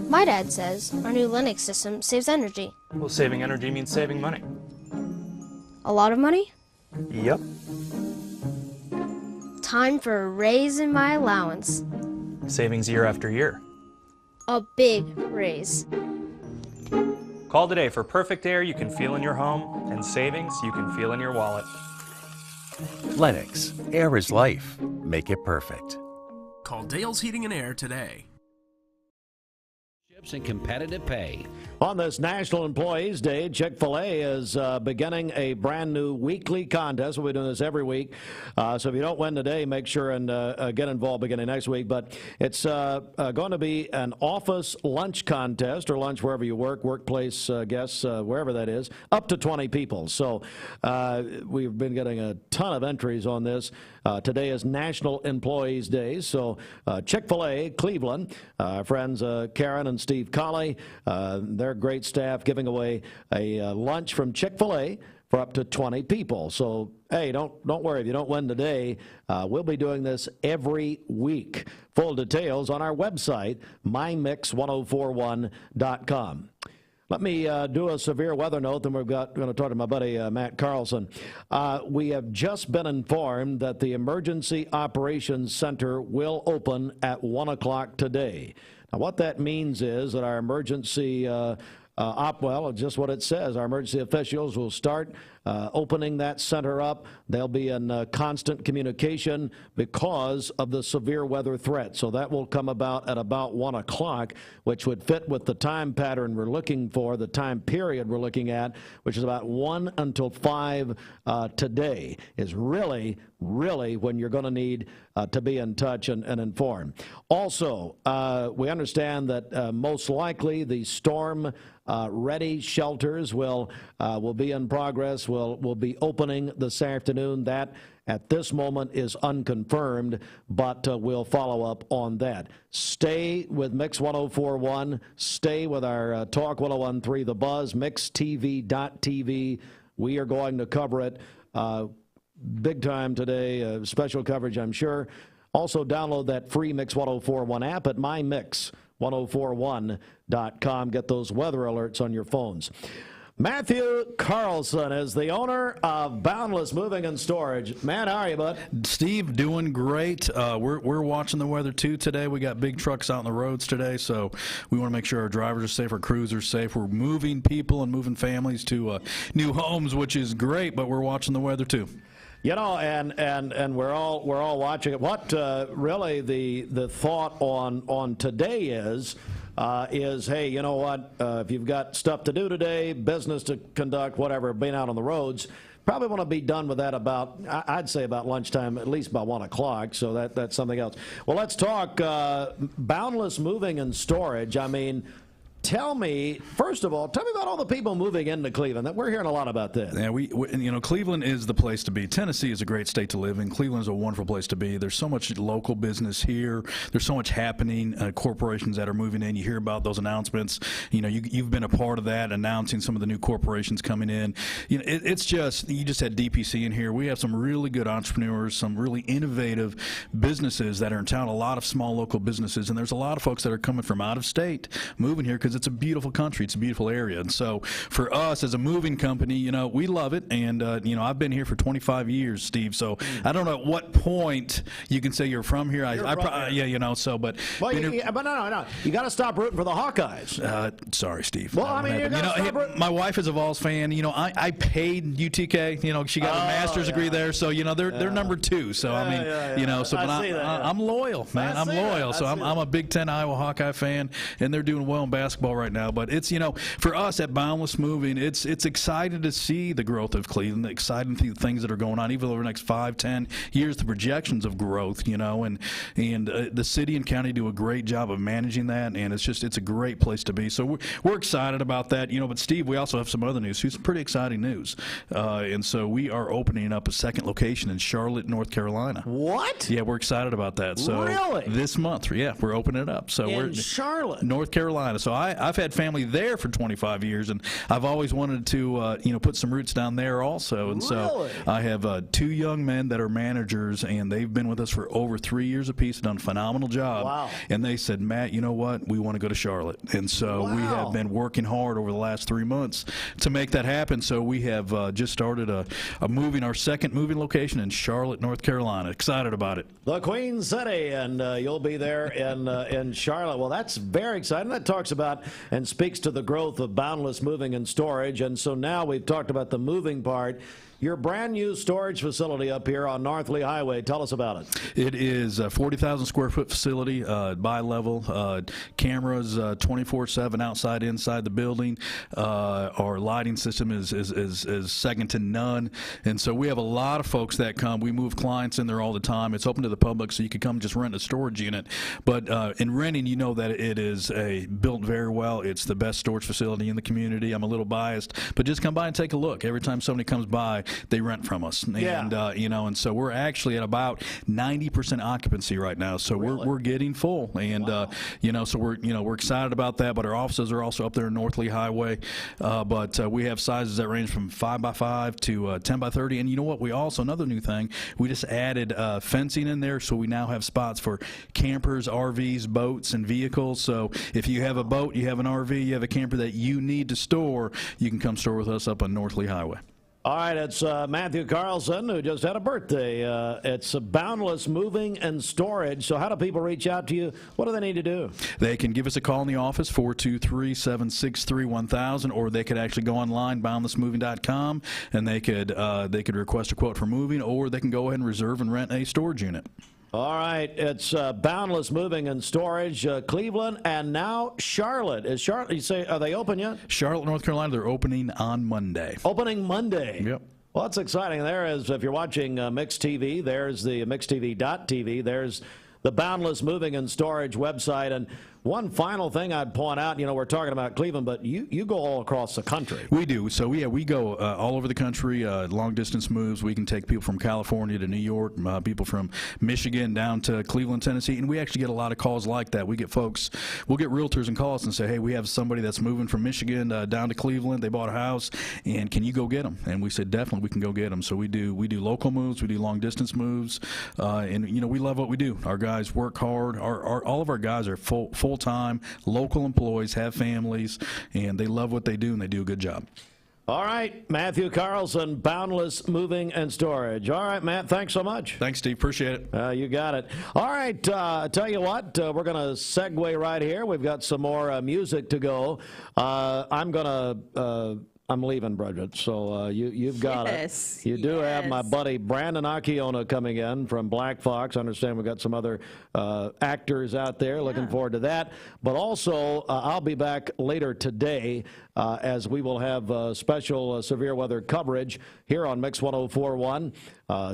My dad says our new Linux system saves energy. Well, saving energy means saving money. A lot of money? Yep. Time for a raise in my allowance. Savings year after year. A big raise. Call today for perfect air you can feel in your home and savings you can feel in your wallet. Lennox. Air is life. Make it perfect. Call Dale's Heating and Air today. And competitive pay. On this National Employees Day, Chick-Fil-A is beginning a brand new weekly contest. We'll be doing this every week. So if you don't win today, make sure and get involved beginning next week. But it's going to be an office lunch contest, or lunch wherever you work, workplace guests, wherever that is, up to 20 people. So we've been getting a ton of entries on this. Today is National Employees Day. So Chick-fil-A, Cleveland, friends Karen and Steve Colley, their great staff giving away a lunch from Chick-fil-A for up to 20 people. So, hey, don't worry if you don't win today. We'll be doing this every week. Full details on our website, mymix1041.com. Let me do a severe weather note, then we're going to talk to my buddy Matt Carlson. We have just been informed that the Emergency Operations Center will open at 1 o'clock today. Now, what that means is that our emergency well, just what it says. Our emergency officials will start opening that center up. They'll be in constant communication because of the severe weather threat. So that will come about at about 1 o'clock, which would fit with the time pattern we're looking for, the time period we're looking at, which is about 1 until 5 today, is really when you're going to need to be in touch and informed. Also, we understand that most likely the storm ready shelters will be in progress, will be opening this afternoon. That at this moment is unconfirmed, but we'll follow up on that. Stay with Mix 1041. Stay with our Talk 1013 The Buzz, mixtv.tv. We are going to cover it big time today, special coverage, I'm sure. Also, download that free Mix 1041 app at mymix1041.com. Get those weather alerts on your phones. Matthew Carlson is the owner of Boundless Moving and Storage. Man, how are you, bud? Steve, doing great. We're watching the weather, too, today. We got big trucks out on the roads today, so we want to make sure our drivers are safe, our crews are safe. We're moving people and moving families to new homes, which is great, but we're watching the weather, too. You know, and we're all watching it. What really the thought on today is, hey, you know what? If you've got stuff to do today, business to conduct, whatever, being out on the roads, probably want to be done with that about, I'd say about lunchtime, at least by 1 o'clock. So that's something else. Well, let's talk Boundless Moving and Storage. I mean, first of all, tell me about all the people moving into Cleveland. We're hearing a lot about this. Yeah, Cleveland is the place to be. Tennessee is a great state to live in. Cleveland is a wonderful place to be. There's so much local business here. There's so much happening. Corporations that are moving in. You hear about those announcements. You know, you've been a part of that, announcing some of the new corporations coming in. You know, it's just, you just had DPC in here. We have some really good entrepreneurs, some really innovative businesses that are in town. A lot of small local businesses, and there's a lot of folks that are coming from out of state, moving here because because it's a beautiful country. It's a beautiful area. And so for us as a moving company, we love it. And, I've been here for 25 years, Steve. So I don't know at what point you can say you're from here. But Well, but no. You got to stop rooting for the Hawkeyes. Sorry, Steve. Well, I mean, my wife is a Vols fan. I paid UTK. She got a master's degree there. So, they're number 2. So, I'm loyal, man. I'm loyal. So I'm a Big Ten Iowa Hawkeye fan, and they're doing well in basketball right now. But it's, for us at Boundless Moving, it's exciting to see the growth of Cleveland, exciting to see the things that are going on, even over the next 5-10 years, the projections of growth, and the city and county do a great job of managing that, and it's a great place to be. So we're excited about that, But Steve, we also have some other news. Some pretty exciting news, and so we are opening up a second location in Charlotte, North Carolina. What? Yeah, we're excited about that. So really? This month, we're opening it up. So we're Charlotte, North Carolina. So I've had family there for 25 years, and I've always wanted to put some roots down there also. And so I have 2 young men that are managers, and they've been with us for over 3 years apiece, done a phenomenal job. Wow. And they said, Matt, you know what? We want to go to Charlotte. And so we have been working hard over the last 3 months to make that happen. So we have just started our second moving location in Charlotte, North Carolina. Excited about it. The Queen City, and you'll be there in Charlotte. Well, that's very exciting. That talks about and speaks to the growth of Boundless Moving and Storage. And so now we've talked about the moving part. Your brand new storage facility up here on North Lee Highway. Tell us about it. It is a 40,000 square foot facility, bi-level, cameras 24/7 outside, inside the building. Our lighting system is second to none. And so we have a lot of folks that come. We move clients in there all the time. It's open to the public, so you can come just rent a storage unit. But in renting, that it is built very well. It's the best storage facility in the community. I'm a little biased, but just come by and take a look. Every time somebody comes by, they rent from us. And, and so we're actually at about 90% occupancy right now. So we're getting full. And, so we're excited about that. But our offices are also up there in North Lee Highway. But we have sizes that range from 5x5 to 10x30. And you know what? We also, another new thing, we just added fencing in there. So we now have spots for campers, RVs, boats, and vehicles. So if you have a boat, you have an RV, you have a camper that you need to store, you can come store with us up on North Lee Highway. All right, it's Matthew Carlson, who just had a birthday. It's Boundless Moving and Storage. So how do people reach out to you? What do they need to do? They can give us a call in the office, 423-763-1000, or they could actually go online, boundlessmoving.com, and they could request a quote for moving, or they can go ahead and reserve and rent a storage unit. All right, it's Boundless Moving and Storage, Cleveland, and now Charlotte. Is Charlotte? You say, are they open yet? Charlotte, North Carolina. They're opening on Monday. Opening Monday. Yep. Well, that's exciting. There is, if you're watching Mixed TV, there's the mixedtv.tv. There's the Boundless Moving and Storage website. And one final thing I'd point out, we're talking about Cleveland, but you go all across the country. We do. So, we go all over the country, long-distance moves. We can take people from California to New York, people from Michigan down to Cleveland, Tennessee, and we actually get a lot of calls like that. We'll get realtors and calls and say, hey, we have somebody that's moving from Michigan down to Cleveland. They bought a house, and can you go get them? And we said, definitely, we can go get them. So we do local moves, we do long-distance moves, and, we love what we do. Our guys work hard. All of our guys are full-time, local employees, have families, and they love what they do, and they do a good job. All right, Matthew Carlson, Boundless Moving and Storage. All right, Matt, thanks so much. Thanks, Steve. Appreciate it. You got it. All right, tell you what, we're going to segue right here. We've got some more music to go. I'm leaving, Bridget, so you've got it. You do have my buddy Brandon Akiona coming in from Black Fox. I understand we've got some other actors out there. Looking forward to that. But also, I'll be back later today as we will have special severe weather coverage here on Mix 104.1,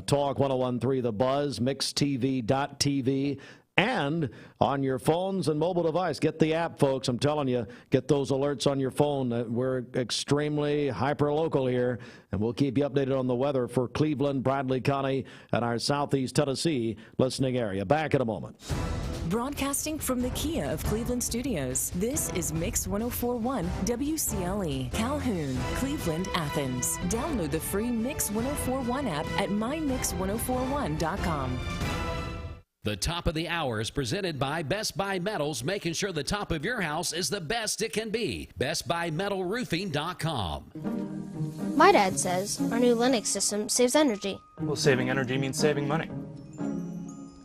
Talk 101.3 The Buzz, mixedtv.tv. And on your phones and mobile device. Get the app, folks. I'm telling you, get those alerts on your phone. We're extremely hyper-local here, and we'll keep you updated on the weather for Cleveland, Bradley County, and our southeast Tennessee listening area. Back in a moment. Broadcasting from the Kia of Cleveland Studios, this is Mix 104.1 WCLE, Calhoun, Cleveland, Athens. Download the free Mix 104.1 app at mymix1041.com. The top of the hour is presented by Best Buy Metals, making sure the top of your house is the best it can be. BestBuyMetalRoofing.com. My dad says our new Linux system saves energy. Well, saving energy means saving money.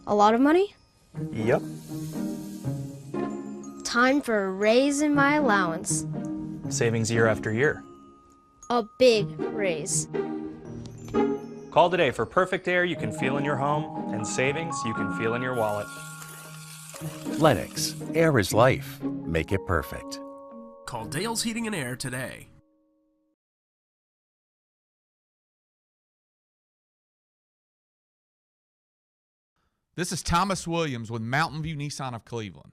A lot of money? Yep. Time for a raise in my allowance. Savings year after year. A big raise. Call today for perfect air you can feel in your home and savings you can feel in your wallet. Lennox, air is life. Make it perfect. Call Dale's Heating and Air today. This is Thomas Williams with Mountain View Nissan of Cleveland.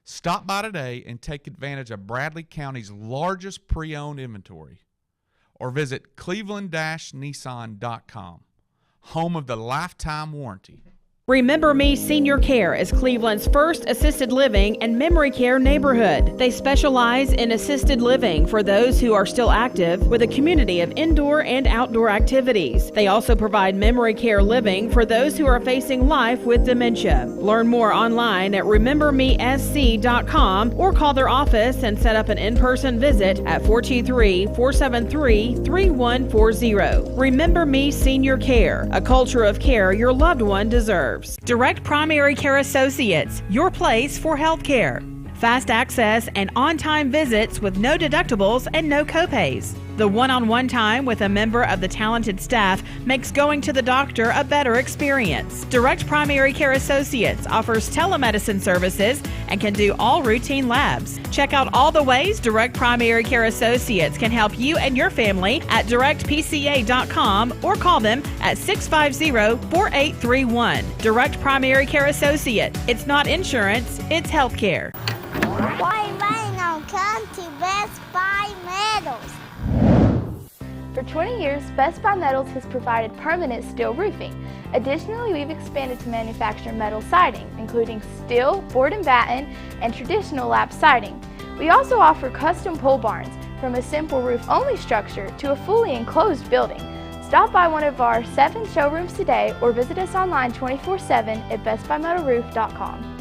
Stop by today and take advantage of Bradley County's largest pre-owned inventory, or visit cleveland-nissan.com, home of the lifetime warranty. Remember Me Senior Care is Cleveland's first assisted living and memory care neighborhood. They specialize in assisted living for those who are still active with a community of indoor and outdoor activities. They also provide memory care living for those who are facing life with dementia. Learn more online at remembermesc.com or call their office and set up an in-person visit at 423-473-3140. Remember Me Senior Care, a culture of care your loved one deserves. Direct Primary Care Associates, your place for health care. Fast access and on-time visits with no deductibles and no copays. The one-on-one time with a member of the talented staff makes going to the doctor a better experience. Direct Primary Care Associates offers telemedicine services and can do all routine labs. Check out all the ways Direct Primary Care Associates can help you and your family at directpca.com or call them at 650-4831. Direct Primary Care Associate. It's not insurance, it's health care. Why rain on come to Best Buy Metals? For 20 years, Best Buy Metals has provided permanent steel roofing. Additionally, we've expanded to manufacture metal siding, including steel, board and batten, and traditional lap siding. We also offer custom pole barns, from a simple roof-only structure to a fully enclosed building. Stop by one of our 7 showrooms today or visit us online 24/7 at bestbuymetalroof.com.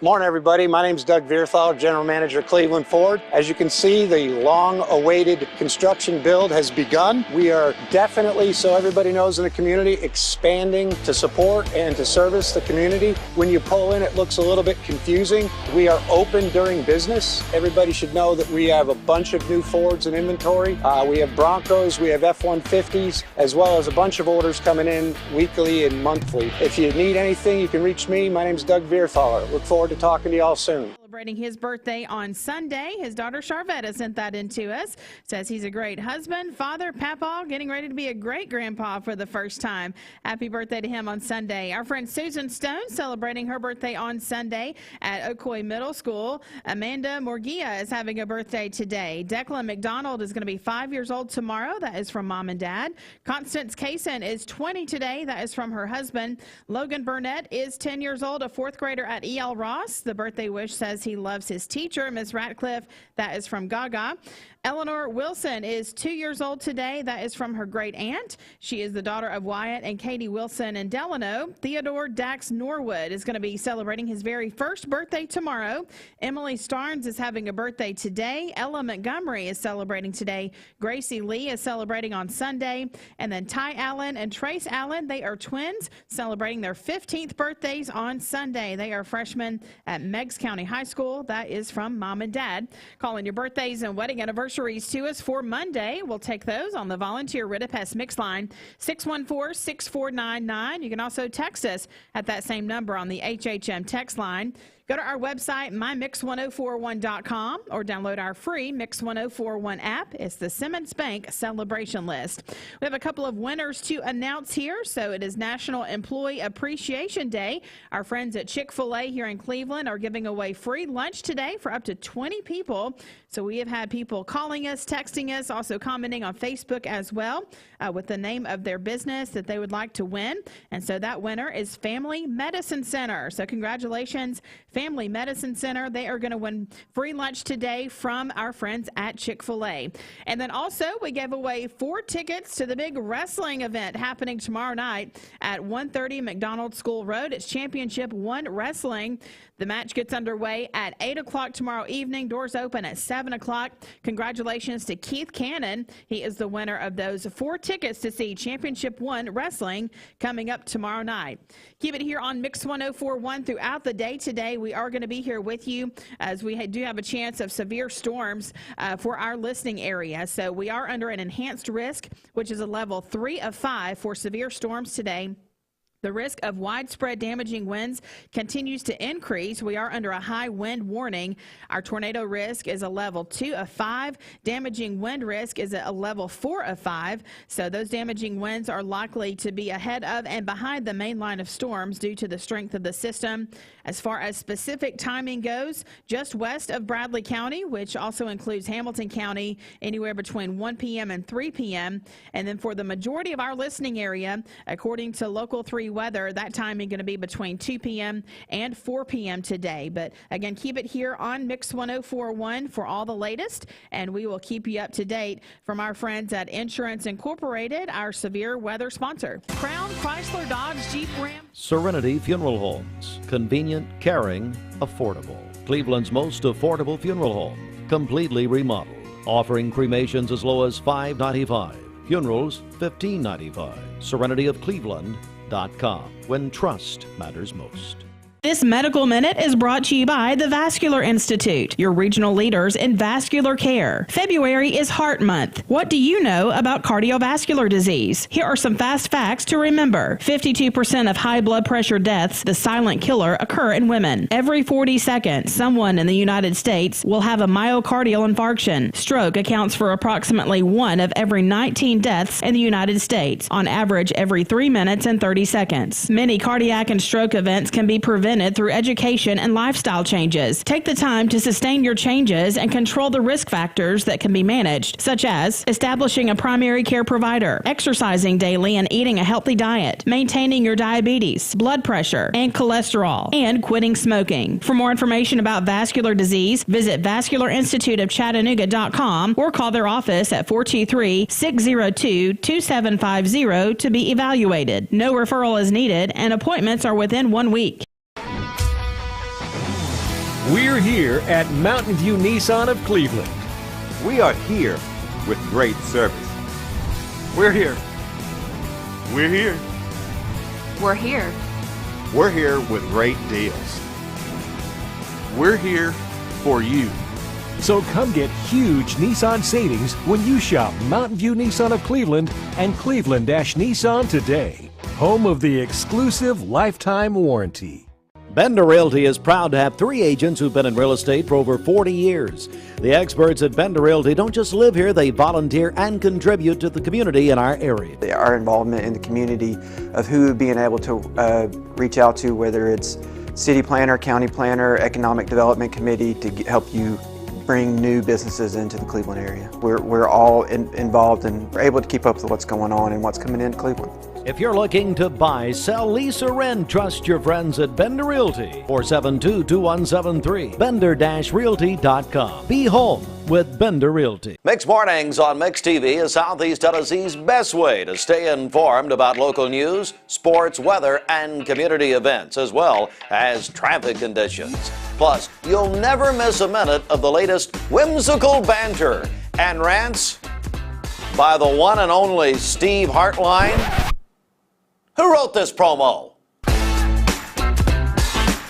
Morning, everybody. My name is Doug Vierthaler, General Manager of Cleveland Ford. As you can see, the long-awaited construction build has begun. We are definitely, so everybody knows in the community, expanding to support and to service the community. When you pull in, it looks a little bit confusing. We are open during business. Everybody should know that we have a bunch of new Fords in inventory. We have Broncos, we have F-150s, as well as a bunch of orders coming in weekly and monthly. If you need anything, you can reach me. My name is Doug Vierthaler. Look forward to talking to y'all soon. Celebrating his birthday on Sunday. His daughter Charvetta sent that in to us. Says he's a great husband, father, papaw, getting ready to be a great grandpa for the first time. Happy birthday to him on Sunday. Our friend Susan Stone celebrating her birthday on Sunday at Ocoee Middle School. Amanda Morgia is having a birthday today. Declan McDonald is going to be 5 years old tomorrow. That is from mom and dad. Constance Kaysen is 20 today. That is from her husband. Logan Burnett is 10 years old, a 4th grader at E.L. Ross. The birthday wish says he loves his teacher, Miss Ratcliffe. That is from Gaga. Eleanor Wilson is 2 years old today. That is from her great aunt. She is the daughter of Wyatt and Katie Wilson in Delano. Theodore Dax Norwood is going to be celebrating his very first birthday tomorrow. Emily Starnes is having a birthday today. Ella Montgomery is celebrating today. Gracie Lee is celebrating on Sunday. And then Ty Allen and Trace Allen, they are twins, celebrating their 15th birthdays on Sunday. They are freshmen at Meigs County High School. That is from mom and dad. Calling your birthdays and wedding anniversaries to us for Monday. We'll take those on the Volunteer Ridipest Mix line, 614-6499. You can also text us at that same number on the HHM text line. Go to our website, mymix1041.com, or download our free Mix 1041 app. It's the Simmons Bank Celebration List. We have a couple of winners to announce here. So it is National Employee Appreciation Day. Our friends at Chick-Fil-A here in Cleveland are giving away free lunch today for up to 20 people. So we have had people calling us, texting us, also commenting on Facebook as well with the name of their business that they would like to win. And so that winner is Family Medicine Center. So congratulations, Family Family Medicine Center. They are going to win free lunch today from our friends at Chick-Fil-A. And then also we gave away 4 tickets to the big wrestling event happening tomorrow night at 130 McDonald School Road. It's Championship 1 Wrestling. The match gets underway at 8 o'clock tomorrow evening. Doors open at 7 o'clock. Congratulations to Keith Cannon. He is the winner of those 4 tickets to see Championship 1 Wrestling coming up tomorrow night. Keep it here on Mix 104.1 throughout the day today. We are going to be here with you as we do have a chance of severe storms for our listening area. So we are under an enhanced risk, which is a level 3 of 5 for severe storms today. The risk of widespread damaging winds continues to increase. We are under a high wind warning. Our tornado risk is a level 2 of 5. Damaging wind risk is a level 4 of 5. So those damaging winds are likely to be ahead of and behind the main line of storms due to the strength of the system. As far as specific timing goes, just west of Bradley County, which also includes Hamilton County, anywhere between 1 p.m. and 3 p.m. And then for the majority of our listening area, according to Local 3 weather, that timing going to be between 2 p.m. and 4 p.m. today. But again, keep it here on Mix 104.1 for all the latest, and we will keep you up to date from our friends at Insurance Incorporated, our severe weather sponsor. Crown, Chrysler, Dodge, Jeep, Ram. Serenity Funeral Homes. Convenient, caring, affordable. Cleveland's most affordable funeral home. Completely remodeled. Offering cremations as low as $5.95. Funerals, $15.95. SerenityofCleveland.com. When trust matters most. This Medical Minute is brought to you by the Vascular Institute, your regional leaders in vascular care. February is Heart Month. What do you know about cardiovascular disease? Here are some fast facts to remember. 52% of high blood pressure deaths, the silent killer, occur in women. Every 40 seconds, someone in the United States will have a myocardial infarction. Stroke accounts for approximately 1 of every 19 deaths in the United States, on average every 3 minutes and 30 seconds. Many cardiac and stroke events can be prevented through education and lifestyle changes. Take the time to sustain your changes and control the risk factors that can be managed, such as establishing a primary care provider, exercising daily and eating a healthy diet, maintaining your diabetes, blood pressure, and cholesterol, and quitting smoking. For more information about vascular disease, visit vascularinstituteofchattanooga.com or call their office at 423-602-2750 to be evaluated. No referral is needed and appointments are within 1 week. We're here at Mountain View Nissan of Cleveland. We are here with great service. We're here. We're here. We're here. We're here with great deals. We're here for you. So come get huge Nissan savings when you shop Mountain View Nissan of Cleveland and Cleveland-Nissan today. Home of the exclusive lifetime warranty. Bender Realty is proud to have 3 agents who've been in real estate for over 40 years. The experts at Bender Realty don't just live here, they volunteer and contribute to the community in our area. Our involvement in the community of who being able to reach out to, whether it's city planner, county planner, economic development committee, to help you bring new businesses into the Cleveland area. We're all involved and we're able to keep up with what's going on and what's coming into Cleveland. If you're looking to buy, sell, lease, or rent, trust your friends at Bender Realty. 472-2173. Bender-Realty.com. Be home with Bender Realty. Mix Mornings on Mix TV is Southeast Tennessee's best way to stay informed about local news, sports, weather, and community events, as well as traffic conditions. Plus, you'll never miss a minute of the latest whimsical banter and rants by the one and only Steve Hartline. Who wrote this promo?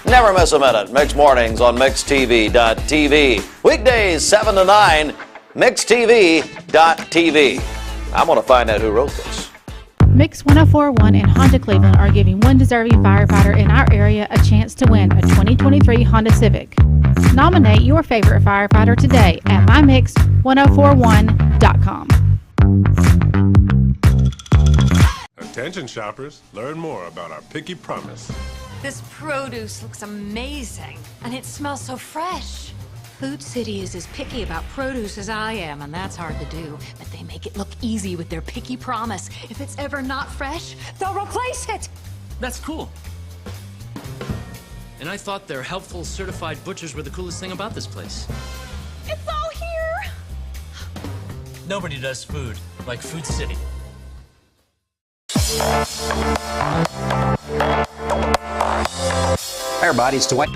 Never miss a minute. Mix Mornings on MixTV.tv. Weekdays 7 to 9, MixTV.tv. I'm going to find out who wrote this. Mix 104.1 and Honda Cleveland are giving one deserving firefighter in our area a chance to win a 2023 Honda Civic. Nominate your favorite firefighter today at mymix1041.com. Attention shoppers, learn more about our Picky Promise. This produce looks amazing, and it smells so fresh. Food City is as picky about produce as I am, and that's hard to do. But they make it look easy with their Picky Promise. If it's ever not fresh, they'll replace it. That's cool. And I thought their helpful, certified butchers were the coolest thing about this place. It's all here! Nobody does food like Food City. Hey everybody, it's Dwight.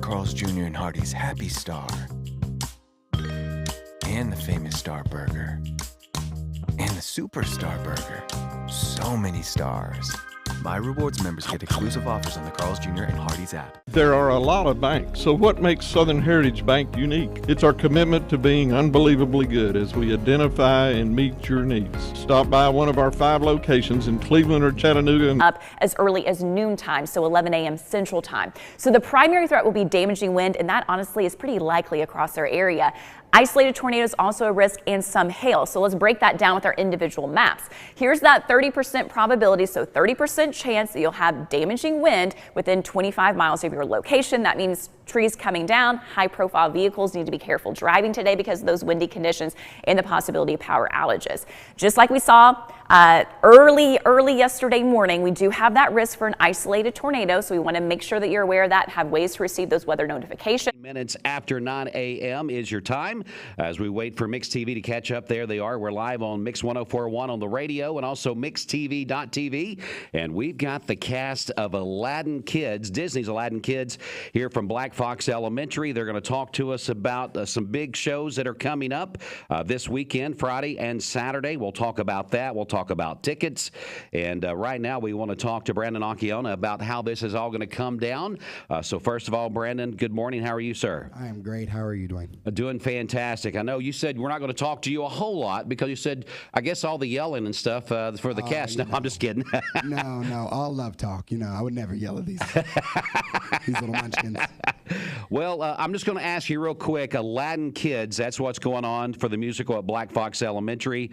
Carl's Jr. and Hardee's Happy Star, and the famous Star Burger, and the Superstar Burger. So many stars. My Rewards members get exclusive offers on the Carl's Jr. and Hardee's app. There are a lot of banks, so what makes Southern Heritage Bank unique? It's our commitment to being unbelievably good as we identify and meet your needs. Stop by one of our 5 locations in Cleveland or Chattanooga. Up as early as noontime, so 11 a.m. Central Time. So the primary threat will be damaging wind, and that honestly is pretty likely across our area. Isolated tornadoes also a risk, and some hail. So let's break that down with our individual maps. Here's that 30% probability, so 30% chance that you'll have damaging wind within 25 miles of your location. That means trees coming down, high-profile vehicles need to be careful driving today because of those windy conditions and the possibility of power outages. Just like we saw early yesterday morning, we do have that risk for an isolated tornado, so we want to make sure that you're aware of that, have ways to receive those weather notifications. Minutes after 9 a.m. is your time. As we wait for Mix TV to catch up, there they are. We're live on Mix 104.1 on the radio and also MixTV.tv. And we've got the cast of Aladdin Kids, Disney's Aladdin Kids, here from Black Fox Elementary. They're going to talk to us about some big shows that are coming up this weekend, Friday and Saturday. We'll talk about that. We'll talk about tickets. And right now we want to talk to Brandon Akiona about how this is all going to come down. So first of all, Brandon, good morning. How are you, sir? I am great. How are you doing? Doing fantastic. I know you said we're not going to talk to you a whole lot because you said, I guess, all the yelling and stuff for the cast. No, I'm just kidding. No, all love talk. I would never yell at these little munchkins. Well, I'm just going to ask you real quick, Aladdin Kids, that's what's going on for the musical at Black Fox Elementary.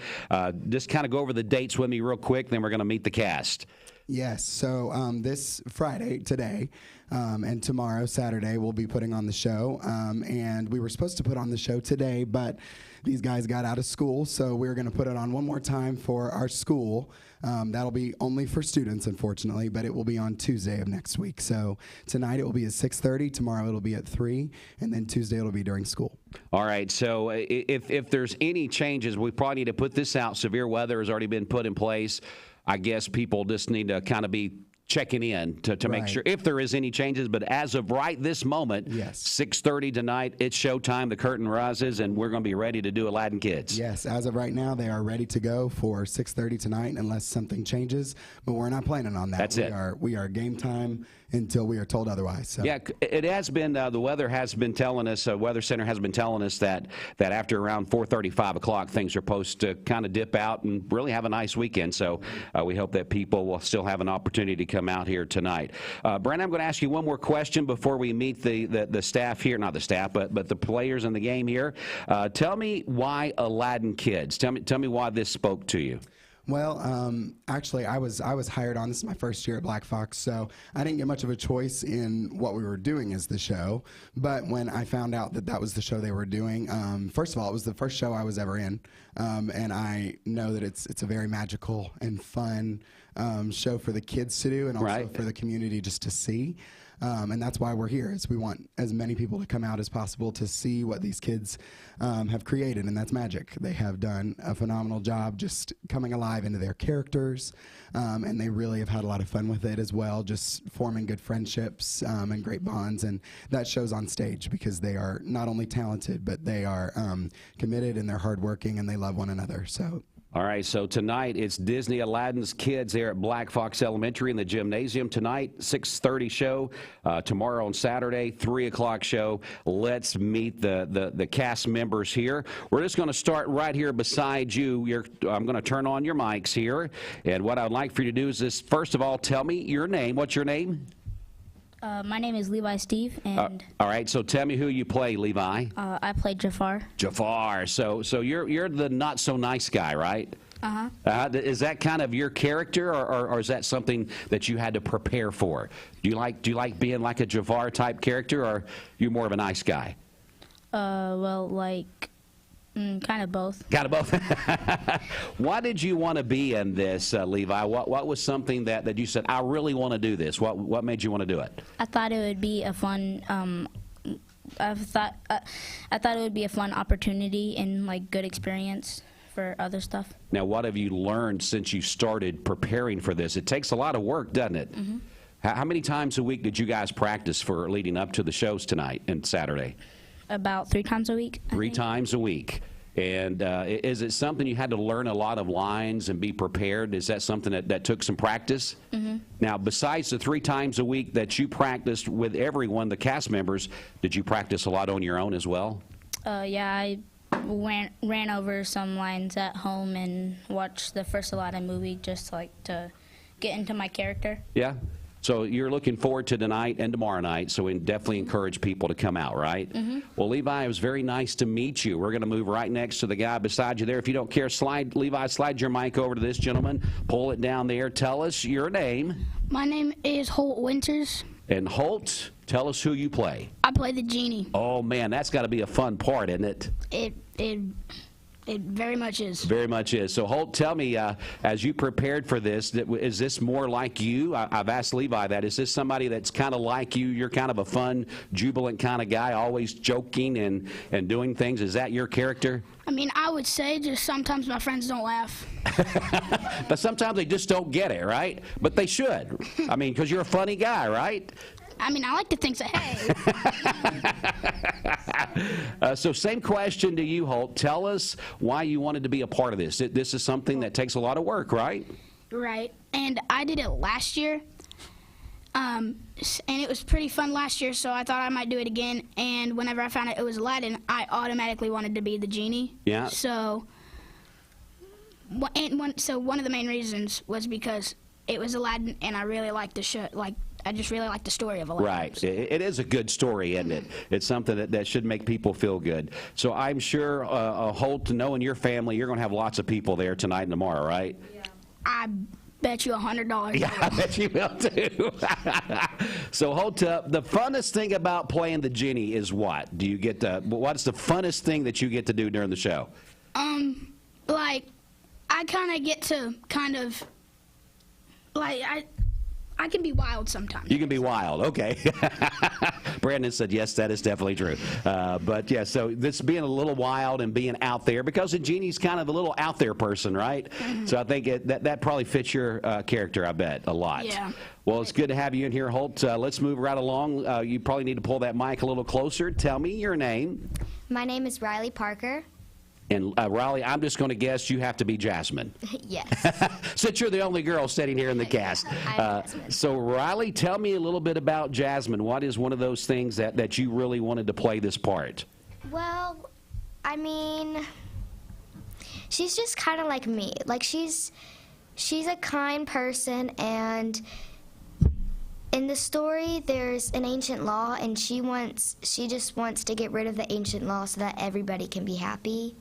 Just kind of go over the dates with me real quick, then we're going to meet the cast. Yes, so this Friday, today, and tomorrow, Saturday, we'll be putting on the show. And we were supposed to put on the show today, but these guys got out of school, so we're going to put it on one more time for our school. That'll be only for students, unfortunately, but it will be on Tuesday of next week. So tonight it will be at 6:30, tomorrow it'll be at 3, and then Tuesday it'll be during school. All right, so if there's any changes, we probably need to put this out. Severe weather has already been put in place. I guess people just need to kind of be checking in to make sure if there is any changes. But as of right this moment, 6:30 tonight, it's showtime. The curtain rises, and we're going to be ready to do Aladdin Kids. Yes, as of right now, they are ready to go for 6:30 tonight, unless something changes. But we're not planning on that. That's it. We are game time until we are told otherwise. So. Yeah, it has been. The weather has been telling us. Weather Center has been telling us that after around 4:30, 5 o'clock, things are supposed to kind of dip out and really have a nice weekend. So we hope that people will still have an opportunity to come out here tonight. Brent, I'm going to ask you one more question before we meet the staff here. Not the staff, but the players in the game here. Tell me why Aladdin Kids. Tell me why this spoke to you. Well, actually, I was hired on. This is my first year at Black Fox, so I didn't get much of a choice in what we were doing as the show. But when I found out that was the show they were doing, first of all, it was the first show I was ever in, and I know that it's a very magical and fun show for the kids to do, and also for the community just to see. And that's why we're here, is we want as many people to come out as possible to see what these kids have created, and that's magic. They have done a phenomenal job just coming alive into their characters, and they really have had a lot of fun with it as well, just forming good friendships and great bonds, and that shows on stage because they are not only talented, but they are committed and they're hardworking and they love one another. So. All right, so tonight it's Disney Aladdin's Kids there at Black Fox Elementary in the gymnasium tonight, 6:30 show. Tomorrow on Saturday, 3 o'clock show. Let's meet the cast members here. We're just going to start right here beside you. I'm going to turn on your mics here, and what I'd like for you to do is this. First of all, tell me your name. What's your name? My name is Levi Steve, and all right. So tell me who you play, Levi. I play Jafar. Jafar. So you're the not so nice guy, right? Is that kind of your character, or is that something that you had to prepare for? Do you like being like a Jafar type character, or you more of a nice guy? Well, like. Kind of both. Kind of both. Why did you want to be in this, Levi? What was something that you said, I really want to do this? What made you want to do it? I thought it would be a fun. I thought it would be a fun opportunity and like good experience for other stuff. Now, what have you learned since you started preparing for this? It takes a lot of work, doesn't it? Mm-hmm. How many times a week did you guys practice for leading up to the shows tonight and Saturday? About 3 times a week. Three times a week. And is it something you had to learn a lot of lines and be prepared? Is that something that took some practice? Mm-hmm. Now, besides the 3 times a week that you practiced with everyone, the cast members, did you practice a lot on your own as well? Yeah, I ran over some lines at home and watched the first Aladdin movie just like to get into my character. Yeah. So you're looking forward to tonight and tomorrow night, so we definitely encourage people to come out, right? Mm-hmm. Well, Levi, it was very nice to meet you. We're going to move right next to the guy beside you there. If you don't care, Levi, slide your mic over to this gentleman. Pull it down there. Tell us your name. My name is Holt Winters. And Holt, tell us who you play. I play the genie. Oh, man, that's got to be a fun part, isn't it? It very much is. Very much is. So, Holt, tell me, as you prepared for this, is this more like you? I've asked Levi that. Is this somebody that's kind of like you? You're kind of a fun, jubilant kind of guy, always joking and doing things. Is that your character? I mean, I would say just sometimes my friends don't laugh. But sometimes they just don't get it, right? But they should. I mean, because you're a funny guy, right? I mean, I like to think so. Hey. So same question to you, Holt. Tell us why you wanted to be a part of this. This is something that takes a lot of work, right? Right. And I did it last year. And it was pretty fun last year, so I thought I might do it again. And whenever I found out it was Aladdin, I automatically wanted to be the genie. Yeah. So one of the main reasons was because it was Aladdin, and I really liked the show. I just really like the story of Aladdin. Right. It is a good story, isn't it? It's something that should make people feel good. So I'm sure, Holt, knowing your family, you're going to have lots of people there tonight and tomorrow, right? Yeah. I bet you $100. Yeah, I bet you will, too. So, Holt, the funnest thing about playing the genie is what? What's the funnest thing that you get to do during the show? I kind of get to I can be wild sometimes. You can be wild, okay. Brandon said yes, that is definitely true. But yeah, so this being a little wild and being out there, because the genie's kind of a little out there person, right? So I think that probably fits your character, I bet, a lot. Yeah. Well, it's good to have you in here, Holt. Let's move right along. You probably need to pull that mic a little closer. Tell me your name. My name is Riley Parker. And Riley, I'm just going to guess you have to be Jasmine. Yes. Since you're the only girl sitting here in the cast. So Riley, tell me a little bit about Jasmine. What is one of those things that you really wanted to play this part? Well, I mean, she's just kind of like me. Like she's a kind person, and in the story there's an ancient law, and she just wants to get rid of the ancient law so that everybody can be happy.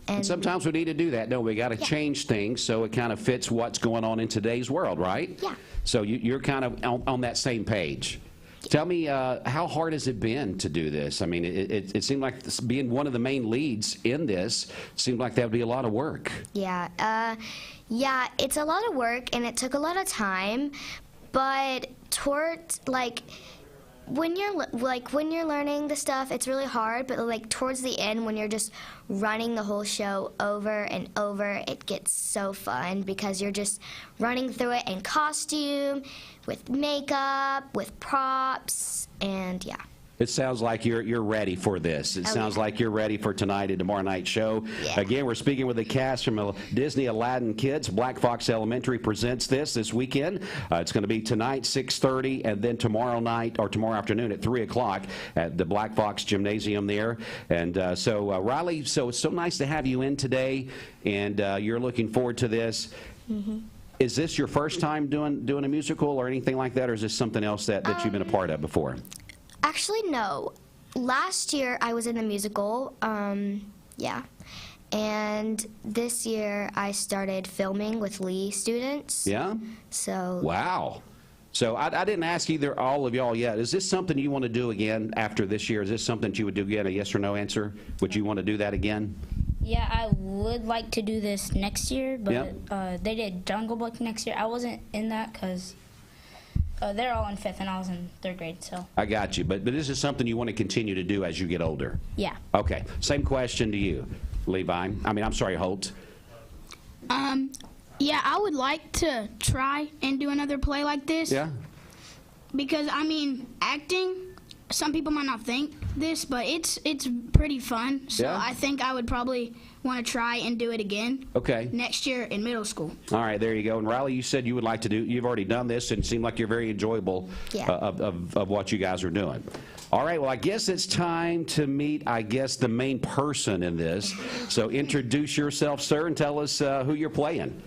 And sometimes we need to do that, don't we? Got to change things so it kind of fits what's going on in today's world, right? Yeah. So you're kind of on that same page. Tell me, how hard has it been to do this? I mean, it seemed like being one of the main leads in this seemed like that would be a lot of work. Yeah. Yeah, it's a lot of work, and it took a lot of time, but towards, when you're learning the stuff, it's really hard, but towards the end, when you're just running the whole show over and over, it gets so fun because you're just running through it in costume, with makeup, with props, and yeah. It sounds like you're ready for this. It sounds like you're ready for tonight and tomorrow night's show. Yeah. Again, we're speaking with the cast from Disney Aladdin Kids. Black Fox Elementary presents this weekend. It's going to be tonight, 6:30, and then tomorrow night or tomorrow afternoon at 3 o'clock at the Black Fox Gymnasium there. And so, Riley, so it's so nice to have you in today, and you're looking forward to this. Mm-hmm. Is this your first time doing a musical or anything like that, or is this something else that you've been a part of before? Actually, no. Last year, I was in the musical, yeah. And this year, I started filming with Lee students. Yeah? So. Wow. So I didn't ask all of y'all yet. Is this something you want to do again after this year? Is this something that you would do again, a yes or no answer? Would you want to do that again? Yeah, I would like to do this next year, but they did Jungle Book next year. I wasn't in that because they're all in 5th and I was in 3rd grade, so. I got you, but this is something you want to continue to do as you get older? Yeah. Okay, same question to you, Levi. I'm sorry, Holt. Yeah, I would like to try and do another play like this. Yeah? Because, I mean, acting, some people might not think this, but it's pretty fun. So Yeah? I think I would probably want to try and do it again. Okay. Next year in middle school. All right, there you go. And Riley, you said you would like to you've already done this and it seemed like you're very enjoyable of what you guys are doing. All right, well, I guess it's time to meet, the main person in this. So introduce yourself, sir, and tell us who you're playing.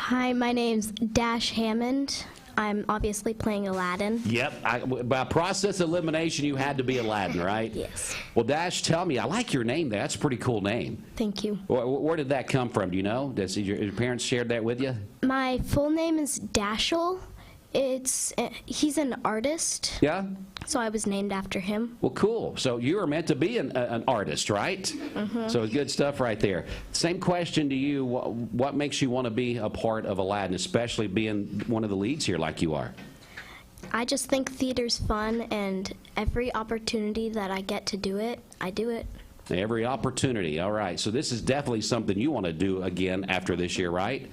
Hi, my name's Dash Hammond. I'm obviously playing Aladdin. Yep. By process elimination, you had to be Aladdin, right? Yes. Well, Dash, tell me, I like your name there. That's a pretty cool name. Thank you. Where did that come from? Do you know? Does your parents shared that with you? My full name is Dashel. He's an artist. Yeah? So I was named after him. Well, cool. So you are meant to be an artist, right? Mm-hmm. So good stuff right there. Same question to you. What makes you want to be a part of Aladdin, especially being one of the leads here like you are? I just think theater's fun, and every opportunity that I get to do it, I do it. Every opportunity. All right. So this is definitely something you want to do again after this year, right?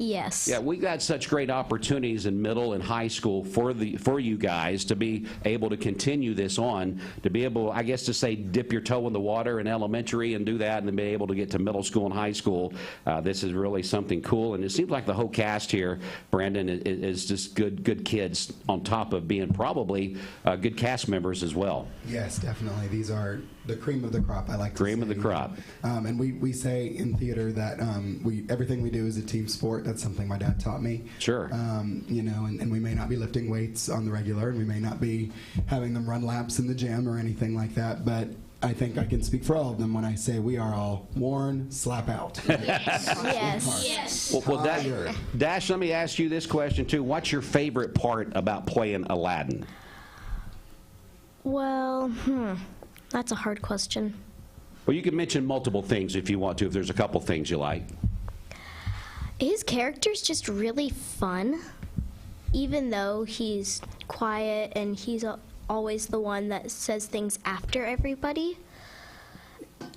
Yes. Yeah, we got such great opportunities in middle and high school for you guys to be able to continue this on, to be able, I guess, to say dip your toe in the water in elementary and do that, and then be able to get to middle school and high school. This is really something cool, and it seems like the whole cast here, Brandon, is just good kids on top of being probably good cast members as well. Yes, definitely. These are the cream of the crop, I like to say. Cream of the crop. And we say in theater that everything we do is a team sport. That's something my dad taught me. Sure. You know, and we may not be lifting weights on the regular, and we may not be having them run laps in the gym or anything like that, but I think I can speak for all of them when I say we are all worn, slap out. Yes. Well, Dash, let me ask you this question too. What's your favorite part about playing Aladdin? Well, that's a hard question. Well, you can mention multiple things if you want to, if there's a couple things you like. His character's just really fun. even though he's quiet and he's always the one that says things after everybody,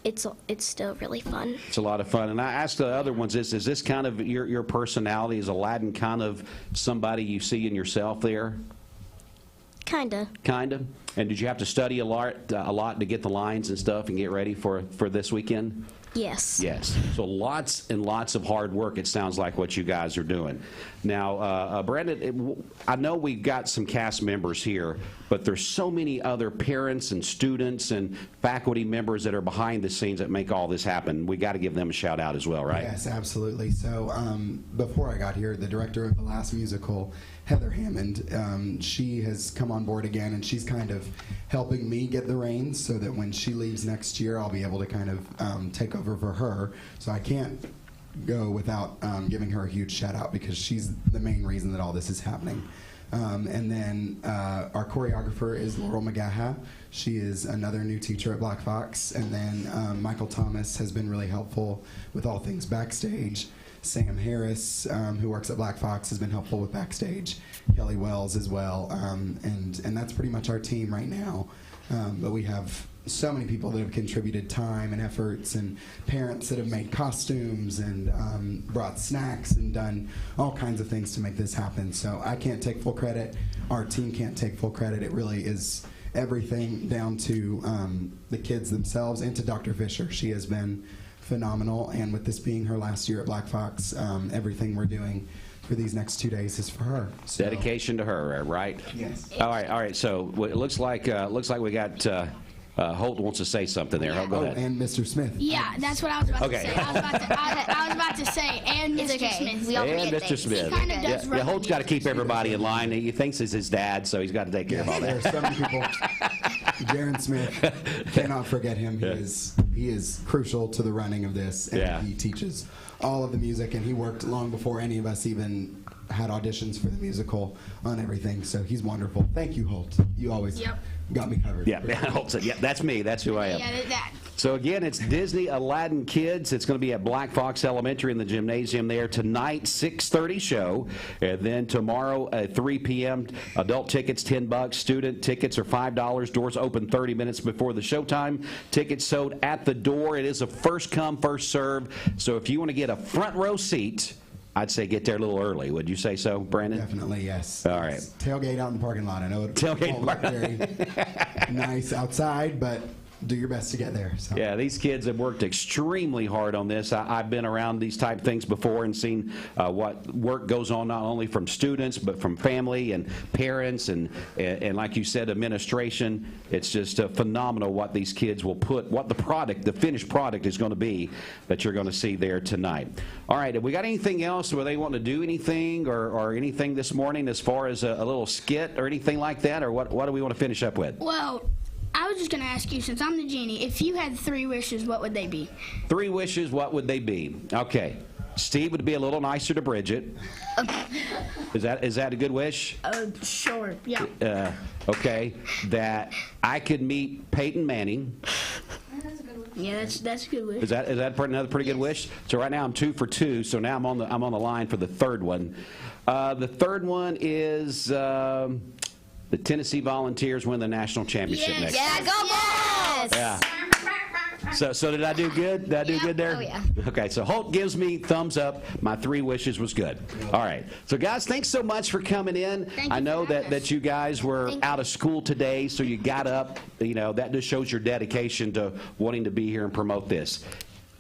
it's still really fun. It's a lot of fun. And I asked the other ones, is this kind of your personality? Is Aladdin kind of somebody you see in yourself there? Kinda. Kinda. And did you have to study a lot to get the lines and stuff and get ready for this weekend? Yes. Yes. So lots and lots of hard work, it sounds like, what you guys are doing. Now, Brandon, I know we've got some cast members here, but there's so many other parents and students and faculty members that are behind the scenes that make all this happen. We got to give them a shout out as well, right? Yes, absolutely. So before I got here, the director of the last musical, Heather Hammond, she has come on board again, and she's kind of helping me get the reins so that when she leaves next year, I'll be able to kind of take over for her. So I can't go without giving her a huge shout out because she's the main reason that all this is happening. And then our choreographer is Laurel McGaha. She is another new teacher at Black Fox. And then Michael Thomas has been really helpful with all things backstage. Sam Harris, who works at Black Fox, has been helpful with backstage. Kelly Wells as well. And that's pretty much our team right now. But we have so many people that have contributed time and efforts, and parents that have made costumes and brought snacks and done all kinds of things to make this happen. So I can't take full credit. Our team can't take full credit. It really is everything down to the kids themselves and to Dr. Fisher. She has been phenomenal, and with this being her last year at Black Fox, everything we're doing for these next 2 days is for her. So. Dedication to her, right? Yes. All right. So it looks like we got Holt wants to say something there. Yeah. Go ahead. And Mr. Smith. Yeah, that's what I was about Okay. to say. I was about to say, and Mr. Smith. And Mr. Smith. He kind of does run Holt's got to keep everybody in line. He thinks it's his dad, so he's got to take care of all that. There are so many people. Jaron Smith, cannot forget him. He is crucial to the running of this, and he teaches all of the music, and he worked long before any of us even had auditions for the musical on everything, so he's wonderful. Thank you, Holt. You always got me covered. Yeah, Holt said, yeah, that's me. That's who I am. Yeah, that. So again, it's Disney Aladdin Kids. It's going to be at Black Fox Elementary in the gymnasium there tonight, 6:30 show, and then tomorrow at 3 p.m. Adult tickets $10. Student tickets are $5. Doors open 30 minutes before the showtime. Tickets sold at the door. It is a first come, first serve. So if you want to get a front row seat, I'd say get there a little early. Would you say so, Brandon? Definitely, yes. All right. Tailgate out in the parking lot. I know it Tailgate won't look very nice outside, but do your best to get there. So. Yeah, these kids have worked extremely hard on this. I've been around these type things before and seen what work goes on not only from students but from family and parents and like you said, administration. It's just phenomenal what these kids will put, what the finished product is going to be that you're going to see there tonight. All right, have we got anything else where they want to do anything or anything this morning as far as a little skit or anything like that, or what do we want to finish up with? Well, I was just going to ask you, since I'm the genie, if you had 3 wishes, what would they be? 3 wishes, what would they be? Okay. Steve would be a little nicer to Bridget. Is that a good wish? Sure, yeah. Okay. That I could meet Peyton Manning. Yeah, that's a good wish. Is that another pretty good wish? So right now I'm 2 for 2. So now I'm on the line for the third one. The third one is the Tennessee Volunteers win the national championship next year. Yeah, go Bulls! Yeah. So did I do good? Did I do good there? Oh, yeah. Okay, so Holt gives me thumbs up. My 3 wishes was good. All right. So, guys, thanks so much for coming in. Thank I you know for having that you guys were out of school today, so you got up. You know, that just shows your dedication to wanting to be here and promote this.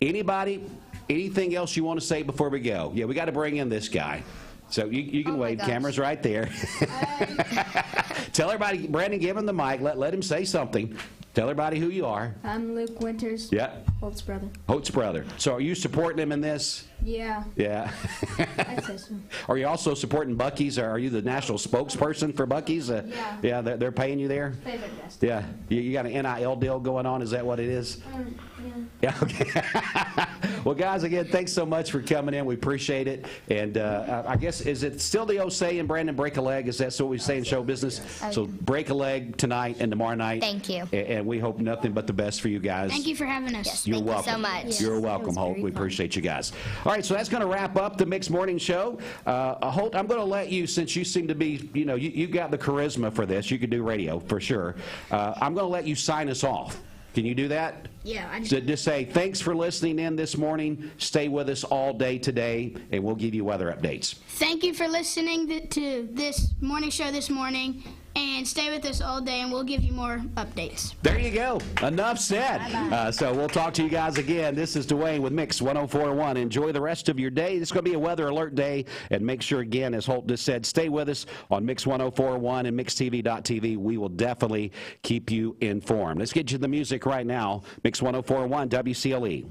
Anybody, anything else you want to say before we go? Yeah, we got to bring in this guy. So you can wave. Camera's right there. Tell everybody, Brandon, give him the mic. Let him say something. Tell everybody who you are. I'm Luke Winters. Yeah. Holt's brother. Holt's brother. So are you supporting him in this? Yeah. Yeah. I'd say so. Are you also supporting Buc-ee's? Or are you the national spokesperson for Buc-ee's? Yeah. Yeah, they're paying you there? Favorite guest. Yeah. You got an NIL deal going on? Is that what it is? Yeah. Yeah, okay. Well, guys, again, thanks so much for coming in. We appreciate it. And I guess, is it still the old saying, Brandon, break a leg? Is that what we say in show business? So break a leg tonight and tomorrow night. Thank you. And we hope nothing but the best for you guys. Thank you for having us. Yes, You're thank welcome. you so much. You're welcome, Holt. We appreciate you guys. All right, so that's going to wrap up the Mixed Morning Show. Holt, I'm going to let you, since you seem to be, you got the charisma for this. You can do radio for sure. I'm going to let you sign us off. Can you do that? Yeah. So just say, thanks for listening in this morning. Stay with us all day today, and we'll give you weather updates. Thank you for listening to this morning show this morning, and stay with us all day, and we'll give you more updates. There you go. Enough said. So we'll talk to you guys again. This is Dwayne with Mix 104.1. Enjoy the rest of your day. It's going to be a weather alert day, and make sure, again, as Holt just said, stay with us on Mix 104.1 and MixTV.tv. We will definitely keep you informed. Let's get you the music right now. Mix 104.1 WCLE.